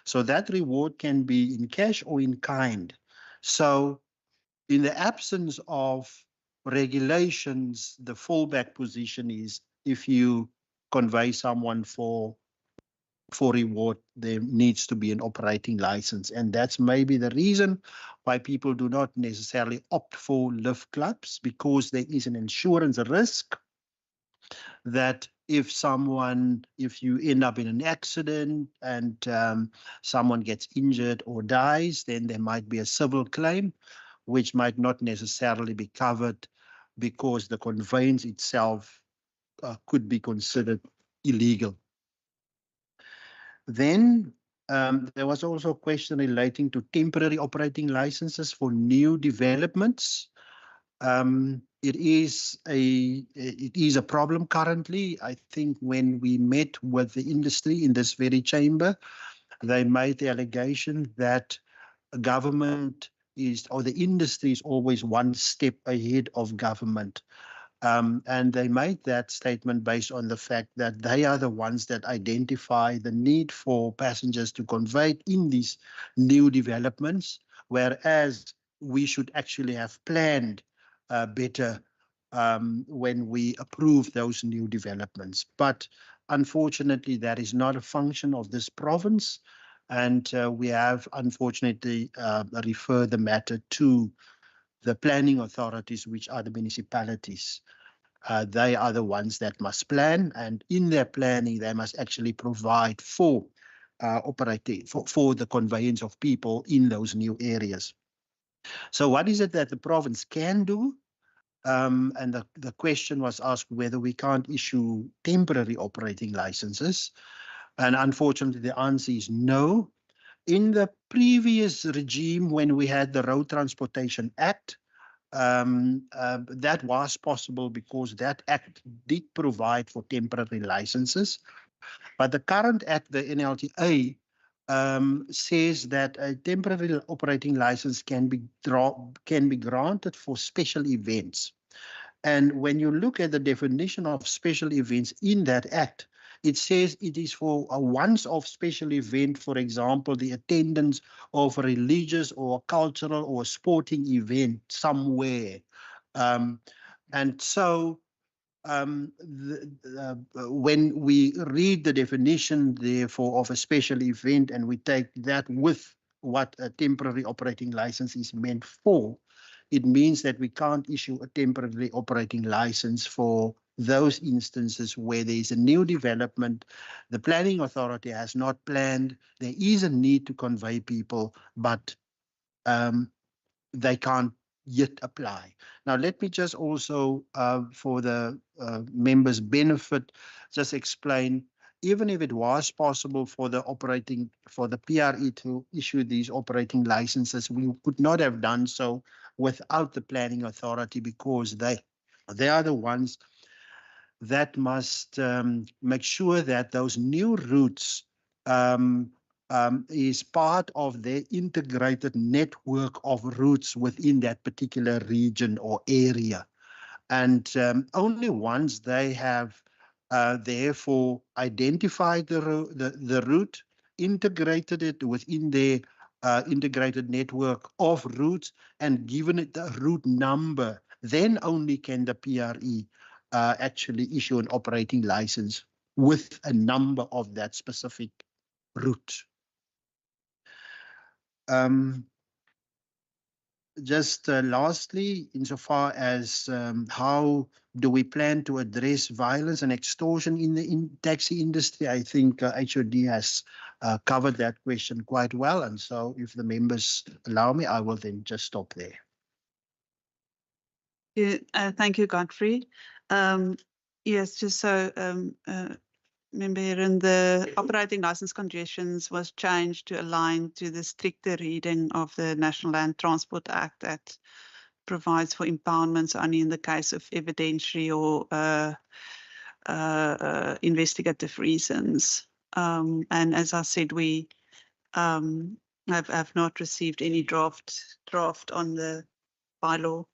So that reward can be in cash or in kind. So in the absence of regulations, the fallback position is if you convey someone for reward, there needs to be an operating license. And that's maybe the reason why people do not necessarily opt for lift clubs, because there is an insurance risk that if you end up in an accident and someone gets injured or dies, then there might be a civil claim, which might not necessarily be covered because the conveyance itself could be considered illegal. Then there was also a question relating to temporary operating licenses for new developments. It is a problem currently. I think when we met with the industry in this very chamber, they made the allegation that government or the industry is always one step ahead of government. And they made that statement based on the fact that they are the ones that identify the need for passengers to convey in these new developments, whereas we should actually have planned better when we approve those new developments. But unfortunately, that is not a function of this province. And we have, unfortunately, referred the matter to the planning authorities, which are the municipalities. They are the ones that must plan, and in their planning, they must actually provide for for the conveyance of people in those new areas. So what is it that the province can do? And the question was asked whether we can't issue temporary operating licenses. And unfortunately, the answer is no. In the previous regime, when we had the Road Transportation Act, that was possible because that act did provide for temporary licenses. But the current act, the NLTA, says that a temporary operating license can be granted for special events. And when you look at the definition of special events in that act, it says it is for a once-off special event, for example, the attendance of a religious or cultural or sporting event somewhere. And so when we read the definition, therefore, of a special event, and we take that with what a temporary operating license is meant for, it means that we can't issue a temporary operating license for those instances where there is a new development, the planning authority has not planned, there is a need to convey people, but they can't yet apply. Now, let me just also, for the members' benefit, just explain, even if it was possible for the PRE to issue these operating licenses, we could not have done so without the planning authority, because they are the ones that must make sure that those new routes is part of their integrated network of routes within that particular region or area. And only once they have therefore identified the route, integrated it within their integrated network of routes, and given it the route number, then only can the PRE actually issue an operating license with a number of that specific route. Just lastly, insofar as how do we plan to address violence and extortion in the taxi industry, I think HOD has covered that question quite well. And so if the members allow me, I will then just stop there. Yeah, thank you, Godfrey. Yes, just so remember, in the operating license conditions was changed to align to the stricter reading of the National Land Transport Act that provides for impoundments only in the case of evidentiary or investigative reasons. And as I said, we have not received any draft on the bylaw.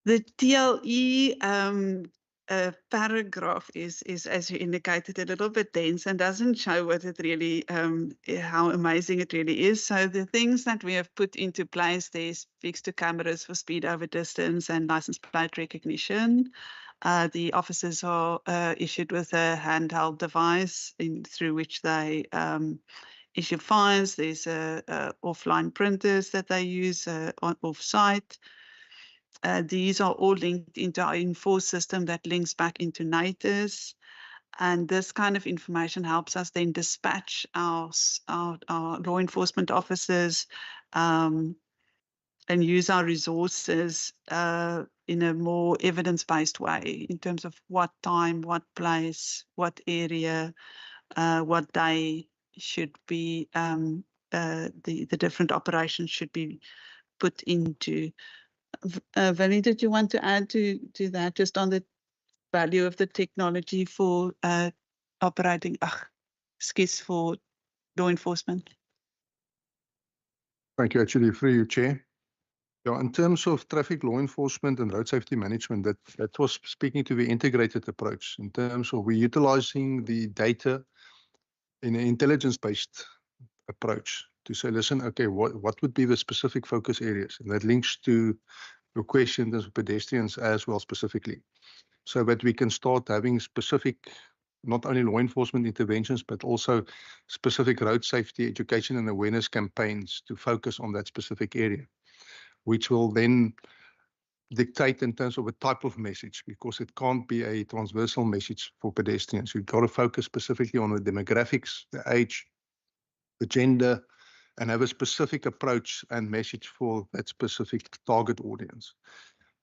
The TLE paragraph is, as you indicated, a little bit dense and doesn't show what it really, how amazing it really is. So the things that we have put into place, there's fixed to cameras for speed over distance and license plate recognition. The officers are issued with a handheld device through which they issue fines. There's offline printers that they use off-site. These are all linked into our Enforce system that links back into NATIS. And this kind of information helps us then dispatch our law enforcement officers and use our resources in a more evidence-based way in terms of what time, what place, what area, what day should be, the different operations should be put into. Vali, did you want to add to that, just on the value of the technology for operating, for law enforcement? Thank you, actually, through you, Chair. Yeah, in terms of traffic law enforcement and road safety management, that was speaking to the integrated approach in terms of we're utilizing the data in an intelligence-based approach to say, listen, okay, what would be the specific focus areas? And that links to your question as pedestrians as well specifically, so that we can start having specific, not only law enforcement interventions, but also specific road safety education and awareness campaigns to focus on that specific area, which will then dictate in terms of a type of message, because it can't be a transversal message for pedestrians. You've got to focus specifically on the demographics, the age, the gender, and have a specific approach and message for that specific target audience.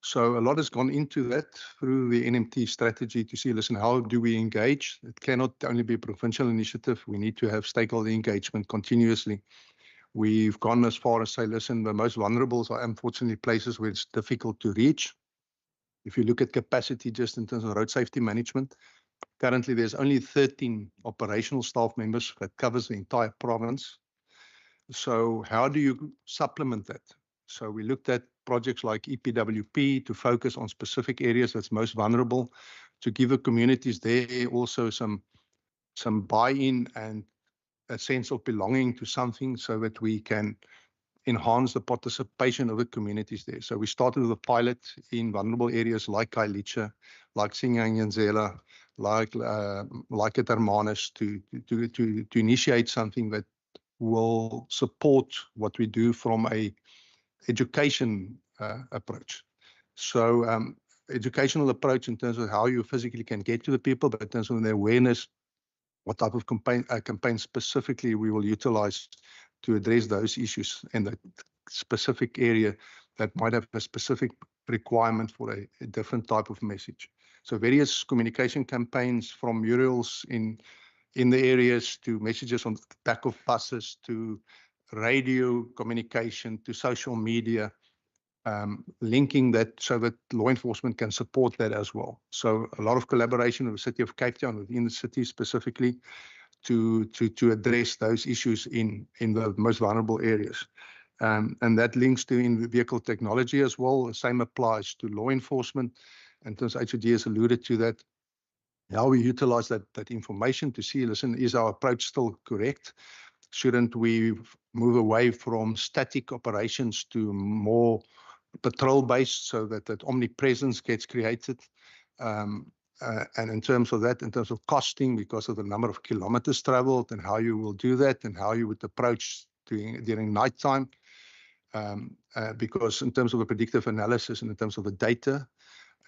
So a lot has gone into that through the NMT strategy to see, listen, how do we engage? It cannot only be a provincial initiative. We need to have stakeholder engagement continuously. We've gone as far as say, listen, the most vulnerable are unfortunately places where it's difficult to reach. If you look at capacity just in terms of road safety management, currently there's only 13 operational staff members that covers the entire province. So how do you supplement that? So we looked at projects like EPWP to focus on specific areas that's most vulnerable, to give the communities there also some buy-in and a sense of belonging to something, so that we can enhance the participation of the communities there. So we started with a pilot in vulnerable areas like Kailicha, like Singanyanzela, like Hermanus, to initiate something that will support what we do from a education approach. So educational approach in terms of how you physically can get to the people, but in terms of the awareness, what type of campaign specifically we will utilize to address those issues in that specific area that might have a specific requirement for a different type of message. So various communication campaigns, from murals in the areas to messages on the back of buses to radio communication to social media, linking that so that law enforcement can support that as well. So a lot of collaboration with the City of Cape Town, within the city specifically, to address those issues in the most vulnerable areas. And that links to in-vehicle technology as well. The same applies to law enforcement. And since HOD has alluded to that, how we utilize that information to see, listen, is our approach still correct? Shouldn't we move away from static operations to more patrol-based so that omnipresence gets created? And in terms of that, in terms of costing, because of the number of kilometers traveled and how you will do that and how you would approach during nighttime. Because in terms of the predictive analysis and in terms of the data,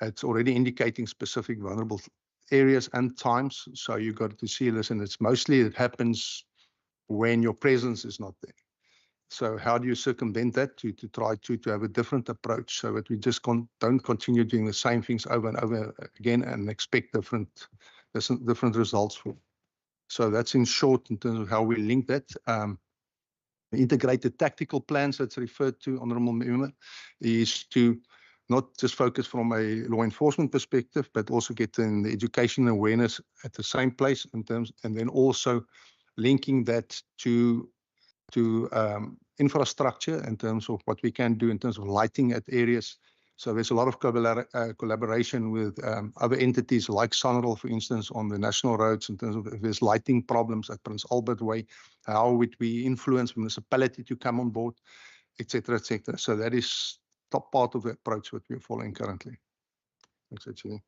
it's already indicating specific vulnerable areas and times. So you got to see, listen, it happens when your presence is not there. So how do you circumvent that to try to have a different approach so that we just don't continue doing the same things over and over again and expect different results for. So that's in short in terms of how we link that. Integrated tactical plans that's referred to, Honourable Member, is to not just focus from a law enforcement perspective, but also get in the education awareness at the same place in terms, and then also linking that to infrastructure in terms of what we can do in terms of lighting at areas. So there's a lot of collaboration with other entities like Sanral, for instance, on the national roads in terms of if there's lighting problems at Prince Albert Way, how would we influence municipality to come on board, etc., etc. So that is top part of the approach that we're following currently. Thanks, actually.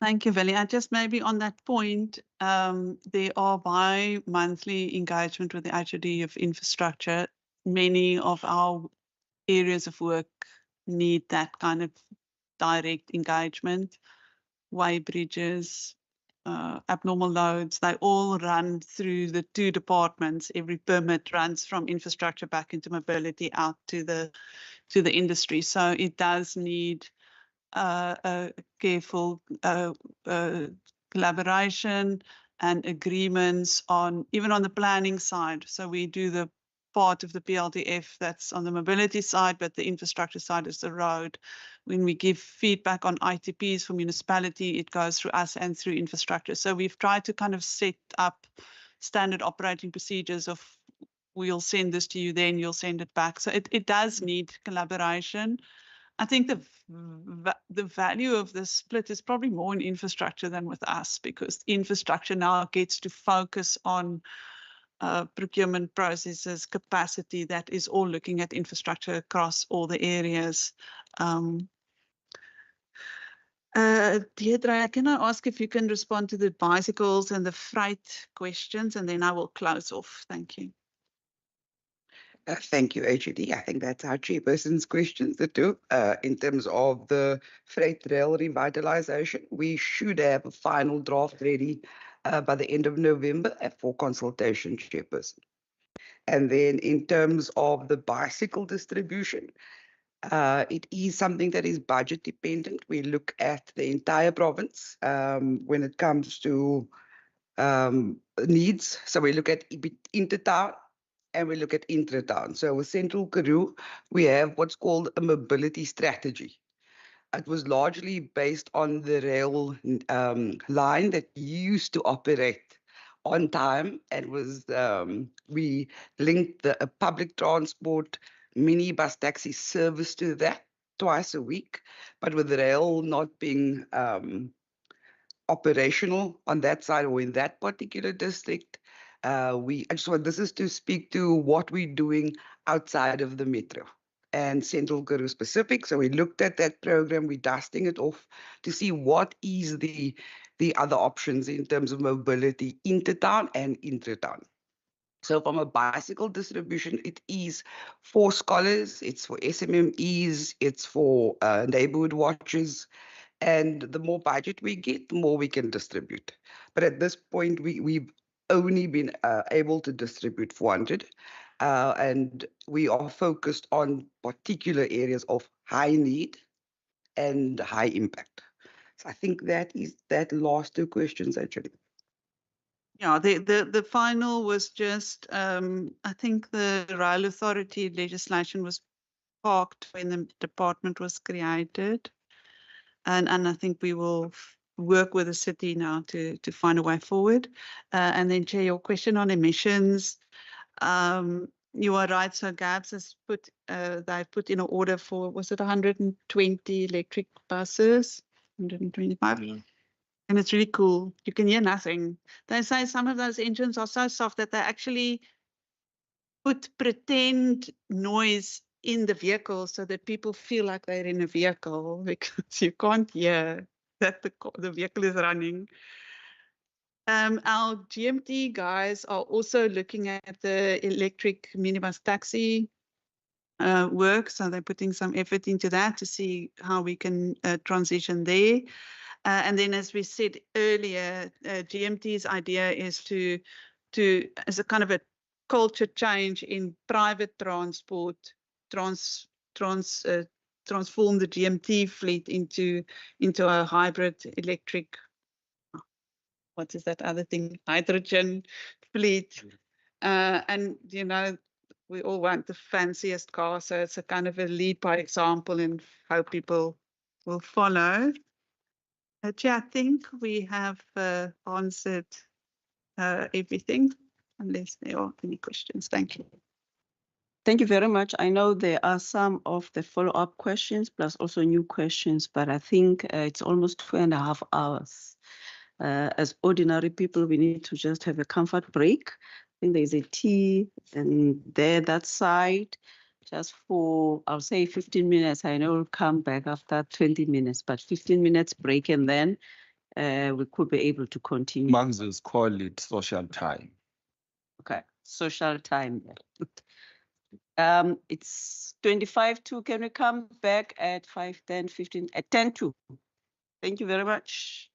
Thank you, Willie. And just maybe on that point, there are bi-monthly engagement with the HOD of infrastructure. Many of our areas of work need that kind of direct engagement. Way bridges, abnormal loads, they all run through the two departments. Every permit runs from infrastructure back into mobility out to the industry. So it does need a careful collaboration and agreements on, even on the planning side. So we do the part of the PLTF that's on the mobility side, but the infrastructure side is the road. When we give feedback on ITPs for municipality, it goes through us and through infrastructure. So we've tried to kind of set up standard operating procedures of, we'll send this to you, then you'll send it back. So it does need collaboration. I think the value of the split is probably more in infrastructure than with us, because infrastructure now gets to focus on procurement processes, capacity, that is all looking at infrastructure across all the areas. Deirdre, can I ask if you can respond to the bicycles and the freight questions, and then I will close off. Thank you. Thank you, HED. I think that's our chairperson's questions to do. In terms of the freight rail revitalization, we should have a final draft ready by the end of November for consultation, chairperson. And then in terms of the bicycle distribution, it is something that is budget dependent. We look at the entire province when it comes to needs. So we look at intertown and we look at intratown. So with Central Karoo, we have what's called a mobility strategy. It was largely based on the rail line that used to operate on time, and was we linked the public transport minibus taxi service to that twice a week. But with rail not being operational on that side or in that particular district, this is to speak to what we're doing outside of the metro and Central Karoo specific. So we looked at that program, we're dusting it off to see what is the other options in terms of mobility intertown and intratown. So from a bicycle distribution, it is for scholars, it's for SMMEs, it's for neighborhood watches. And the more budget we get, the more we can distribute. But at this point, we've only been able to distribute 400. And we are focused on particular areas of high need and high impact. So I think that is that last two questions, actually. Yeah, the final was just, I think the Rail Authority legislation was parked when the department was created. And I think we will work with the city now to find a way forward. And then, Chair, your question on emissions. You are right. So GABS has put they put in an order for, was it 120 electric buses, 125. Yeah. And it's really cool. You can hear nothing. They say some of those engines are so soft that they actually put pretend noise in the vehicle so that people feel like they're in a vehicle because you can't hear that the vehicle is running. Our GMT guys are also looking at the electric minibus taxi work, so they're putting some effort into that to see how we can transition there. And then, as we said earlier, GMT's idea is to as a kind of a culture change in private transport, transform the GMT fleet into a hybrid electric. What is that other thing? Hydrogen fleet. And, you know, we all want the fanciest car. So it's a kind of a lead by example and how people will follow. Chair, I think we have answered everything, unless there are any questions. Thank you. Thank you very much. I know there are some of the follow-up questions plus also new questions, but I think it's almost 2.5 hours. As ordinary people, we need to just have a comfort break. I think there's a tea and there, that side, just for, I'll say 15 minutes. I know we'll come back after 20 minutes, but 15 minutes break and then we could be able to continue. Moses call it social time. Okay, social time. It's 25 to, can we come back at 5, 10, 15, at 10 to? Thank you very much.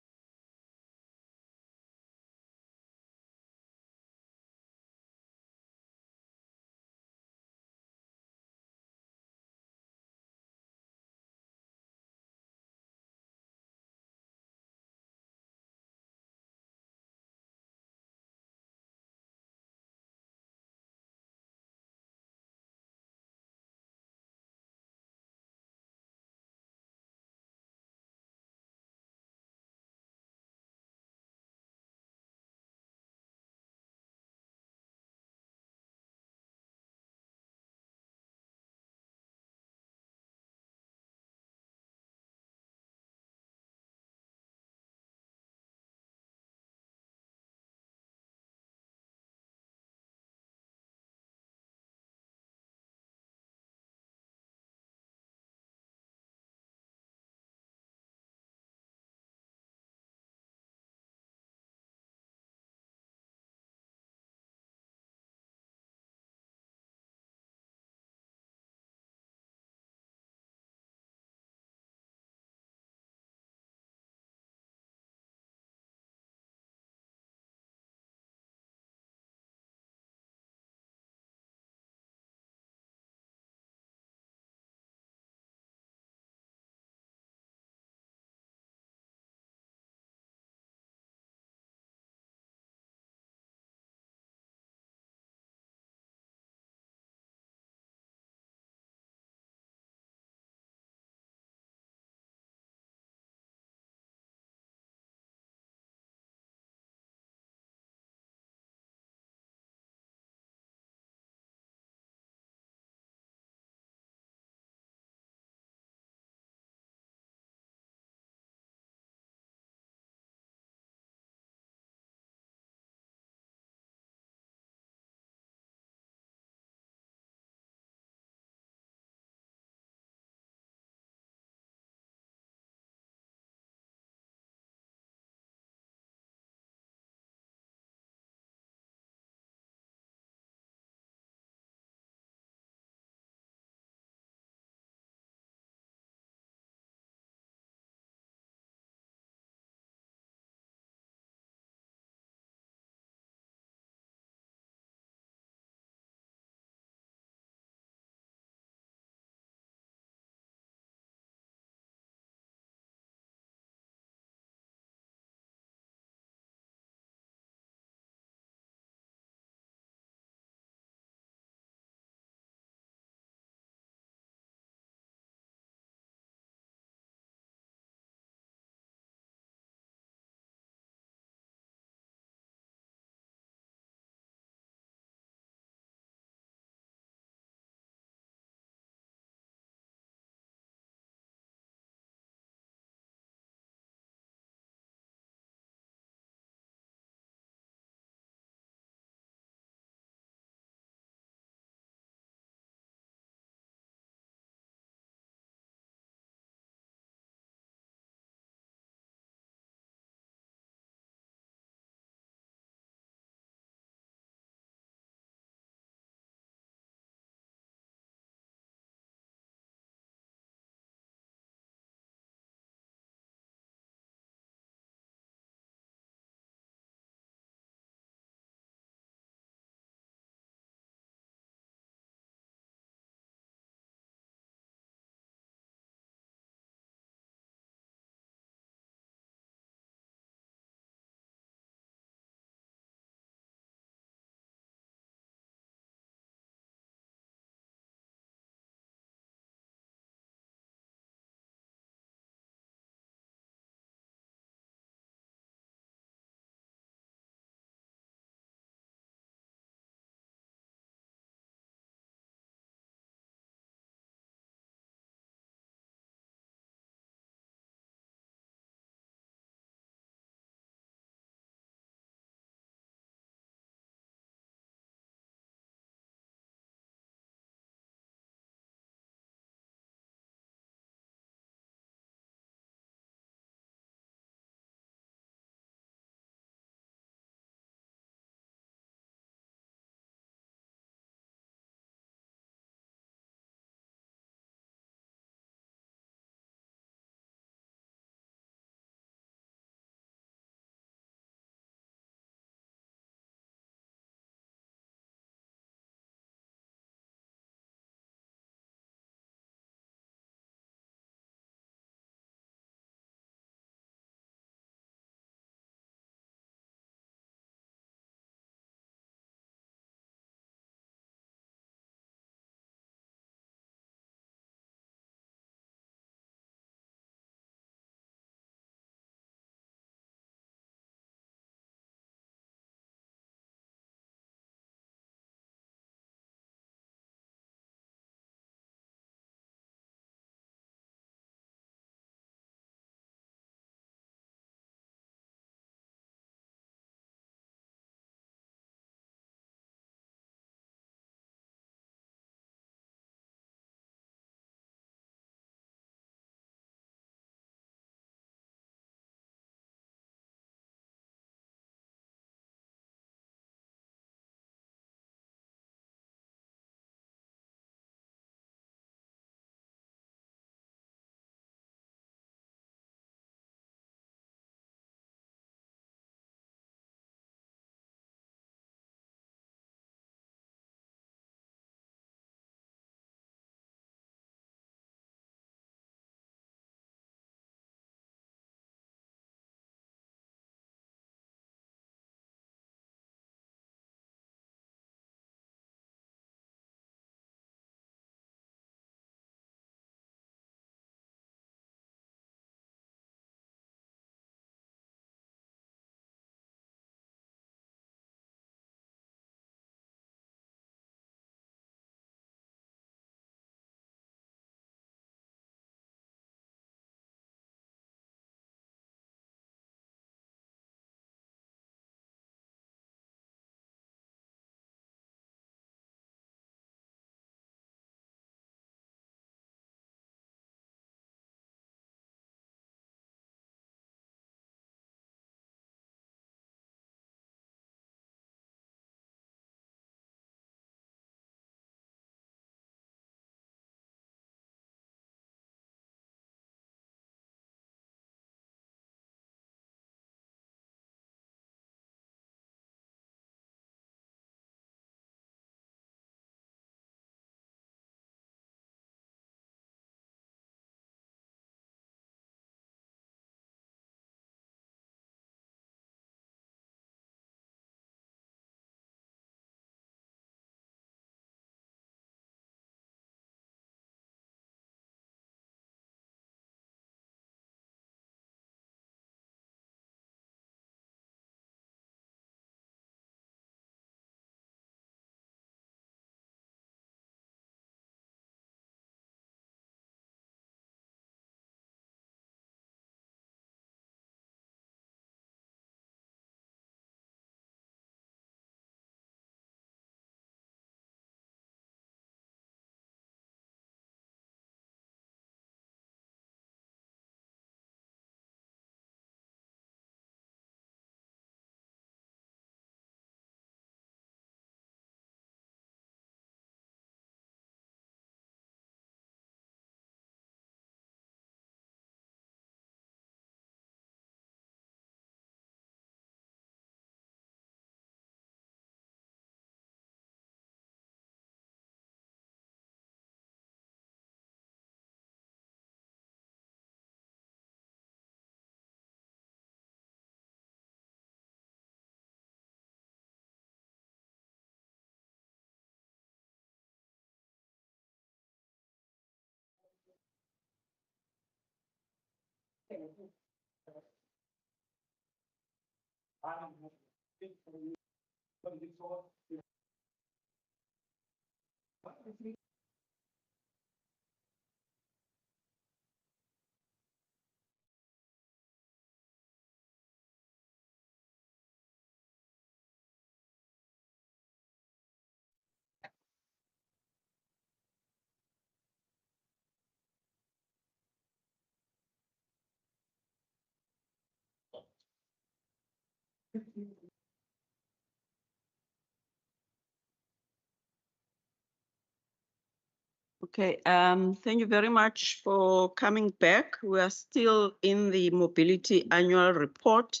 Okay, thank you very much for coming back. We are still in the mobility annual report.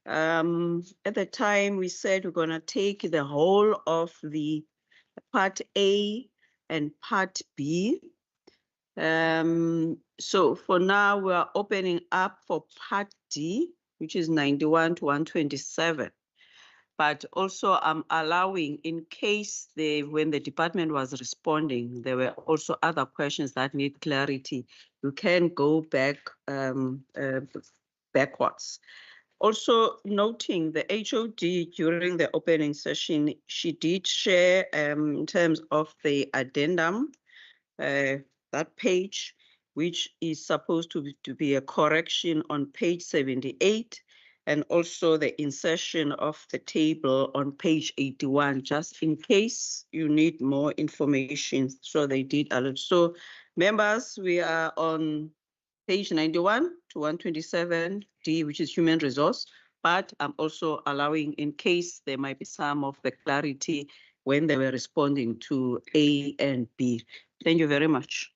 At the time we said we're gonna take the whole of the part A and part B. So for now we are opening up for part D, which is 91 to 127. But also I'm allowing, in case when the department was responding, there were also other questions that need clarity. You can go back backwards. Also noting the HOD during the opening session, she did share in terms of the addendum, that page, which is supposed to be a correction on page 78, and also the insertion of the table on page 81, just in case you need more information. So they did alert. So members, we are on page 91 to 127D, which is human resource, but I'm also allowing, in case there might be some of the clarity when they were responding to A and B. Thank you very much.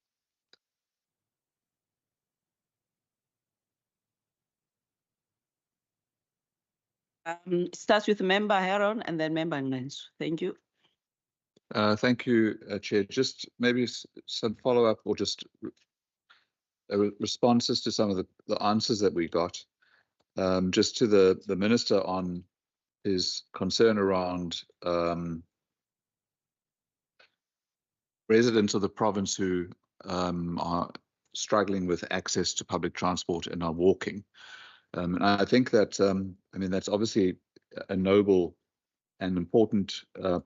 It starts with member Heron and then member Nance. Thank you. Thank you, Chair. Just maybe some follow-up or just responses to some of the answers that we got. Just to the Minister on his concern around residents of the province who are struggling with access to public transport and are walking. And I think that, I mean, that's obviously a noble and important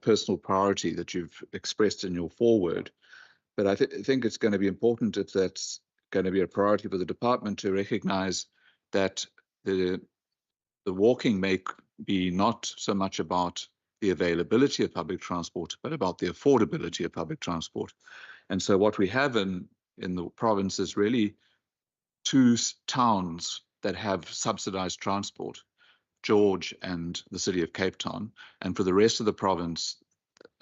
personal priority that you've expressed in your foreword. But I think it's going to be important, if that's going to be a priority for the department, to recognize that the walking may be not so much about the availability of public transport, but about the affordability of public transport. And so what we have in the province is really two towns that have subsidized transport, George and the city of Cape Town. And for the rest of the province,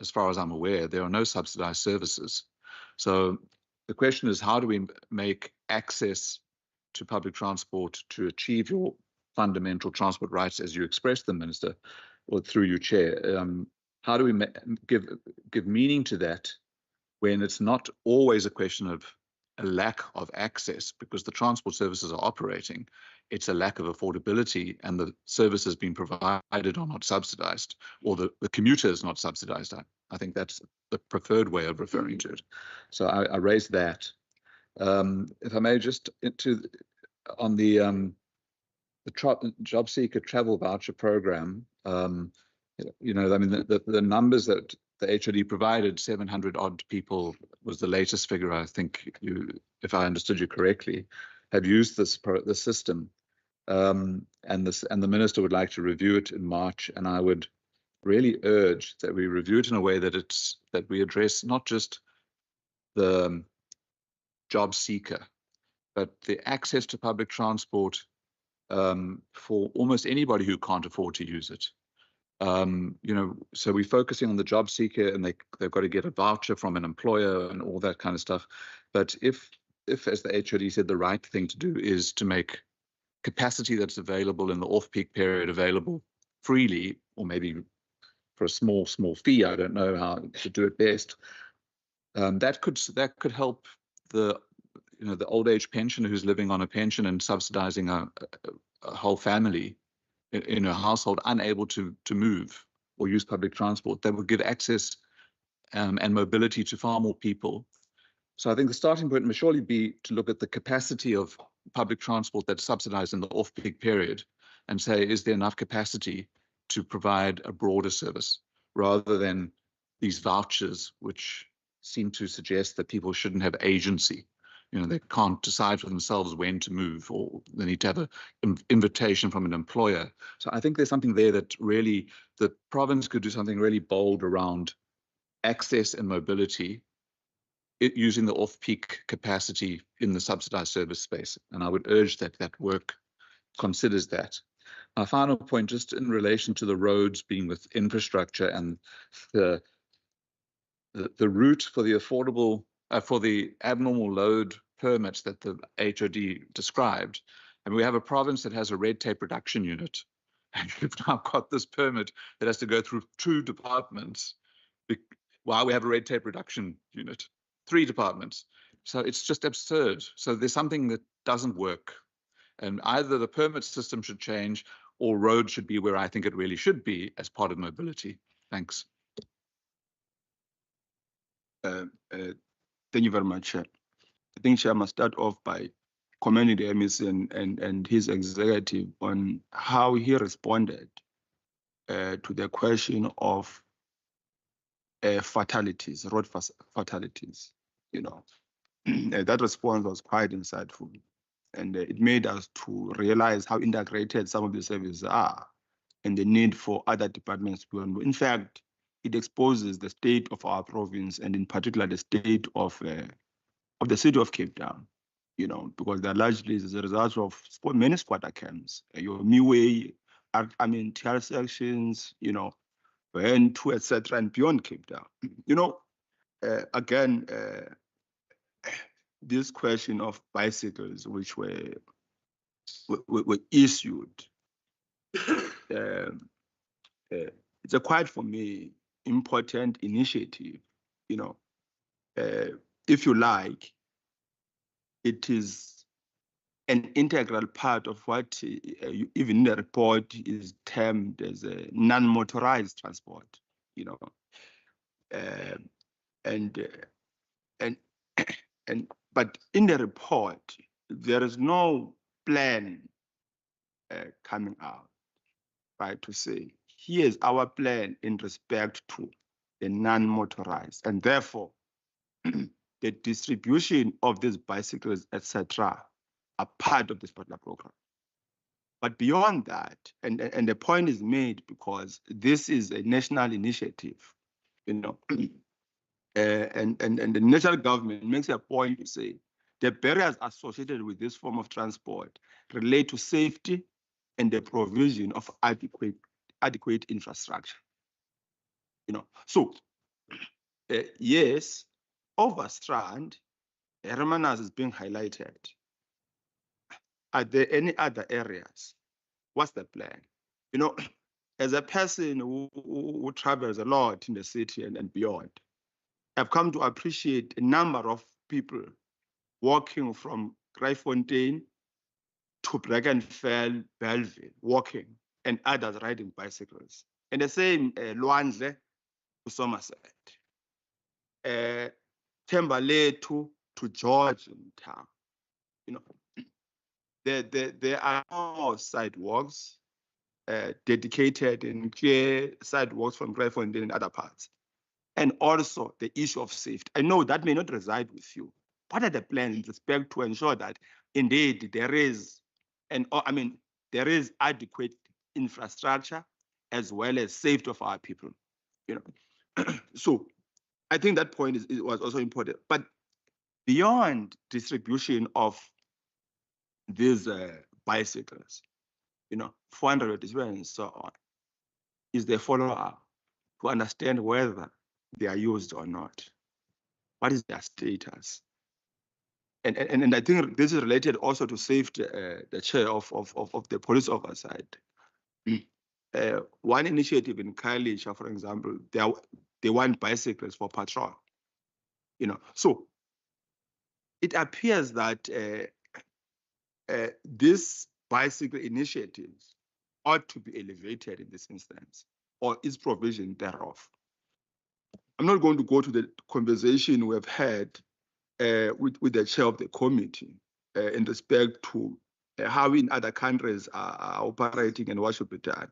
as far as I'm aware, there are no subsidized services. So the question is, how do we make access to public transport to achieve your fundamental transport rights as you expressed them, Minister, or through your chair? How do we give meaning to that when it's not always a question of a lack of access because the transport services are operating? It's a lack of affordability and the services being provided are not subsidized, or the commuter is not subsidized. I think that's the preferred way of referring to it. So I raised that. If I may, just on the job seeker travel voucher program, you know, I mean, the numbers that the HOD provided, 700 odd people was the latest figure. I think you, if I understood you correctly, have used this system, and the minister would like to review it in March. And I would really urge that we review it in a way that we address not just the job seeker, but the access to public transport for almost anybody who can't afford to use it. You know, so we're focusing on the job seeker, and they've got to get a voucher from an employer and all that kind of stuff. But if as the HOD said, the right thing to do is to make capacity that's available in the off-peak period available freely, or maybe for a small fee, I don't know how to do it best. That could help the old age pensioner who's living on a pension and subsidizing a whole family in a household unable to move or use public transport. That would give access and mobility to far more people. So I think the starting point must surely be to look at the capacity of public transport that's subsidized in the off-peak period and say, is there enough capacity to provide a broader service rather than these vouchers, which seem to suggest that people shouldn't have agency. You know, they can't decide for themselves when to move, or they need to have an invitation from an employer. So I think there's something there that really the province could do something really bold around access and mobility, using the off-peak capacity in the subsidized service space. And I would urge that that work considers that. My final point, just in relation to the roads being with infrastructure and the route for the affordable, for the abnormal load permits that the HOD described. And we have a province that has a red tape reduction unit. And we've now got this permit that has to go through 2 departments while we have a red tape reduction unit, 3 departments. So it's just absurd. So there's something that doesn't work. And either the permit system should change or roads should be where I think it really should be as part of mobility. Thanks. Thank you very much, Chair. I think Chair must start off by commending the MEC and his executive on how he responded to the question of fatalities, road fatalities. You know, that response was quite insightful, and it made us to realize how integrated some of the services are and the need for other departments to be on. In fact, it exposes the state of our province, and in particular the state of the city of Cape Town, you know, because they're largely as a result of many squatter camps, your Miway, TR sections, you know, and to etc. and beyond Cape Town. You know, again, this question of bicycles which were issued, it's a quite, for me, important initiative. You know, if you like, it is an integral part of what even in the report is termed as a non-motorized transport. You know, but in the report there is no plan coming out, right, to say here's our plan in respect to the non-motorized, and therefore the distribution of these bicycles, etc., are part of this particular program. But beyond that, and the point is made because this is a national initiative, you know, and the national government makes a point to say the barriers associated with this form of transport relate to safety and the provision of adequate infrastructure. You know, so yes, Overstrand, Hermanus is being highlighted. Are there any other areas? What's the plan? You know, as a person who travels a lot in the city and beyond, I've come to appreciate a number of people walking from Gryfontein to Brackenfell, Belleville, walking, and others riding bicycles. And the same Luandle to Somerset, Thembalethu to Georgetown. You know, there are more sidewalks dedicated and clear sidewalks from Gryfontein and other parts. And also the issue of safety. I know that may not reside with you. What are the plans in respect to ensure that indeed there is, there is adequate infrastructure as well as safety of our people? You know, so I think that point was also important. But beyond distribution of these bicycles, you know, 400 and so on, is the follow-up to understand whether they are used or not. What is their status? And I think this is related also to safety, the chair of the police oversight. One initiative in Khayelitsha, for example, they want bicycles for patrol. You know, so it appears that these bicycle initiatives ought to be elevated in this instance, or its provision thereof. I'm not going to go to the conversation we've had with the chair of the committee in respect to how in other countries are operating and what should be done.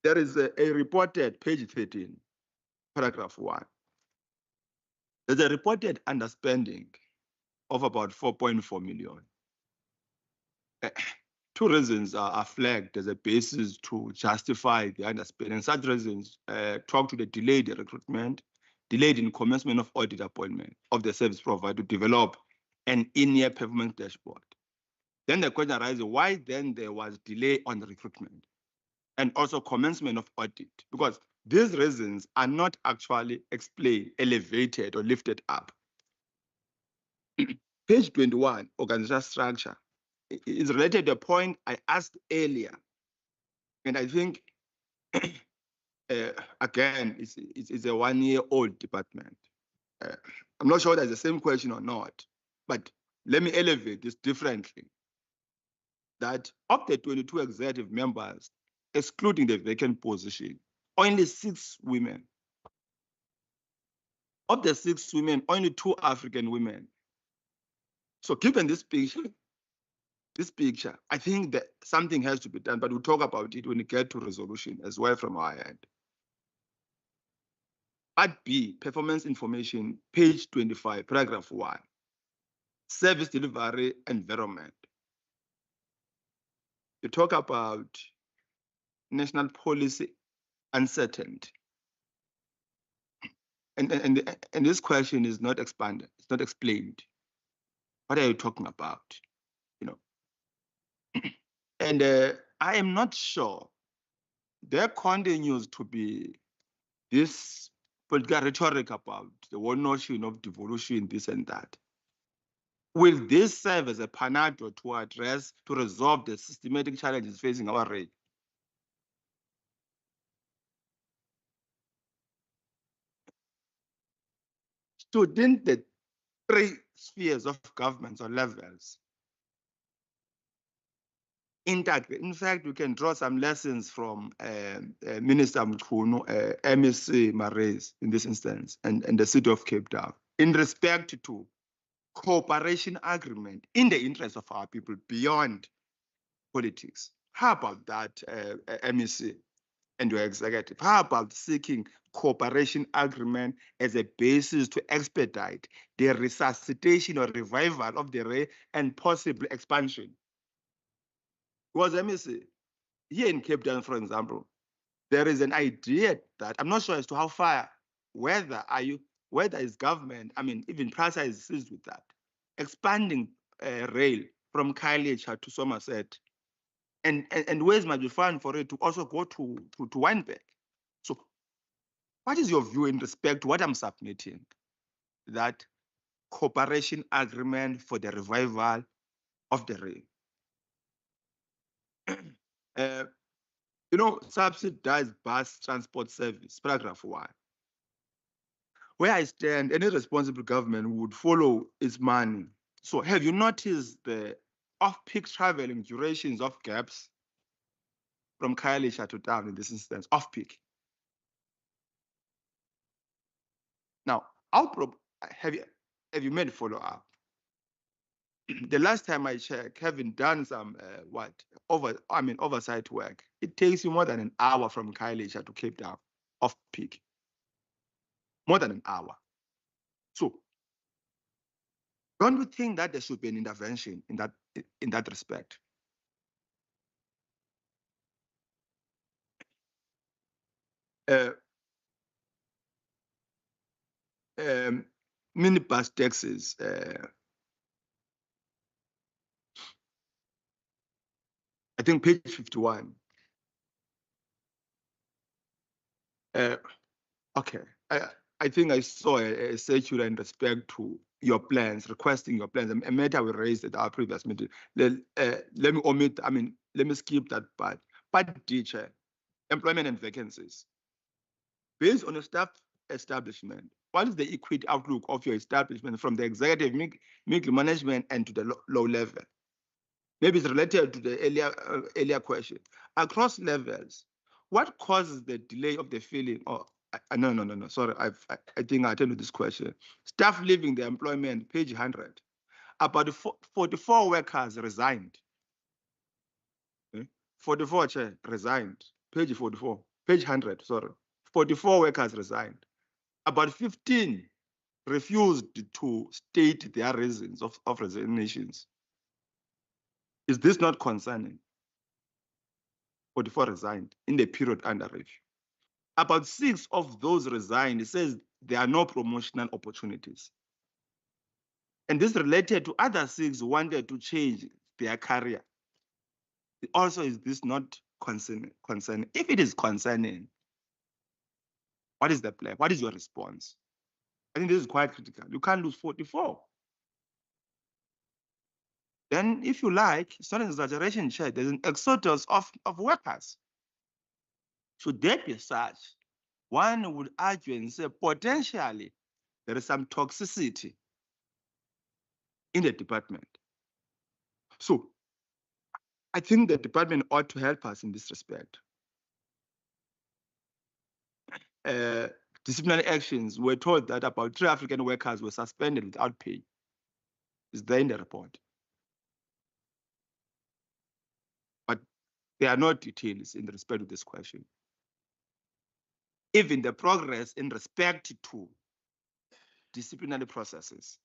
There is a reported page 13, paragraph 1. There's a reported underspending of about 4.4 million. Two reasons are flagged as a basis to justify the underspending. Such reasons talk to the delayed recruitment, delayed in commencement of audit appointment of the service provider to develop an in-year performance dashboard. Then the question arises, why then there was delay on the recruitment and also commencement of audit? Because these reasons are not actually explained, elevated, or lifted up. Page 21, organizational structure, is related to a point I asked earlier. And I think, again, it's a one-year-old department. I'm not sure that's the same question or not, but let me elevate this differently. That of the 22 executive members, excluding the vacant position, only 6 women. Of the 6 women, only 2 African women. So given this picture, I think that something has to be done, but we'll talk about it when we get to resolution as well from our end. Part B, performance information, page 25, paragraph 1, service delivery environment. You talk about national policy uncertainty. And this question is not expanded, it's not explained. What are you talking about? You know, and I am not sure there continues to be this political rhetoric about the whole notion of devolution, this and that. Will this serve as a panacea to resolve the systematic challenges facing our race? Shouldn't the 3 spheres of governments or levels integrate? In fact, we can draw some lessons from Minister Mchunu, MEC Marais in this instance, and the city of Cape Town, in respect to cooperation agreement in the interest of our people beyond politics. How about that, MEC and your executive? How about seeking cooperation agreement as a basis to expedite the resuscitation or revival of the rail and possible expansion? Because MEC, here in Cape Town, for example, there is an idea that I'm not sure as to how far, whether is government, I mean, even PRASA is seized with that, expanding rail from Khayelitsha to Somerset, and ways might be found for it to also go to Wynberg. So what is your view in respect to what I'm submitting? That cooperation agreement for the revival of the rail. You know, subsidized bus transport service, paragraph 1. Where I stand, any responsible government would follow its money. So have you noticed the off-peak traveling durations of gaps from Khayelitsha to town in this instance, off-peak? Now, have you made follow-up? The last time I checked, having done some oversight work, it takes you more than an hour from Khayelitsha to Cape Town, off-peak. More than an hour. So don't we think that there should be an intervention in that respect? Minibus taxis. I think page 51. Okay, I think I saw a circular in respect to your plans, requesting your plans, a matter we raised at our previous meeting. Let me omit, let me skip that part. Part D, Chair, employment and vacancies. Based on a staff establishment, what is the equity outlook of your establishment from the executive, middle management, and to the low level? Maybe it's related to the earlier question. Across levels, what causes the delay of the filling No. Sorry, I think I attended this question. Staff leaving the employment, page 100. About 44 workers resigned. 44 chair, resigned. Page 44, page 100, sorry. 44 workers resigned. About 15 refused to state their reasons of resignations. Is this not concerning? 44 resigned in the period under review. About 6 of those resigned. It says there are no promotional opportunities. And this related to other 6 who wanted to change their career. Also, is this not concerning? If it is concerning, what is the plan? What is your response? I think this is quite critical. You can't lose 44. Then, if you like, it's not an exaggeration, Chair, there's an exodus of workers. Should there be such, one would argue and say potentially there is some toxicity in the department. So I think the department ought to help us in this respect. Disciplinary actions, we're told that about 3 African workers were suspended without pay. Is there in the report? But there are no details in respect to this question. Even the progress in respect to disciplinary processes,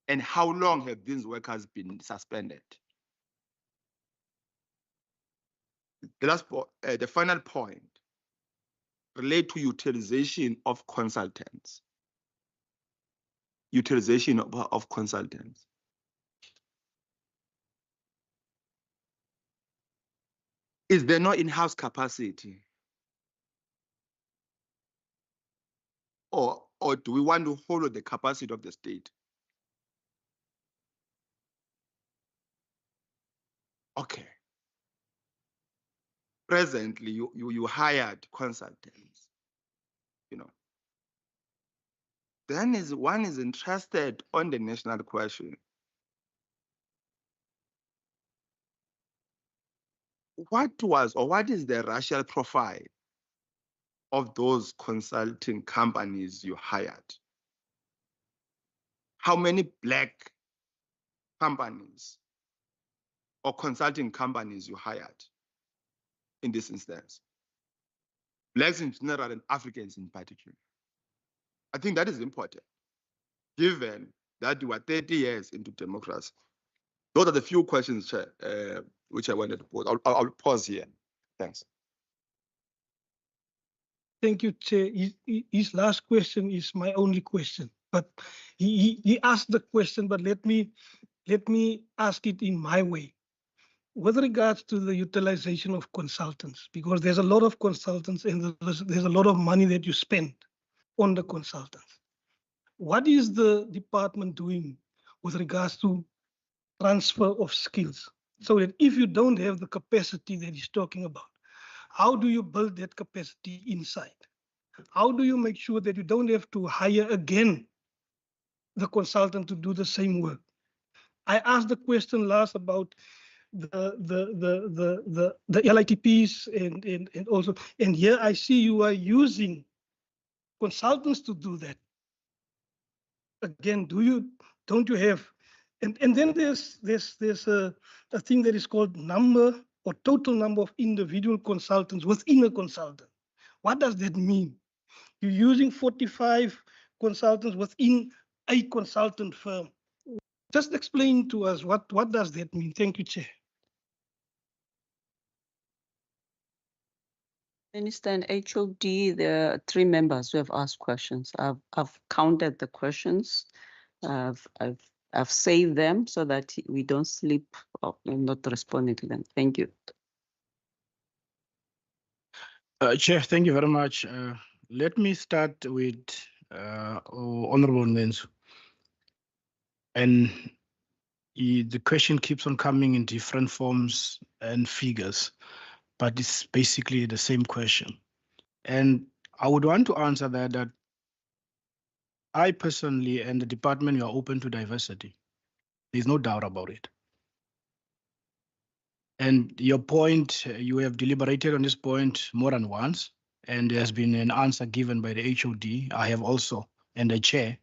and how long have these workers been suspended? The final point relate to utilization of consultants. Utilization of consultants. Is there no in-house capacity? Or do we want to follow the capacity of the state? Okay. Presently, you hired consultants, Then one is interested on the national question. What is the racial profile of those consulting companies you hired? How many Black companies or consulting companies you hired in this instance? Blacks in general and Africans in particular. I think that is important, given that you are 30 years into democracy. Those are the few questions, Chair, which I wanted to pose. I'll pause here. Thanks. Thank you, Chair. His last question is my only question, but he asked the question, but let me ask it in my way. With regards to the utilization of consultants, because there's a lot of consultants and there's a lot of money that you spend on the consultants. What is the department doing with regards to transfer of skills? So that if you don't have the capacity that he's talking about, how do you build that capacity inside? How do you make sure that you don't have to hire again the consultant to do the same work? I asked the question last about the LITPs and also, and here I see you are using consultants to do that. Again, don't you have, and then there's a thing that is called number or total number of individual consultants within a consultant. What does that mean? You're using 45 consultants within a consultant firm. Just explain to us what does that mean? Thank you, Chair. Minister and HOD, there are 3 members who have asked questions. I've counted the questions. I've saved them so that we don't sleep or not responding to them. Thank you. Chair, thank you very much. Let me start with Honorable Nensu. And the question keeps on coming in different forms and figures, but it's basically the same question. And I would want to answer that I personally and the department are open to diversity. There's no doubt about it. And your point, you have deliberated on this point more than once, and there has been an answer given by the HOD. I have also, and the chair,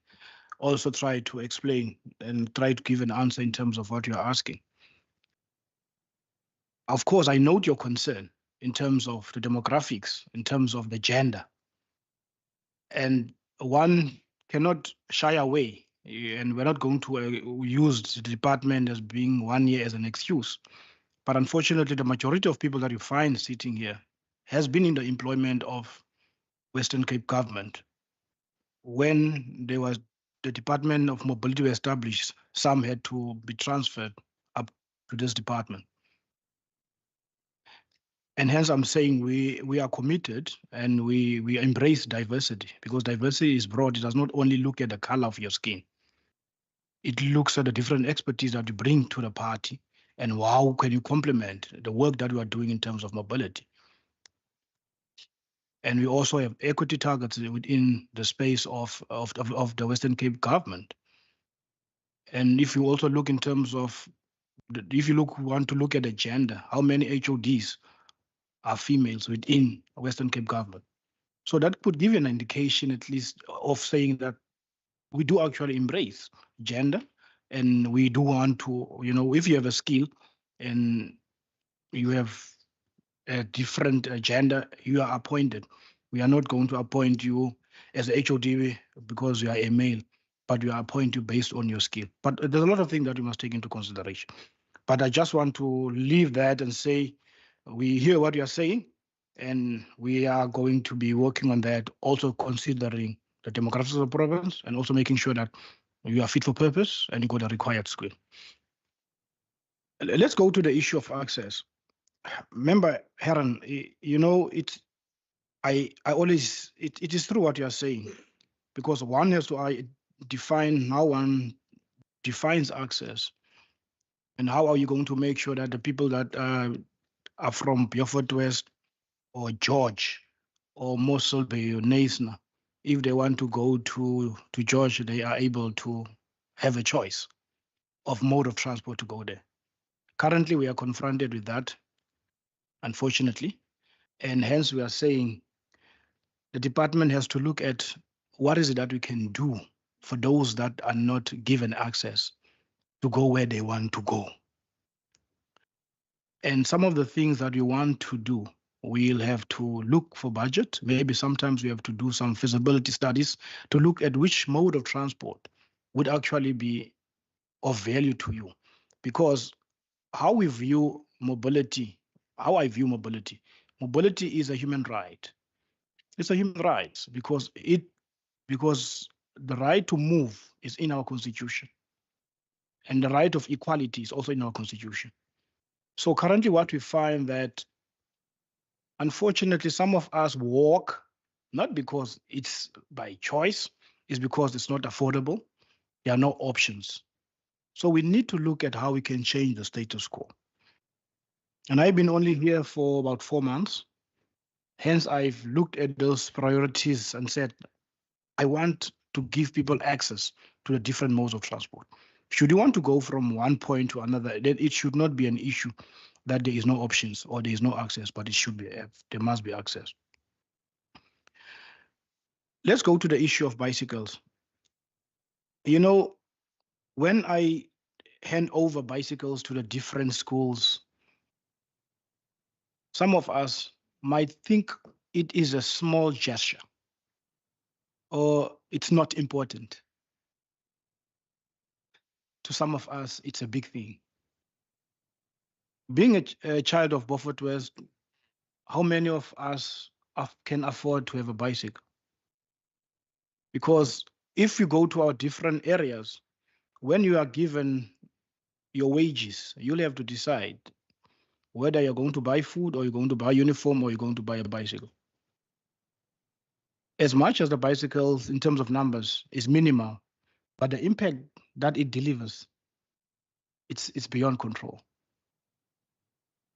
also tried to explain and try to give an answer in terms of what you're asking. Of course, I note your concern in terms of the demographics, in terms of the gender. And one cannot shy away, and we're not going to use the department as being 1 year as an excuse. But unfortunately, the majority of people that you find sitting here has been in the employment of Western Cape government. When there was the Department of Mobility was established, some had to be transferred up to this department. And hence I'm saying we are committed and we embrace diversity, because diversity is broad. It does not only look at the color of your skin. It looks at the different expertise that you bring to the party and how can you complement the work that we are doing in terms of mobility. And we also have equity targets within the space of the Western Cape government. And if you also look in terms of, if you want to look at the gender, how many HODs are females within Western Cape government? So that could give you an indication, at least, of saying that we do actually embrace gender, and we do want to, if you have a skill and you have a different gender, you are appointed. We are not going to appoint you as a HOD because you are a male, but we are appointing you based on your skill. But there's a lot of things that we must take into consideration. But I just want to leave that and say, we hear what you're saying, and we are going to be working on that, also considering the demographics of the province and also making sure that you are fit for purpose and you got the required skill. Let's go to the issue of access. Remember, Heron, it is true what you are saying, because one has to define how one defines access, and how are you going to make sure that the people that are from Beaufort West or George or Mossel Bay or Neisner, if they want to go to George, they are able to have a choice of mode of transport to go there. Currently, we are confronted with that, unfortunately, and hence we are saying the department has to look at what is it that we can do for those that are not given access to go where they want to go. And some of the things that we want to do, we'll have to look for budget. Maybe sometimes we have to do some feasibility studies to look at which mode of transport would actually be of value to you. Because how we view mobility, how I view mobility is a human right. It's a human right because the right to move is in our constitution, and the right of equality is also in our constitution. So currently what we find that, unfortunately, some of us walk, not because it's by choice, it's because it's not affordable. There are no options. So we need to look at how we can change the status quo. And I've been only here for about 4 months. Hence, I've looked at those priorities and said, I want to give people access to the different modes of transport. Should you want to go from one point to another, then it should not be an issue that there is no options or there is no access, but it should be, there must be access. Let's go to the issue of bicycles. When I hand over bicycles to the different schools, some of us might think it is a small gesture or it's not important. To some of us, it's a big thing. Being a child of Beaufort West, how many of us can afford to have a bicycle? Because if you go to our different areas, when you are given your wages, you'll have to decide whether you're going to buy food or you're going to buy a uniform or you're going to buy a bicycle. As much as the bicycles in terms of numbers is minimal, but the impact that it delivers, it's beyond control.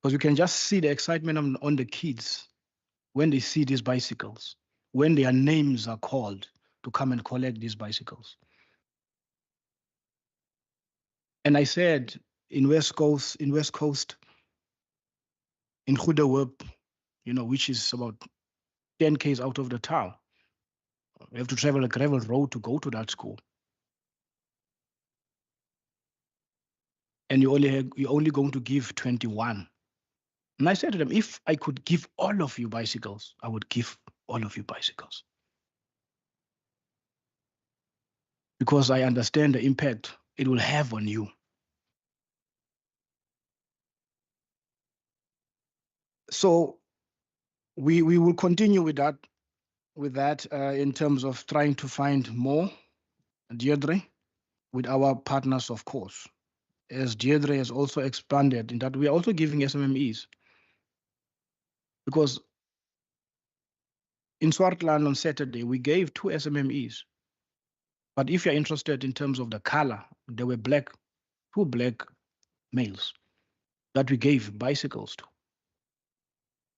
Because you can just see the excitement on the kids when they see these bicycles, when their names are called to come and collect these bicycles. And I said in West Coast, in Goedehoop, which is about 10 k's out of the town. You have to travel a gravel road to go to that school. And you're only going to give 21. And I said to them, if I could give all of you bicycles, I would give all of you bicycles. Because I understand the impact it will have on you. So we will continue with that in terms of trying to find more, Deirdre, with our partners, of course. As Deirdre has also expanded in that we are also giving SMMEs. Because in Swartland on Saturday, we gave 2 SMMEs. But if you're interested in terms of the color, there were 2 black males that we gave bicycles to.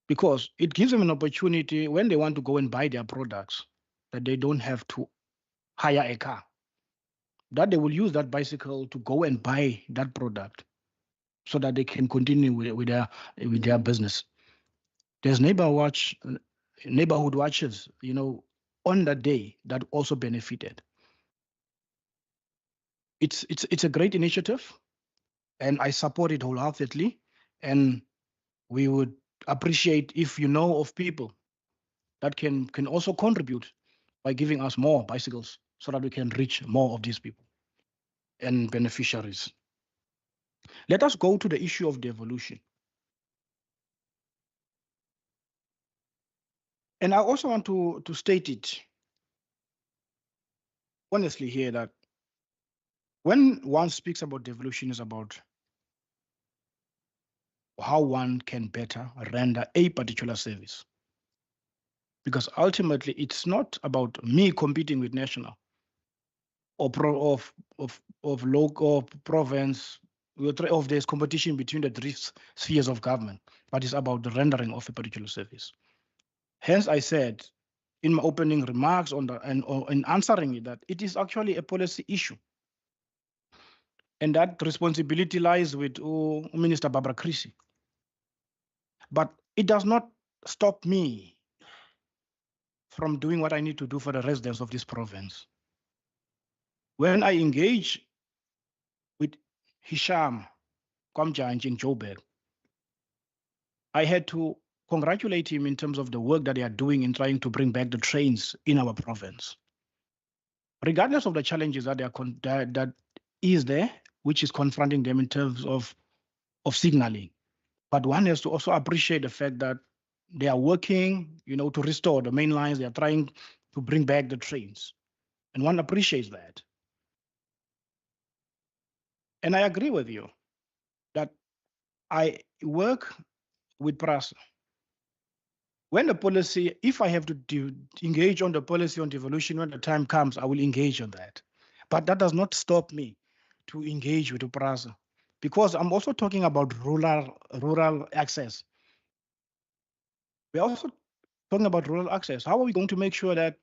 Because it gives them an opportunity when they want to go and buy their products, that they don't have to hire a car, that they will use that bicycle to go and buy that product so that they can continue with their business. There's neighborhood watches, on that day that also benefited. It's a great initiative, and I support it wholeheartedly. And we would appreciate if you know of people that can also contribute by giving us more bicycles so that we can reach more of these people and beneficiaries. Let us go to the issue of devolution. And I also want to state it honestly here that when one speaks about devolution, is about how one can better render a particular service. Because ultimately, it's not about me competing with national or of local province, of there's competition between the 3 spheres of government, but it's about the rendering of a particular service. Hence, I said in my opening remarks in answering it that it is actually a policy issue. And that responsibility lies with Minister Barbara Creasy. But it does not stop me from doing what I need to do for the residents of this province. When I engage with Hisham Kwamjanj in Joburg, I had to congratulate him in terms of the work that they are doing in trying to bring back the trains in our province. Regardless of the challenges that that is there, which is confronting them in terms of signaling. But one has to also appreciate the fact that they are working, to restore the main lines. They are trying to bring back the trains. And one appreciates that. And I agree with you that I work with PRASA. When the policy, if I have to engage on the policy on devolution when the time comes, I will engage on that. But that does not stop me to engage with the PRASA, because I'm also talking about rural access. We're also talking about rural access. How are we going to make sure that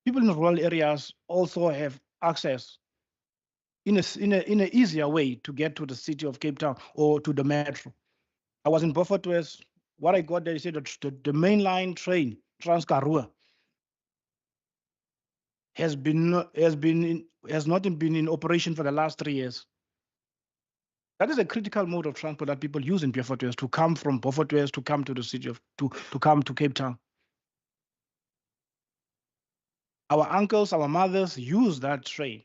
people in rural areas also have access in an easier way to get to the city of Cape Town or to the metro? I was in Beaufort West. What I got there, they said that the mainline train, Trans-Karoo, has not been in operation for the last 3 years. That is a critical mode of transport that people use in Beaufort West to come from Beaufort West to come to the city of to come to Cape Town. Our uncles, our mothers use that train,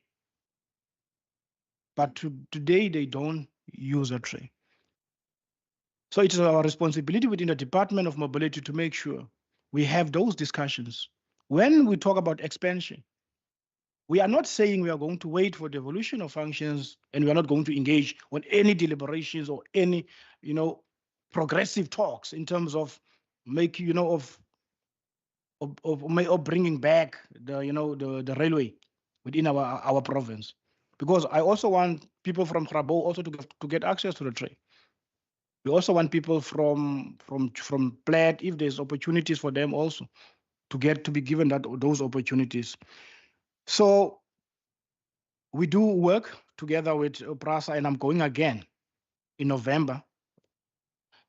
but today they don't use that train. So it is our responsibility within the Department of Mobility to make sure we have those discussions. When we talk about expansion, we are not saying we are going to wait for devolution of functions, and we are not going to engage on any deliberations or any, progressive talks in terms of of bringing back the railway within our province. Because I also want people from Grabo also to get access to the train. We also want people from Plaid, if there's opportunities for them also, to be given those opportunities. So we do work together with PRASA, and I'm going again in November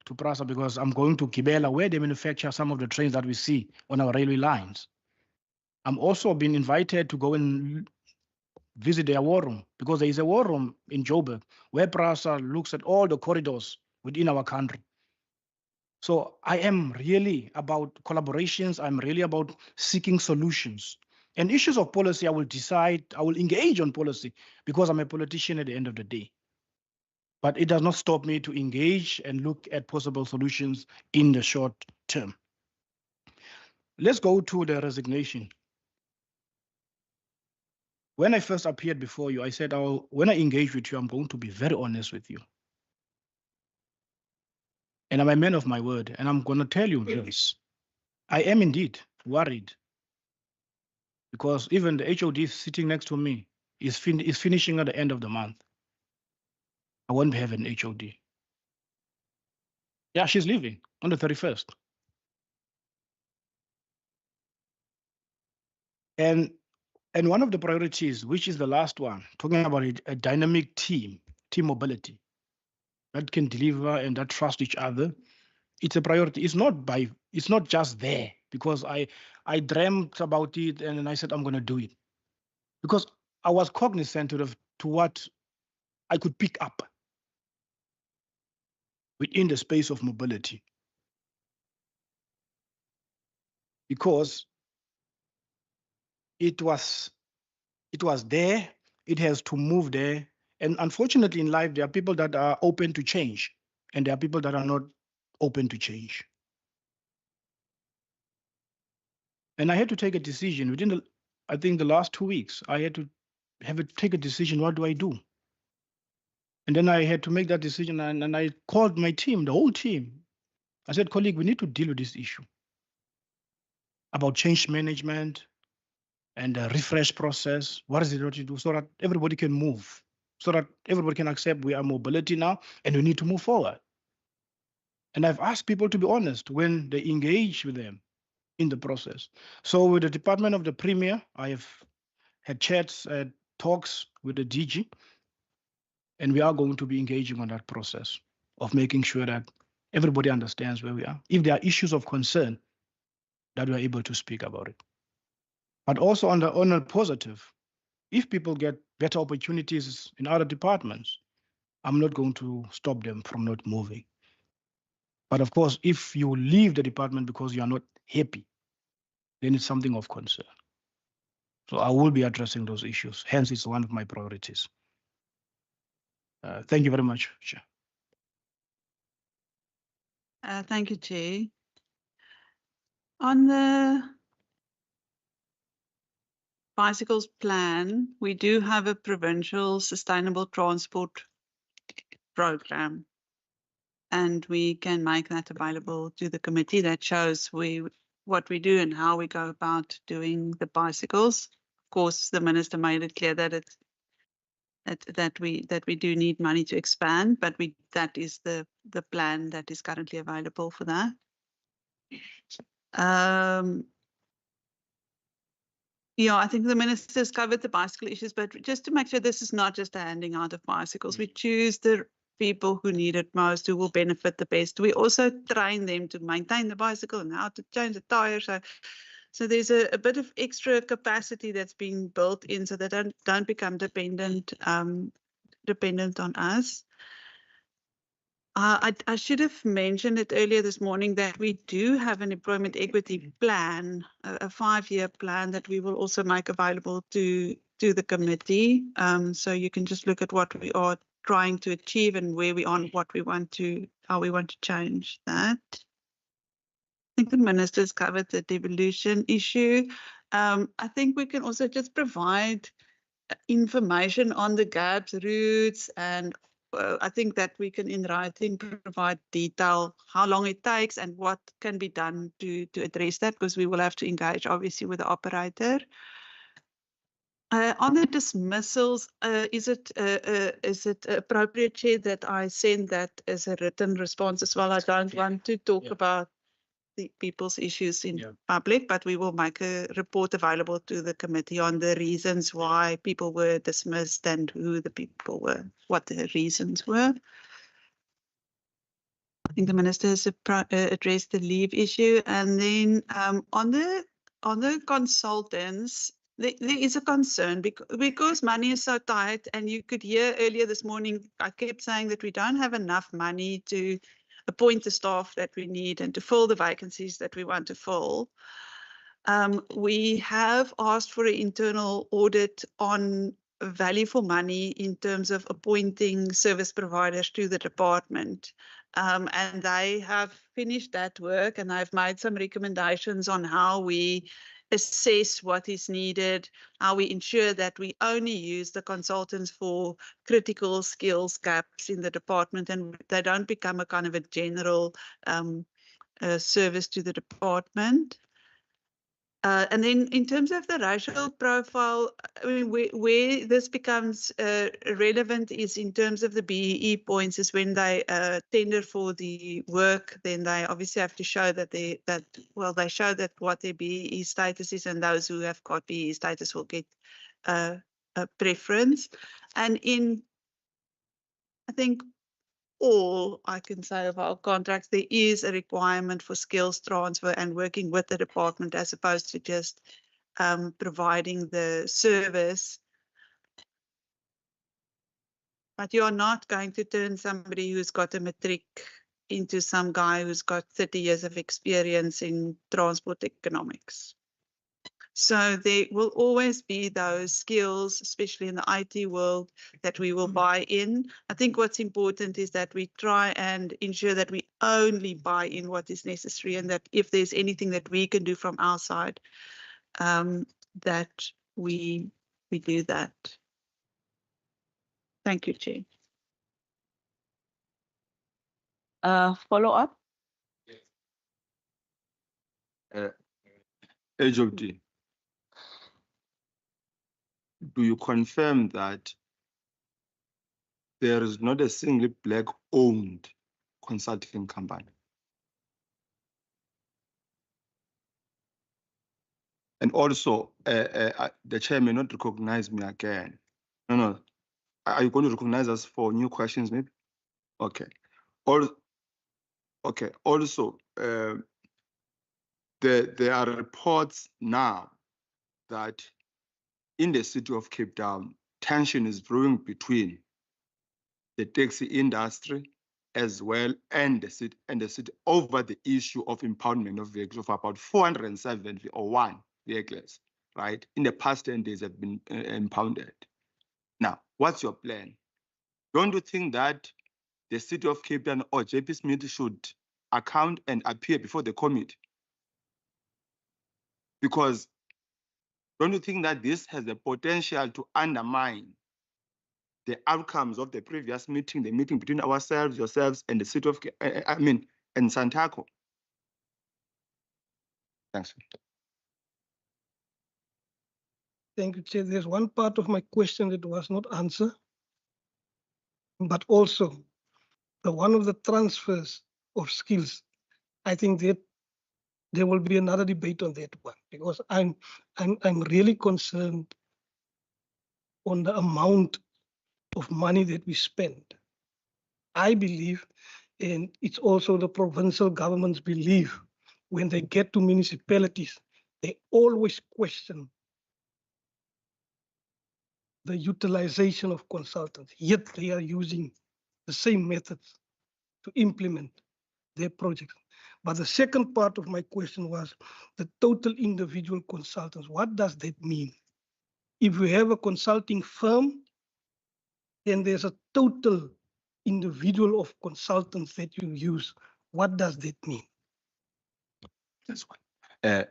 to PRASA because I'm going to Gibela, where they manufacture some of the trains that we see on our railway lines. I'm also been invited to go and visit their war room because there is a war room in Joburg where PRASA looks at all the corridors within our country. So I am really about collaborations. I'm really about seeking solutions. And issues of policy, I will decide, I will engage on policy because I'm a politician at the end of the day. But it does not stop me to engage and look at possible solutions in the short term. Let's go to the resignation. When I first appeared before you, I said, when I engage with you, I'm going to be very honest with you. And I'm a man of my word, and I'm going to tell you this. I am indeed worried because even the HOD sitting next to me is finishing at the end of the month. I won't have an HOD. Yeah, she's leaving on the 31st. And one of the priorities, which is the last one, talking about a dynamic team mobility that can deliver and that trust each other, it's a priority. It's not just there because I dreamt about it and then I said I'm going to do it because I was cognizant to what I could pick up within the space of mobility. Because it was there, it has to move there. And unfortunately in life, there are people that are open to change and there are people that are not open to change. And I had to take a decision within I think the last 2 weeks, I had to take a decision, what do I do? And then I had to make that decision and I called my team, the whole team. I said, colleague, we need to deal with this issue about change management and the refresh process. What is it that you do so that everybody can move, so that everybody can accept we are mobility now and we need to move forward. And I've asked people to be honest when they engage with them in the process. So with the Department of the Premier, I have had chats, talks with the DG, and we are going to be engaging on that process of making sure that everybody understands where we are. If there are issues of concern, that we are able to speak about it. But also on a positive, if people get better opportunities in other departments, I'm not going to stop them from not moving. But of course, if you leave the department because you are not happy, then it's something of concern. So I will be addressing those issues. Hence, it's one of my priorities. Thank you very much, Chair. Thank you, Chair. On the bicycles plan, we do have a provincial sustainable transport program, and we can make that available to the committee that shows what we do and how we go about doing the bicycles. Of course, the minister made it clear that we do need money to expand, but that is the plan that is currently available for that. Yeah, I think the minister's covered the bicycle issues, but just to make sure this is not just a handing out of bicycles, we choose the people who need it most, who will benefit the best. We also train them to maintain the bicycle and how to change the tires. So there's a bit of extra capacity that's being built in so that they don't become dependent on us. I should have mentioned it earlier this morning that we do have an employment equity plan, a 5-year plan that we will also make available to the committee. So you can just look at what we are trying to achieve and where we are and how we want to change that. I think the minister's covered the devolution issue. I think we can also just provide information on the gaps, routes, and I think that we can in writing provide detail how long it takes and what can be done to address that, because we will have to engage obviously with the operator. On the dismissals, is it appropriate, Chair, that I send that as a written response as well? I don't want to talk about the people's issues in public, but we will make a report available to the committee on the reasons why people were dismissed and who the people were, what the reasons were. I think the minister has addressed the leave issue, and then on the consultants, there is a concern because money is so tight, and you could hear earlier this morning I kept saying that we don't have enough money to appoint the staff that we need and to fill the vacancies that we want to fill. We have asked for an internal audit on value for money in terms of appointing service providers to the department. And they have finished that work, and I've made some recommendations on how we assess what is needed, how we ensure that we only use the consultants for critical skills gaps in the department, and they don't become a kind of a general service to the department. And then in terms of the racial profile, I mean, where this becomes relevant is in terms of the BEE points, is when they tender for the work, then they obviously have to show that they show that what their BEE status is, and those who have got BEE status will get a preference. And I think all I can say of our contracts, there is a requirement for skills transfer and working with the department as opposed to just providing the service. But you're not going to turn somebody who's got a matric into some guy who's got 30 years of experience in transport economics. So there will always be those skills, especially in the IT world, that we will buy in. I think what's important is that we try and ensure that we only buy in what is necessary, and that if there's anything that we can do from our side, that we do that. Thank you, Chair. Follow up? HOD, do you confirm that there is not a single black-owned consulting company? And also, the chair may not recognize me again. No. Are you going to recognize us for new questions, maybe? Okay. Also, there are reports now that in the city of Cape Town, tension is brewing between the taxi industry as well and the city over the issue of impoundment of vehicles of about 471 vehicles, right? In the past 10 days have been impounded. Now, what's your plan? Don't you think that the city of Cape Town or JP Smith should account and appear before the committee? Because don't you think that this has the potential to undermine the outcomes of the previous meeting, the meeting between ourselves, yourselves, and the city of, and Santaco? Thanks. Thank you, Chair. There's one part of my question that was not answered, but also one of the transfers of skills. I think that there will be another debate on that one, because I'm really concerned on the amount of money that we spend. I believe, and it's also the provincial governments believe, when they get to municipalities, they always question the utilization of consultants, yet they are using the same methods to implement their projects. But the second part of my question was the total individual consultants. What does that mean? If we have a consulting firm, then there's a total individual of consultants that you use. What does that mean? That's one.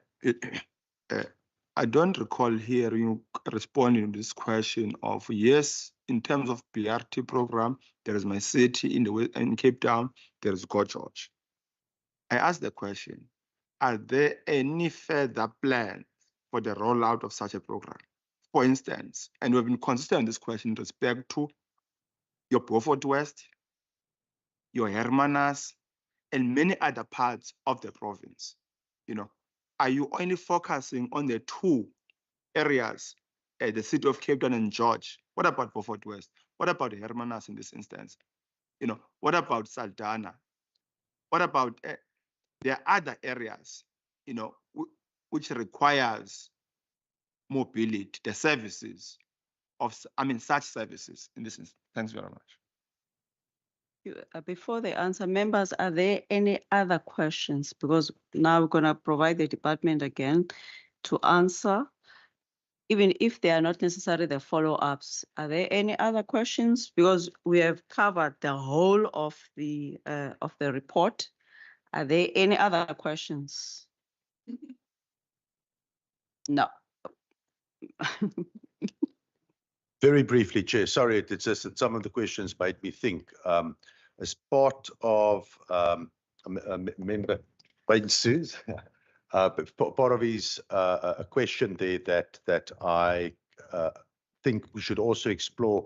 I don't recall hearing you responding to this question of, yes, in terms of BRT program, there is my city in Cape Town, there is Go George. I asked the question, are there any further plans for the rollout of such a program? For instance, and we've been consistent on this question with respect to your Beaufort West, your Hermanus, and many other parts of the province. Are you only focusing on the two areas, the city of Cape Town and George? What about Beaufort West? What about Hermanus in this instance? What about Saldanha? What about there are other areas, you know, which requires mobility, the services of, such services in this instance. Thanks very much. Before they answer, members, are there any other questions? Because now we're going to provide the department again to answer, even if they are not necessarily the follow-ups. Are there any other questions? Because we have covered the whole of the report. Are there any other questions? No. Very briefly, Chair. Sorry, it's just that some of the questions made me think. As part of member Bainsu's, part of his a question there that I think we should also explore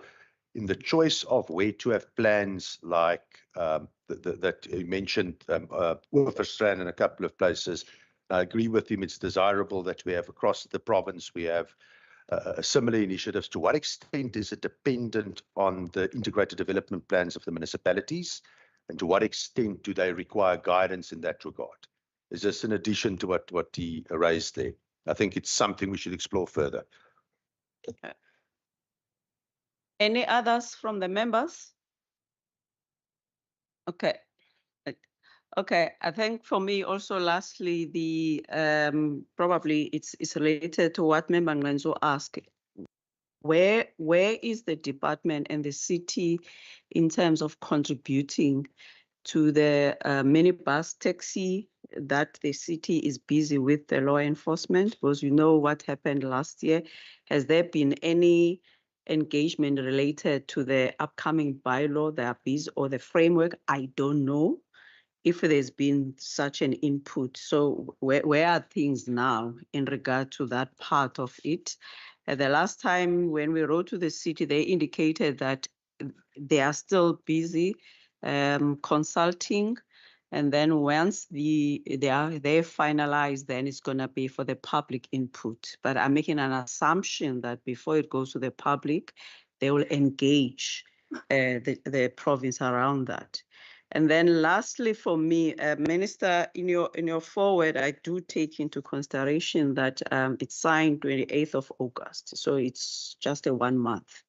in the choice of where to have plans like that you mentioned, Wolferstrand and a couple of places. I agree with him. It's desirable that we have across the province, we have similar initiatives. To what extent is it dependent on the integrated development plans of the municipalities? And to what extent do they require guidance in that regard? Is this in addition to what he raised there? I think it's something we should explore further. Any others from the members? Okay. Okay, I think for me also lastly, the probably it's related to what Member Ngenzo asked. Where is the department and the city in terms of contributing to the minibus taxi that the city is busy with the law enforcement? Because you know what happened last year. Has there been any engagement related to the upcoming bylaw, the ABIS or the framework? I don't know if there's been such an input. So where are things now in regard to that part of it? The last time when we wrote to the city, they indicated that they are still busy consulting. And then once they're finalized, then it's going to be for the public input. But I'm making an assumption that before it goes to the public, they will engage the province around that. And then lastly, for me, Minister, in your forward, I do take into consideration that it's signed 28th of August. So it's just a 1 month.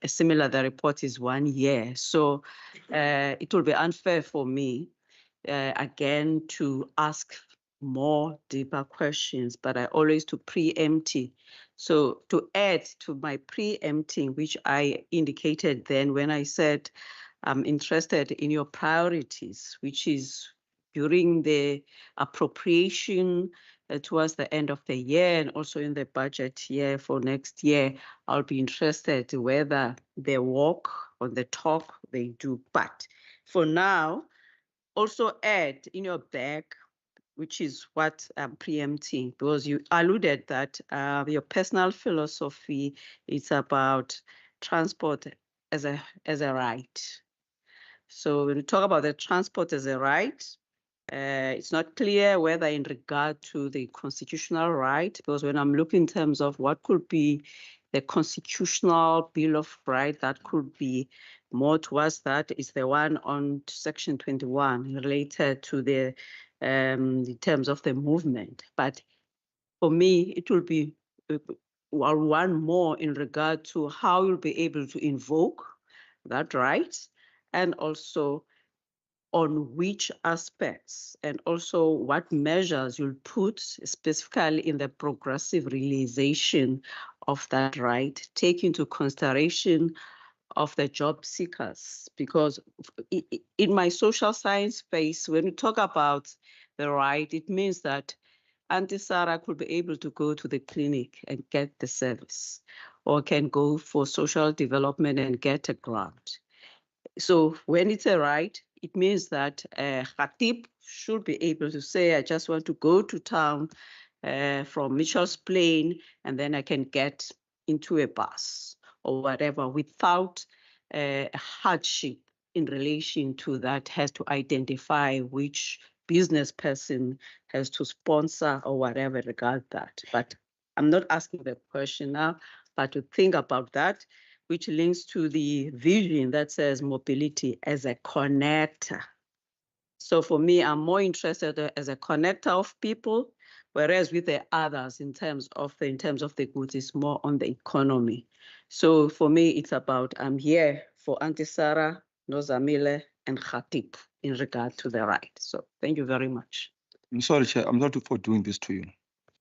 Similar, the report is 1 year. So it will be unfair for me, again, to ask more deeper questions, but I always to preempting. So to add to my preempting, which I indicated then when I said, I'm interested in your priorities, which is during the appropriation towards the end of the year and also in the budget year for next year. I'll be interested whether they walk or the talk they do. But for now, also add in your bag, which is what I'm preempting, because you alluded that your personal philosophy is about transport as a right. So when we talk about the transport as a right, it's not clear whether in regard to the constitutional right, because when I'm looking in terms of what could be the constitutional bill of rights, that could be more towards that is the one on section 21 related to the in terms of the movement. But for me, it will be one more in regard to how you'll be able to invoke that right, and also on which aspects, and also what measures you'll put specifically in the progressive realization of that right, take into consideration of the job seekers. Because in my social science space, when we talk about the right, it means that Auntie Sarah could be able to go to the clinic and get the service, or can go for social development and get a grant. So when it's a right, it means that Khatib should be able to say, I just want to go to town from Mitchell's Plain, and then I can get into a bus or whatever without hardship in relation to that, has to identify which business person has to sponsor or whatever regard that. But I'm not asking the question now, but to think about that, which links to the vision that says mobility as a connector So for me, I'm more interested as a connector of people, whereas with the others, in terms of the goods, it's more on the economy. So for me, it's about I'm here for Auntie Sarah, Nozamile, and Khatib in regard to the right. So thank you very much. I'm sorry, Chair. I'm sorry for doing this to you.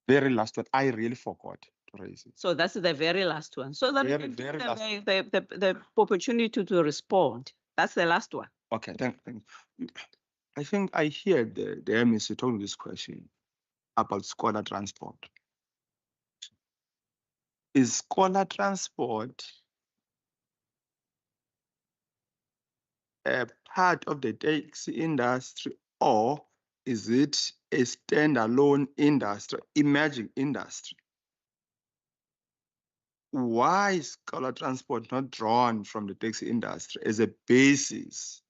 Very last one. I really forgot to raise it. So that's the very last one. So that Very last. the opportunity to respond. That's the last one. Okay, thank you. I think I hear the MEC talking this question about scholar transport. Is scholar transport a part of the taxi industry, or is it a standalone industry, emerging industry? Why is scholar transport not drawn from the taxi industry as a basis,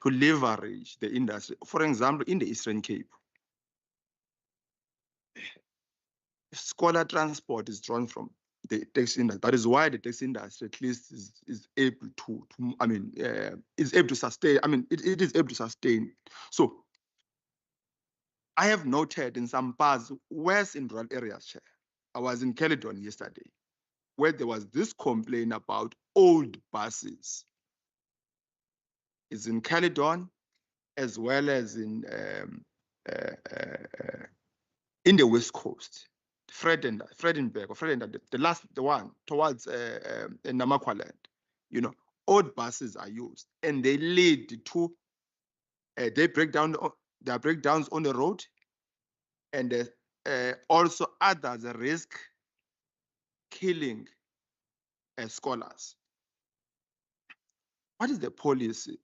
to leverage the industry? For example, in the Eastern Cape, scholar transport is drawn from the taxi industry. That is why the taxi industry at least is able to is able to sustain. It is able to sustain. So I have noted in some parts, west in rural areas, Chair. I was in Caledon yesterday, where there was this complaint about old buses. It's in Caledon, as well as in the West Coast, Fredenberg, the one towards Namakwaland. Old buses are used, and they lead to there are breakdowns on the road, and also others risk killing scholars. What is the policy?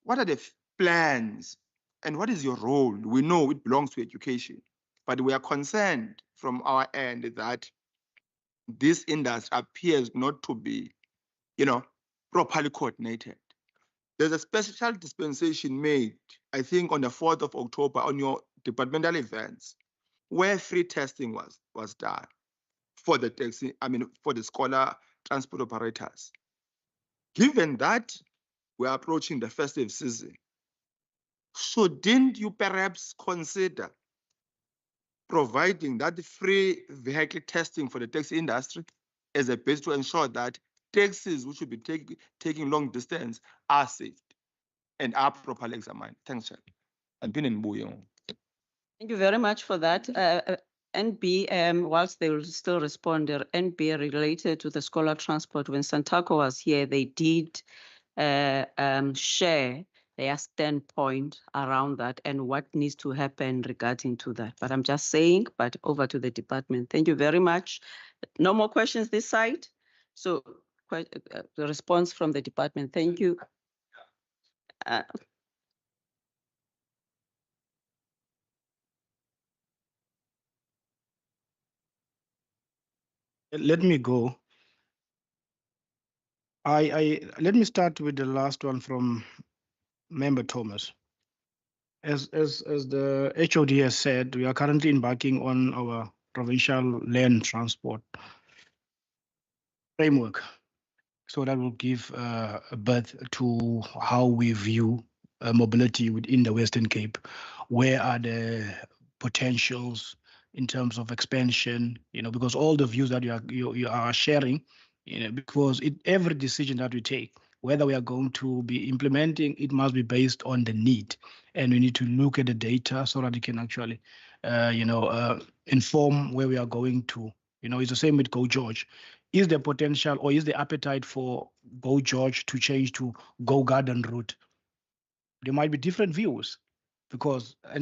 What are the plans? And what is your role? We know it belongs to education, but we are concerned from our end that this industry appears not to be, properly coordinated. There's a special dispensation made, I think, on the 4th of October on your departmental events, where free testing was done for the taxi, for the scholar transport operators. Given that we're approaching the festive season, shouldn't you perhaps consider providing that free vehicle testing for the taxi industry as a base to ensure that taxis which should be taking long distance are safe and are properly examined? Thanks, Chair. I've been in Buyo. Thank you very much for that. NB, whilst they will still respond, NB related to the scholar transport, when Santako was here, they did share their standpoint around that and what needs to happen regarding to that. But I'm just saying, but over to the department. Thank you very much. No more questions this side. So the response from the department. Thank you. Let me go. Let me start with the last one from Member Thomas. As the HOD has said, we are currently embarking on our provincial land transport framework. So that will give birth to how we view mobility within the Western Cape. Where are the potentials in terms of expansion? Because all the views that you are sharing, because every decision that we take, whether we are going to be implementing, it must be based on the need. And we need to look at the data so that it can actually, inform where we are going to. It's the same with Go George. Is the potential or is the appetite for Go George to change to Go Garden route? There might be different views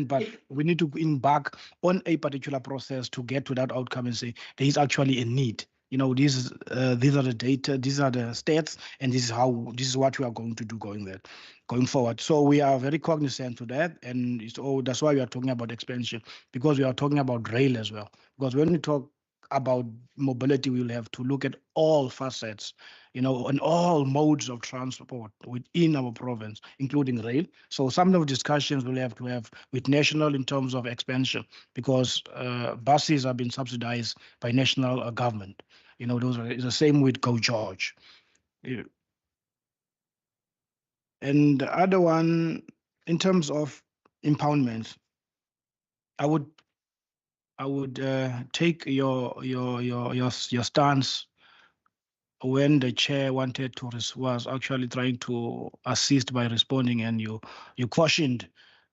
but we need to embark on a particular process to get to that outcome and say there is actually a need. These are the data, these are the stats, and this is what we are going to do going forward. So we are very cognizant of that, and that's why we are talking about expansion, because we are talking about rail as well. Because when we talk about mobility, we will have to look at all facets, and all modes of transport within our province, including rail. So some of the discussions we'll have to have with national in terms of expansion, because buses have been subsidized by national government. Those are the same with Go George. And the other one, in terms of impoundment, I would take your stance when the chair wanted to was actually trying to assist by responding, and you cautioned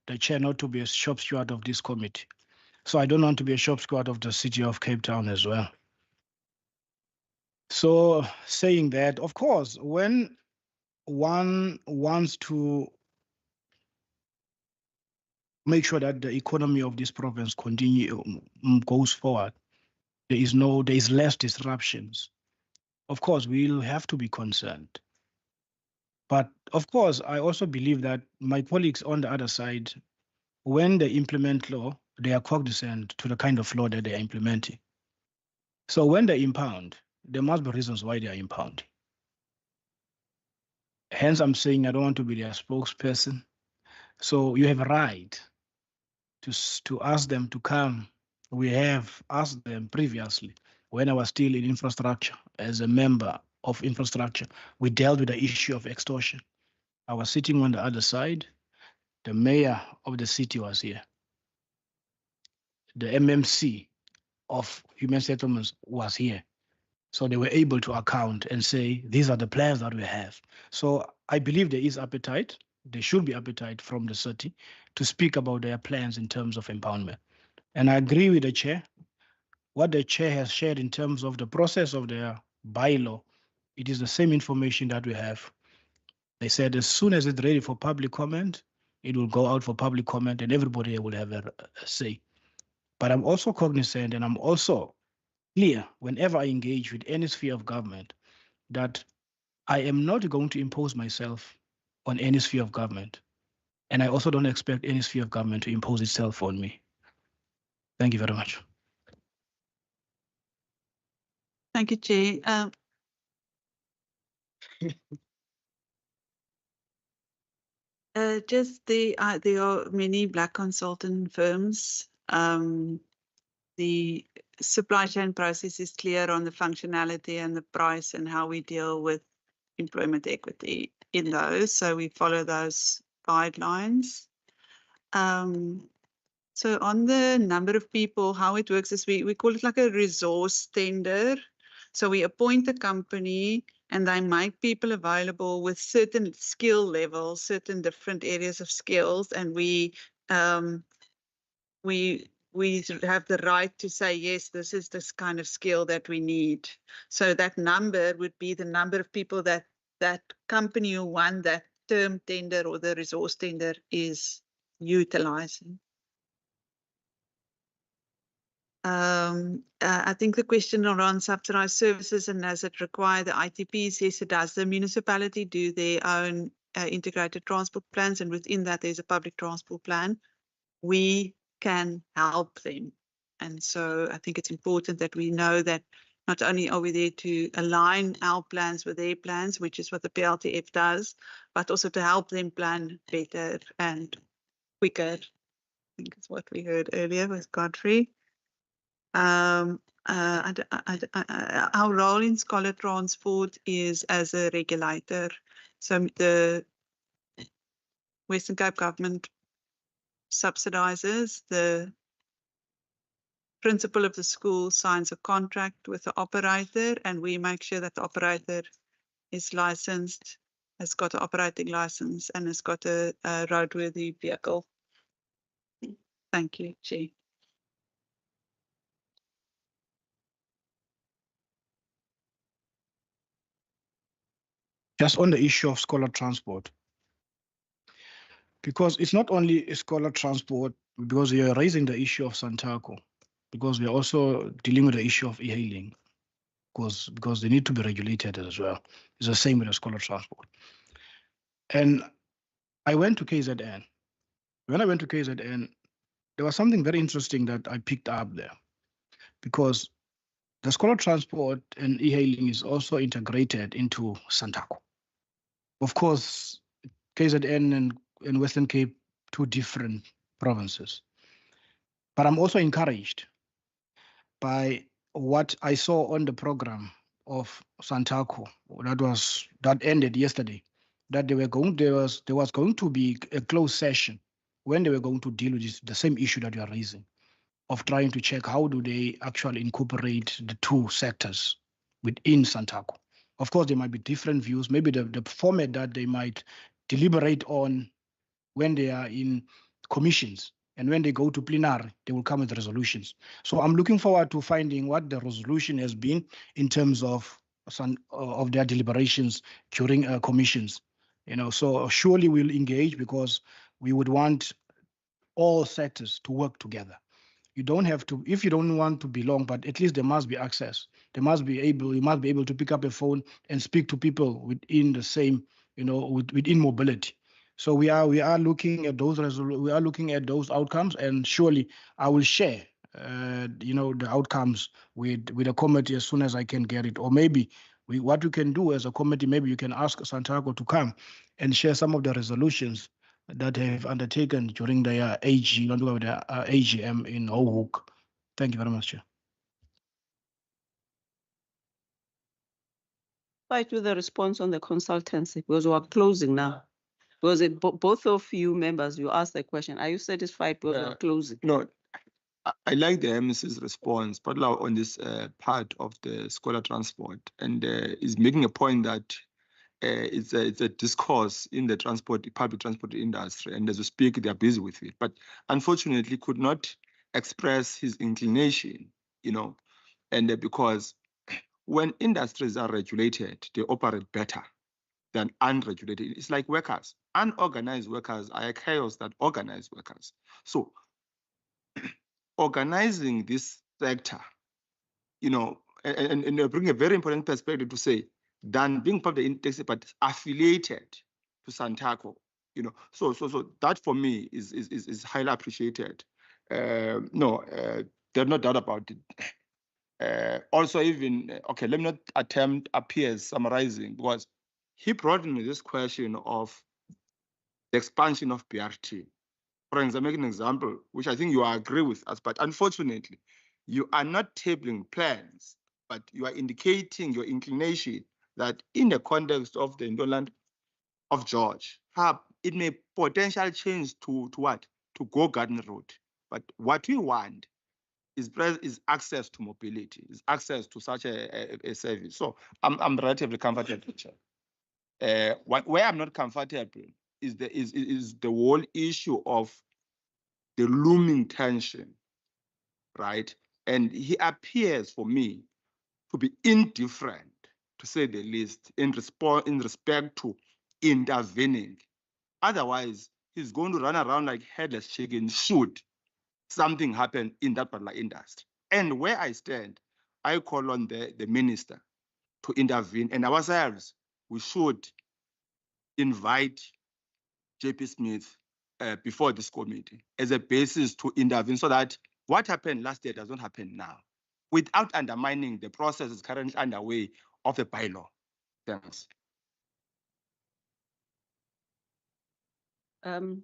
the chair not to be a shop steward of this committee. So I don't want to be a shop steward of the city of Cape Town as well. So saying that, of course, when one wants to make sure that the economy of this province goes forward, there is less disruptions. Of course, we'll have to be concerned. But of course, I also believe that my colleagues on the other side, when they implement law, they are cognizant to the kind of law that they are implementing. So when they impound, there must be reasons why they are impounding. Hence, I'm saying I don't want to be their spokesperson. So you have a right to ask them to come. We have asked them previously when I was still in infrastructure as a member of infrastructure. We dealt with the issue of extortion. I was sitting on the other side. The mayor of the city was here. The MMC of Human Settlements was here. So they were able to account and say, these are the plans that we have. So I believe there is appetite. There should be appetite from the city to speak about their plans in terms of empowerment. And I agree with the chair. What the chair has shared in terms of the process of their bylaw, it is the same information that we have. They said as soon as it's ready for public comment, it will go out for public comment and everybody will have a say. But I'm also cognizant and I'm also clear whenever I engage with any sphere of government that I am not going to impose myself on any sphere of government. And I also don't expect any sphere of government to impose itself on me. Thank you very much. Thank you, Chair. Just there are many black consultant firms. The supply chain process is clear on the functionality and the price and how we deal with employment equity in those. So we follow those guidelines. So on the number of people, how it works is we call it like a resource tender. So we appoint a company and they make people available with certain skill levels, certain different areas of skills, and we have the right to say, yes, this is this kind of skill that we need. So that number would be the number of people that that company who won that term tender or the resource tender is utilizing. I think the question around subsidized services and does it require the ITPs? Yes, it does. The municipality do their own integrated transport plans, and within that there's a public transport plan. We can help them. And so I think it's important that we know that not only are we there to align our plans with their plans, which is what the PLTF does, but also to help them plan better and quicker. I think it's what we heard earlier with Godfrey. Our role in Scholar Transport is as a regulator. So the Western Cape government subsidizes. The principal of the school signs a contract with the operator, and we make sure that the operator is licensed, has got an operating license, and has got a roadworthy vehicle. Thank you, Chair. Just on the issue of scholar transport, because it's not only a scholar transport, because you're raising the issue of Santaco, because we're also dealing with the issue of e-hailing, because they need to be regulated as well. It's the same with the scholar transport. And I went to KZN. When I went to KZN, there was something very interesting that I picked up there, because the scholar transport and e-hailing is also integrated into Santaco. Of course, KZN and Western Cape, two different provinces. But I'm also encouraged by what I saw on the program of Santaco that ended yesterday, that there was going to be a closed session when they were going to deal with the same issue that you are raising, of trying to check how do they actually incorporate the two sectors within Santaco. Of course, there might be different views. Maybe the format that they might deliberate on when they are in commissions, and when they go to plenary, they will come with resolutions. So I'm looking forward to finding what the resolution has been in terms of some of their deliberations during commissions. So surely we'll engage, because we would want all sectors to work together. You don't have to, if you don't want to belong, but at least there must be access. You must be able to pick up a phone and speak to people within the same, within mobility. So we are looking at those outcomes, and surely I will share the outcomes with the committee as soon as I can get it. Or maybe what you can do as a committee, maybe you can ask Santaco to come and share some of the resolutions that they have undertaken during their AGM in Hoek. Thank you very much, Chair. Fight with the response on the consultancy, because we are closing now. Because both of you members, you asked the question, are you satisfied because we are closing? No, I like the MC's response, particularly on this part of the scholar transport, and is making a point that it's a discourse in the public transport industry, and as we speak, they are busy with it. But unfortunately, could not express his inclination, and because when industries are regulated, they operate better than unregulated. It's like workers. Unorganized workers are a chaos that organized workers. So organizing this sector, and bring a very important perspective to say, than being part of the industry but affiliated to Santaco, So that for me is highly appreciated. There's no doubt about it. Also, even okay, let me not appear summarizing, because he brought in this question of the expansion of BRT. For example, make an example, which I think you agree with us, but unfortunately, you are not tabling plans, but you are indicating your inclination that in the context of the Indoland of George, it may potentially change to what? To go Garden Road. But what we want is access to mobility, is access to such a service. So I'm relatively comfortable. Where I'm not comfortable is the whole issue of the looming tension, right? And he appears for me to be indifferent, to say the least, in respect to intervening. Otherwise, he's going to run around like headless chicken should something happen in that particular industry. And where I stand, I call on the minister to intervene, and ourselves, we should invite JP Smith before this committee as a basis to intervene, so that what happened last year does not happen now, without undermining the process currently underway of a bylaw. Thanks.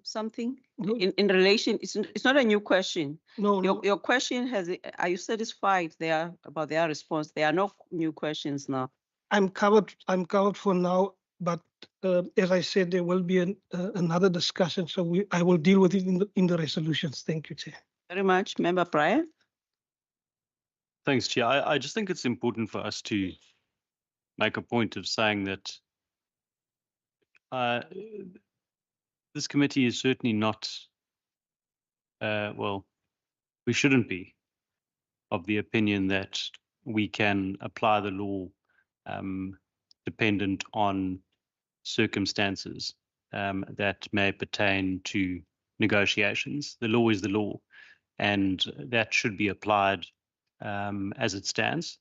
Something in relation, it's not a new question. No, your question has, are you satisfied about their response? There are no new questions now. I'm covered for now, but as I said, there will be another discussion, so I will deal with it in the resolutions. Thank you, Chair. Very much, Member Pryor. Thanks, Chair. I just think it's important for us to make a point of saying that this committee is certainly not, well, we shouldn't be of the opinion that we can apply the law dependent on circumstances that may pertain to negotiations. The law is the law, and that should be applied as it stands.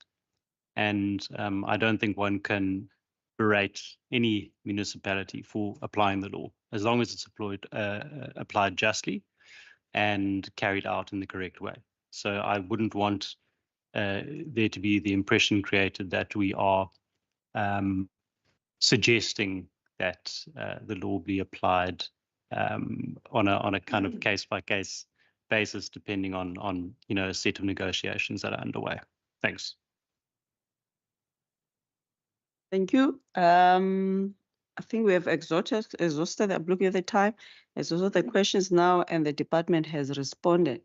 And I don't think one can berate any municipality for applying the law, as long as it's applied justly and carried out in the correct way. So I wouldn't want there to be the impression created that we are suggesting that the law be applied on a kind of case-by-case basis, depending on a set of negotiations that are underway. Thanks. Thank you. I think we have exhausted, I'm looking at the time, exhausted the questions now, and the department has responded.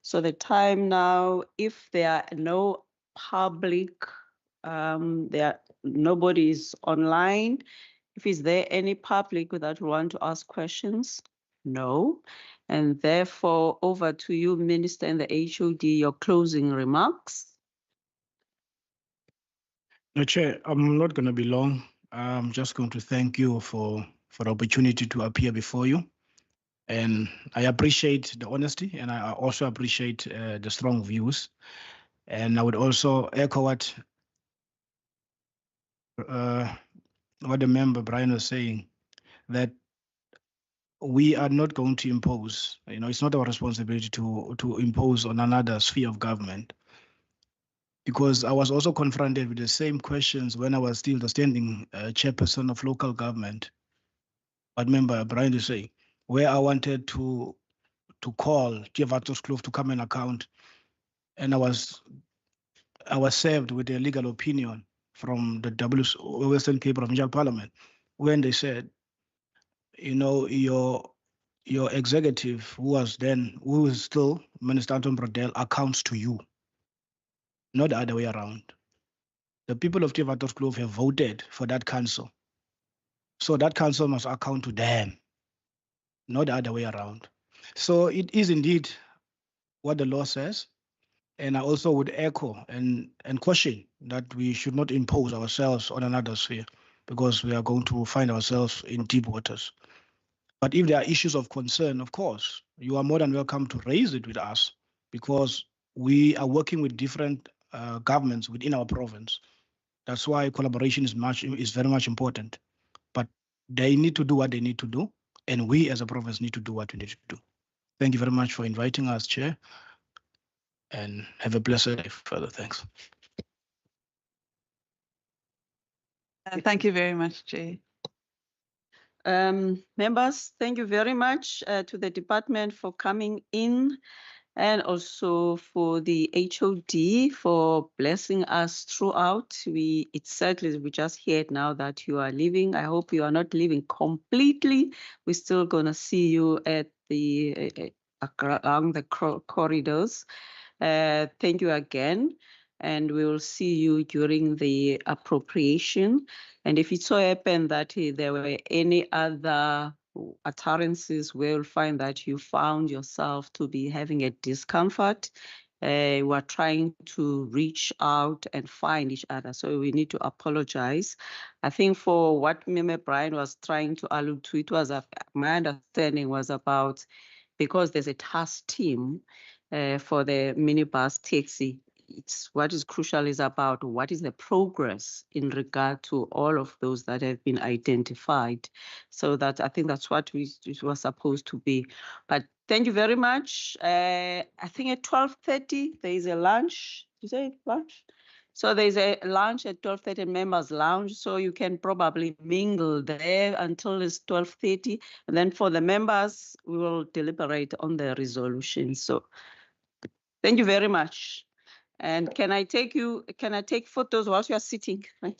So the time now, if there are no public, nobody is online. If is there any public that want to ask questions? No. And therefore, over to you, Minister and the HOD, your closing remarks. No, Chair, I'm not going to be long. I'm just going to thank you for the opportunity to appear before you. And I appreciate the honesty, and I also appreciate the strong views. And I would also echo what the member Brian was saying, that we are not going to impose. It's not our responsibility to impose on another sphere of government. Because I was also confronted with the same questions when I was still the standing chairperson of local government. But member Brian is saying, where I wanted to call Jevatos Kloof to come and account, and I was served with a legal opinion from the Western Cape Provincial Parliament, when they said, your executive, who is still Minister Anton Brodel, accounts to you, not the other way around. The people of Jevatos Kloof have voted for that council. So that council must account to them, not the other way around. So it is indeed what the law says. And I also would echo and caution that we should not impose ourselves on another sphere, because we are going to find ourselves in deep waters. But if there are issues of concern, of course, you are more than welcome to raise it with us, because we are working with different governments within our province. That's why collaboration is very much important. But they need to do what they need to do, and we as a province need to do what we need to do. Thank you very much for inviting us, Chair, and have a blessed day further. Thanks. Thank you very much, Chair. Members, thank you very much to the department for coming in, and also for the HOD for blessing us throughout. We just heard now that you are leaving. I hope you are not leaving completely. We're still gonna see you at the along the corridors. Thank you again, and we will see you during the appropriation. And if it so happened that there were any other utterances, we'll find that you found yourself to be having a discomfort. We're trying to reach out and find each other, so we need to apologize. I think for what Meme Brian was trying to allude to, it was my understanding was about, because there's a task team for the minibus taxi. What is crucial is about what is the progress in regard to all of those that have been identified. So that I think that's what it was supposed to be. But thank you very much. I think at 12:30 there is a lunch. You say lunch? So there's a lunch at 12:30, members lounge, so you can probably mingle there until it's 12:30. And then for the members, we will deliberate on the resolution. So thank you very much. And can I take photos whilst you are sitting? Right.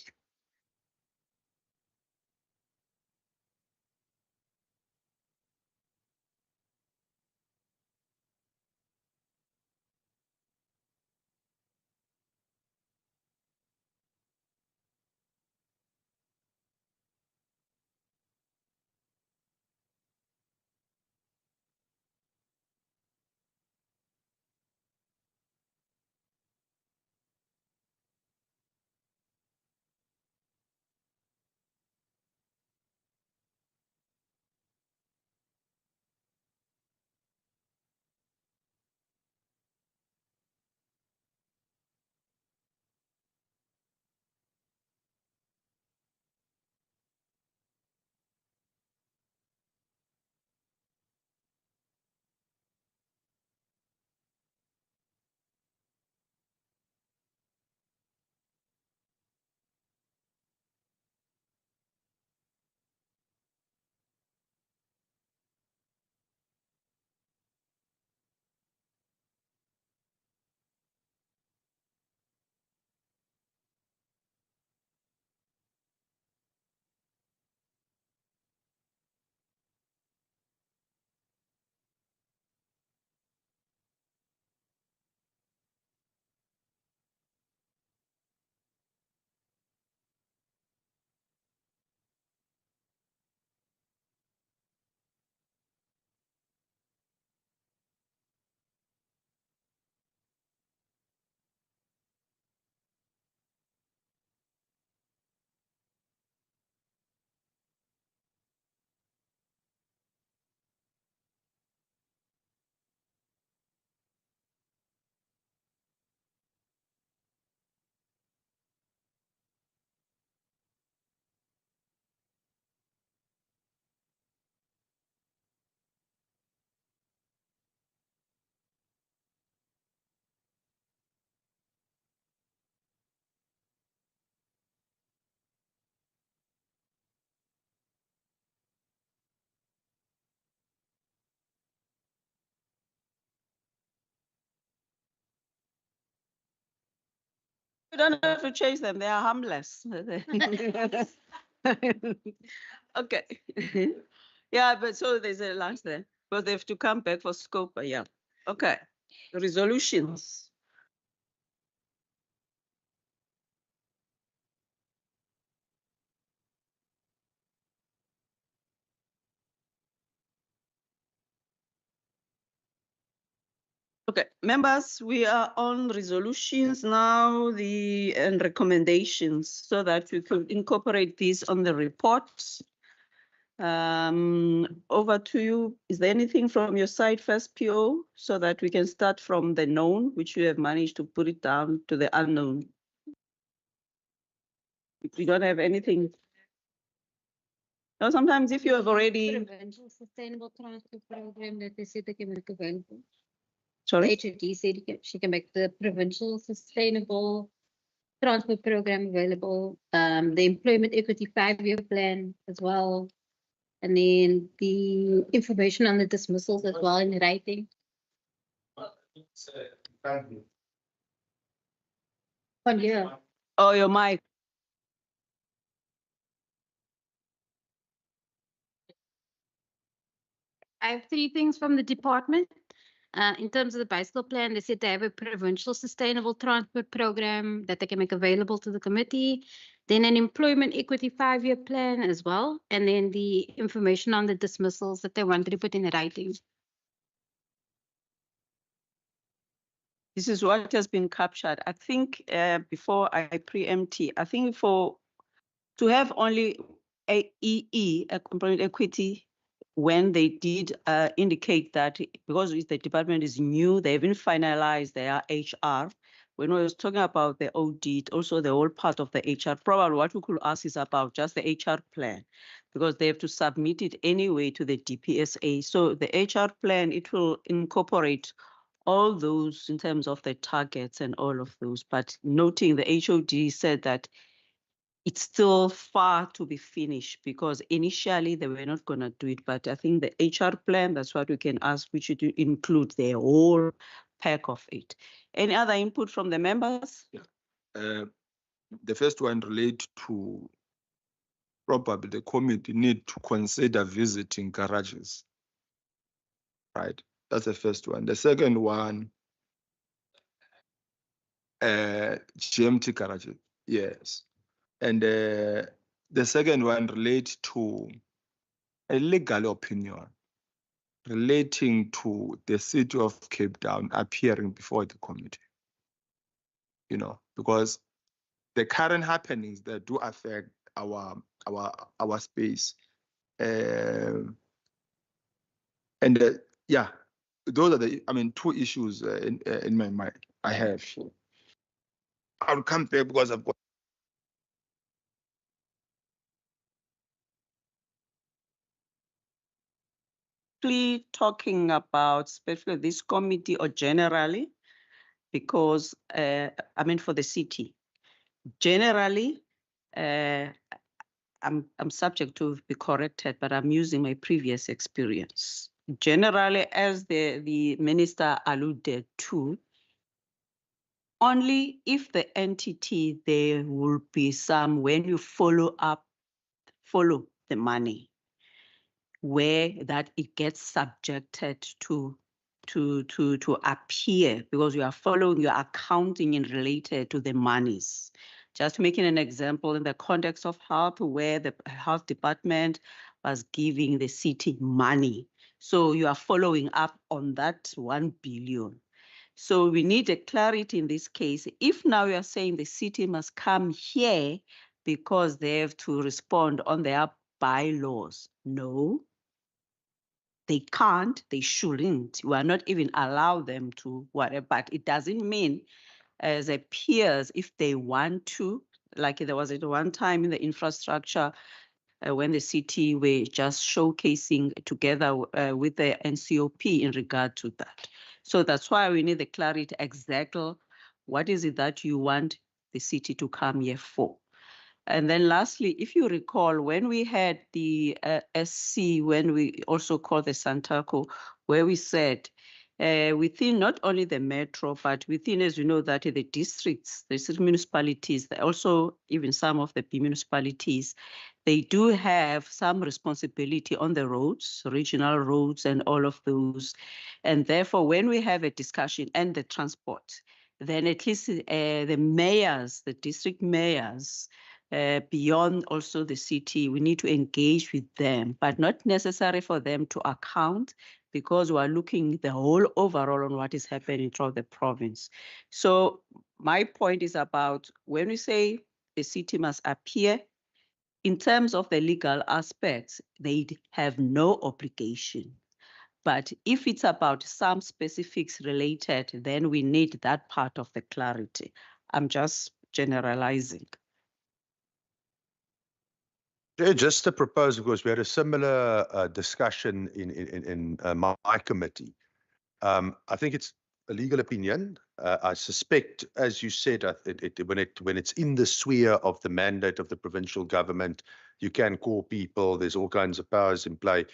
You don't have to change them. They are harmless. Okay. Yeah, but so there's a lunch there. But they have to come back for scope. Yeah. Okay. Resolutions. Okay, members, we are on resolutions now, and recommendations, so that we could incorporate these on the reports. Over to you. Is there anything from your side first, PO, so that we can start from the known, which you have managed to put it down to the unknown? If you don't have anything. No, sometimes if you have already. Provincial Sustainable Transport Program that they said they can make available. Sorry? The HOD said she can make the Provincial Sustainable Transport Program available, the Employment Equity 5-year plan as well, and then the information on the dismissals as well in writing. On here. Oh, your mic. I have 3 things from the department. In terms of the bicycle plan, they said they have a provincial sustainable transport program that they can make available to the committee. Then an employment equity 5-year plan as well. And then the information on the dismissals that they wanted to put in writing. This is what has been captured. I think before I preempt, I think to have only a employment equity, when they did indicate that because the department is new, they haven't finalized their HR. When we was talking about the audit, also the whole part of the HR, probably what we could ask is about just the HR plan, because they have to submit it anyway to the DPSA. So the HR plan, it will incorporate all those in terms of the targets and all of those, but noting the HOD said that it's still far to be finished because initially they were not going to do it. But I think the HR plan, that's what we can ask, which should include the whole pack of it. Any other input from the members? Yeah. The first one relate to probably the committee need to consider visiting garages. Right. That's the first one. The second one, GMT garages. Yes. And the second one relates to a legal opinion relating to the city of Cape Town appearing before the committee. You know, because the current happenings that do affect our space. And yeah, those are the 2 issues in my mind I have. I'll come back because I've got. Talking about especially this committee or generally, because for the city, generally, I'm subject to be corrected, but I'm using my previous experience. Generally, as the minister alluded to, only if the entity, there will be some, when you follow the money, where that it gets subjected to appear, because you are following your accounting in related to the monies. Just making an example in the context of health, where the health department was giving the city money. So you are following up on that 1 billion. So we need a clarity in this case. If now you are saying the city must come here because they have to respond on their bylaws, no, they can't, they shouldn't. We are not even allow them to whatever, but it doesn't mean as a peers, if they want to, like there was at one time in the infrastructure when the city were just showcasing together with the NCOP in regard to that. So that's why we need the clarity exactly what is it that you want the city to come here for. And then lastly, if you recall, when we had the SC, when we also called the Santaco, where we said within not only the metro, but within, as you know, that the districts, the district municipalities, also even some of the municipalities, they do have some responsibility on the roads, regional roads and all of those. And therefore, when we have a discussion and the transport, then at least the mayors, the district mayors, beyond also the city, we need to engage with them, but not necessary for them to account, because we're looking the whole overall on what is happening throughout the province. So my point is about when we say the city must appear, in terms of the legal aspects, they have no obligation. But if it's about some specifics related, then we need that part of the clarity. I'm just generalizing. Just to propose, because we had a similar discussion in my committee. I think it's a legal opinion. I suspect, as you said, when it's in the sphere of the mandate of the provincial government, you can call people. There's all kinds of powers in play.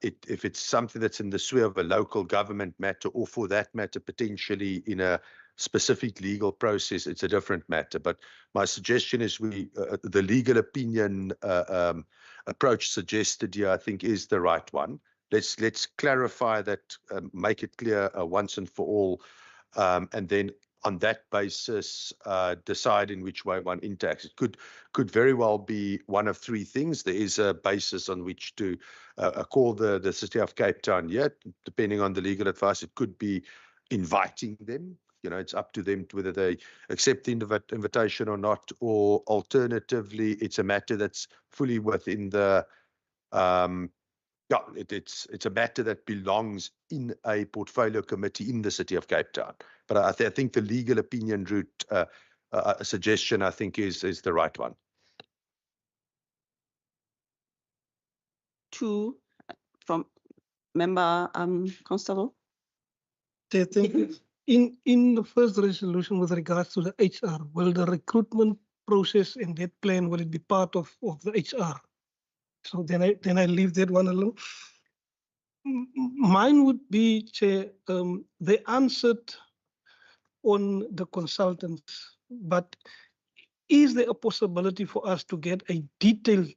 If it's something that's in the sphere of a local government matter, or for that matter, potentially in a specific legal process, it's a different matter. But my suggestion is the legal opinion approach suggested here, I think, is the right one. Let's clarify that, make it clear once and for all, and then on that basis decide in which way one interacts. It could very well be one of three things. There is a basis on which to call the City of Cape Town yet, depending on the legal advice. It could be inviting them. It's up to them whether they accept the invitation or not, or alternatively, it's a matter that's fully within the it's a matter that belongs in a portfolio committee in the City of Cape Town. But I think the legal opinion route suggestion, I think, is the right one. Two from member Constable. Thank you. In the first resolution with regards to the HR, will the recruitment process and that plan, will it be part of the HR? So then I leave that one alone. Mine would be, Chair, they answered on the consultants, but is there a possibility for us to get a detailed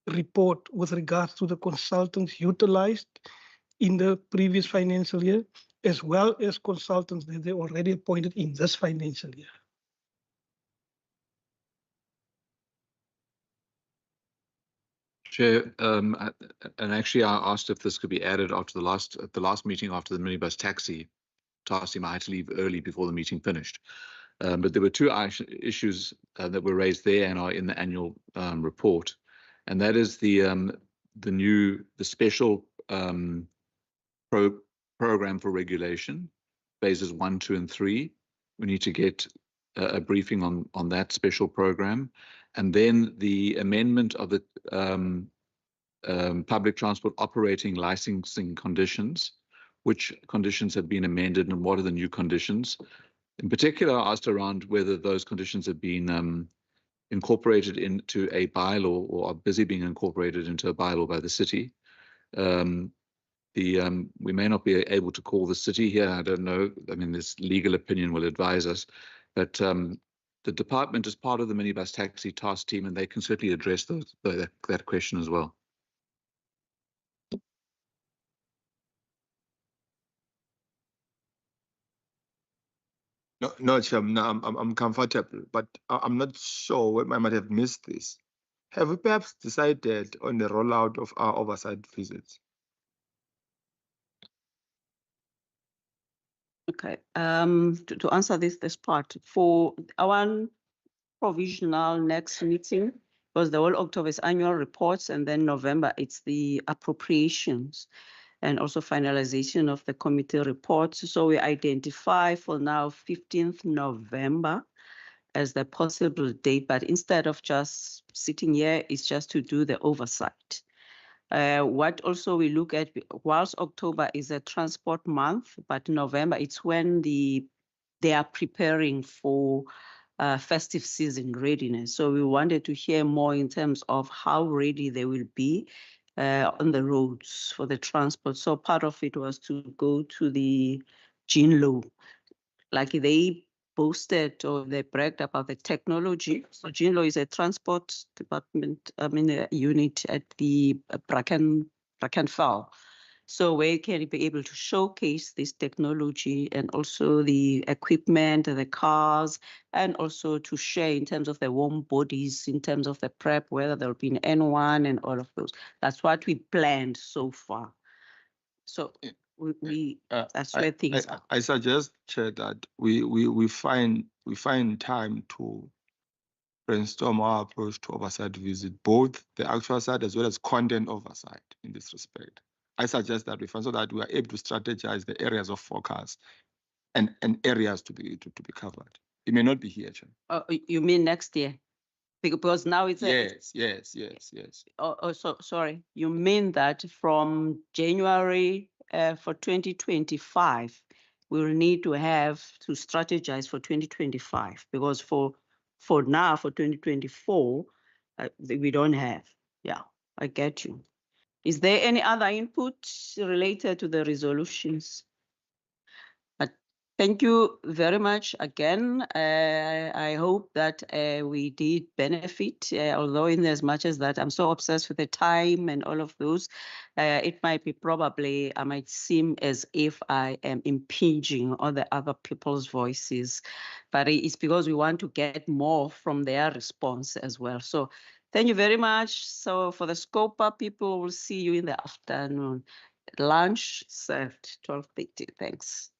report with regards to the consultants utilized in the previous financial year, as well as consultants that they already appointed in this financial year? Chair, and actually I asked if this could be added after the last meeting after the minibus taxi task team. I had to leave early before the meeting finished. But there were two issues that were raised there and are in the annual report. And that is the special program for regulation, phases 1, 2, and 3. We need to get a briefing on that special program. And then the amendment of the public transport operating licensing conditions, which conditions have been amended and what are the new conditions. In particular, I asked around whether those conditions have been incorporated into a bylaw or are busy being incorporated into a bylaw by the city. We may not be able to call the city here. I don't know. I mean, this legal opinion will advise us. But the department is part of the minibus taxi task team, and they can certainly address that question as well. No, Chair, I'm comfortable, but I'm not sure where I might have missed this. Have we perhaps decided on the rollout of our oversight visits? Okay. To answer this part, for our provisional next meeting, because the whole October is annual reports, and then November it's the appropriations and also finalization of the committee reports. So we identify for now 15th November as the possible date, but instead of just sitting here, it's just to do the oversight. What also we look at, whilst October is a transport month, but November, it's when they are preparing for festive season readiness. So we wanted to hear more in terms of how ready they will be on the roads for the transport. So part of it was to go to the GENLO, like they boasted or they bragged about the technology. So GENLO is a transport department, a unit at the Brackenfell. So where you can be able to showcase this technology and also the equipment, the cars, and also to share in terms of the warm bodies, in terms of the prep, whether there'll be an N1 and all of those. That's what we planned so far. So that's where things are. I suggest, Chair, that we find time to brainstorm our approach to oversight visit, both the actual side as well as content oversight in this respect. I suggest that we find so that we are able to strategize the areas of focus and areas to be covered. It may not be here, Chair. You mean next year? Because now it's yes. So sorry. You mean that from January for 2025, we'll need to have to strategize for 2025 because for now for 2024 we don't have. Yeah, I get you. Is there any other input related to the resolutions? But thank you very much again. I hope that we did benefit, although in as much as that I'm so obsessed with the time and all of those, it might be probably, I might seem as if I am impinging on the other people's voices, but it's because we want to get more from their response as well. So thank you very much. So for the SCOPA people, we'll see you in the afternoon. Lunch served 12:30. Thanks.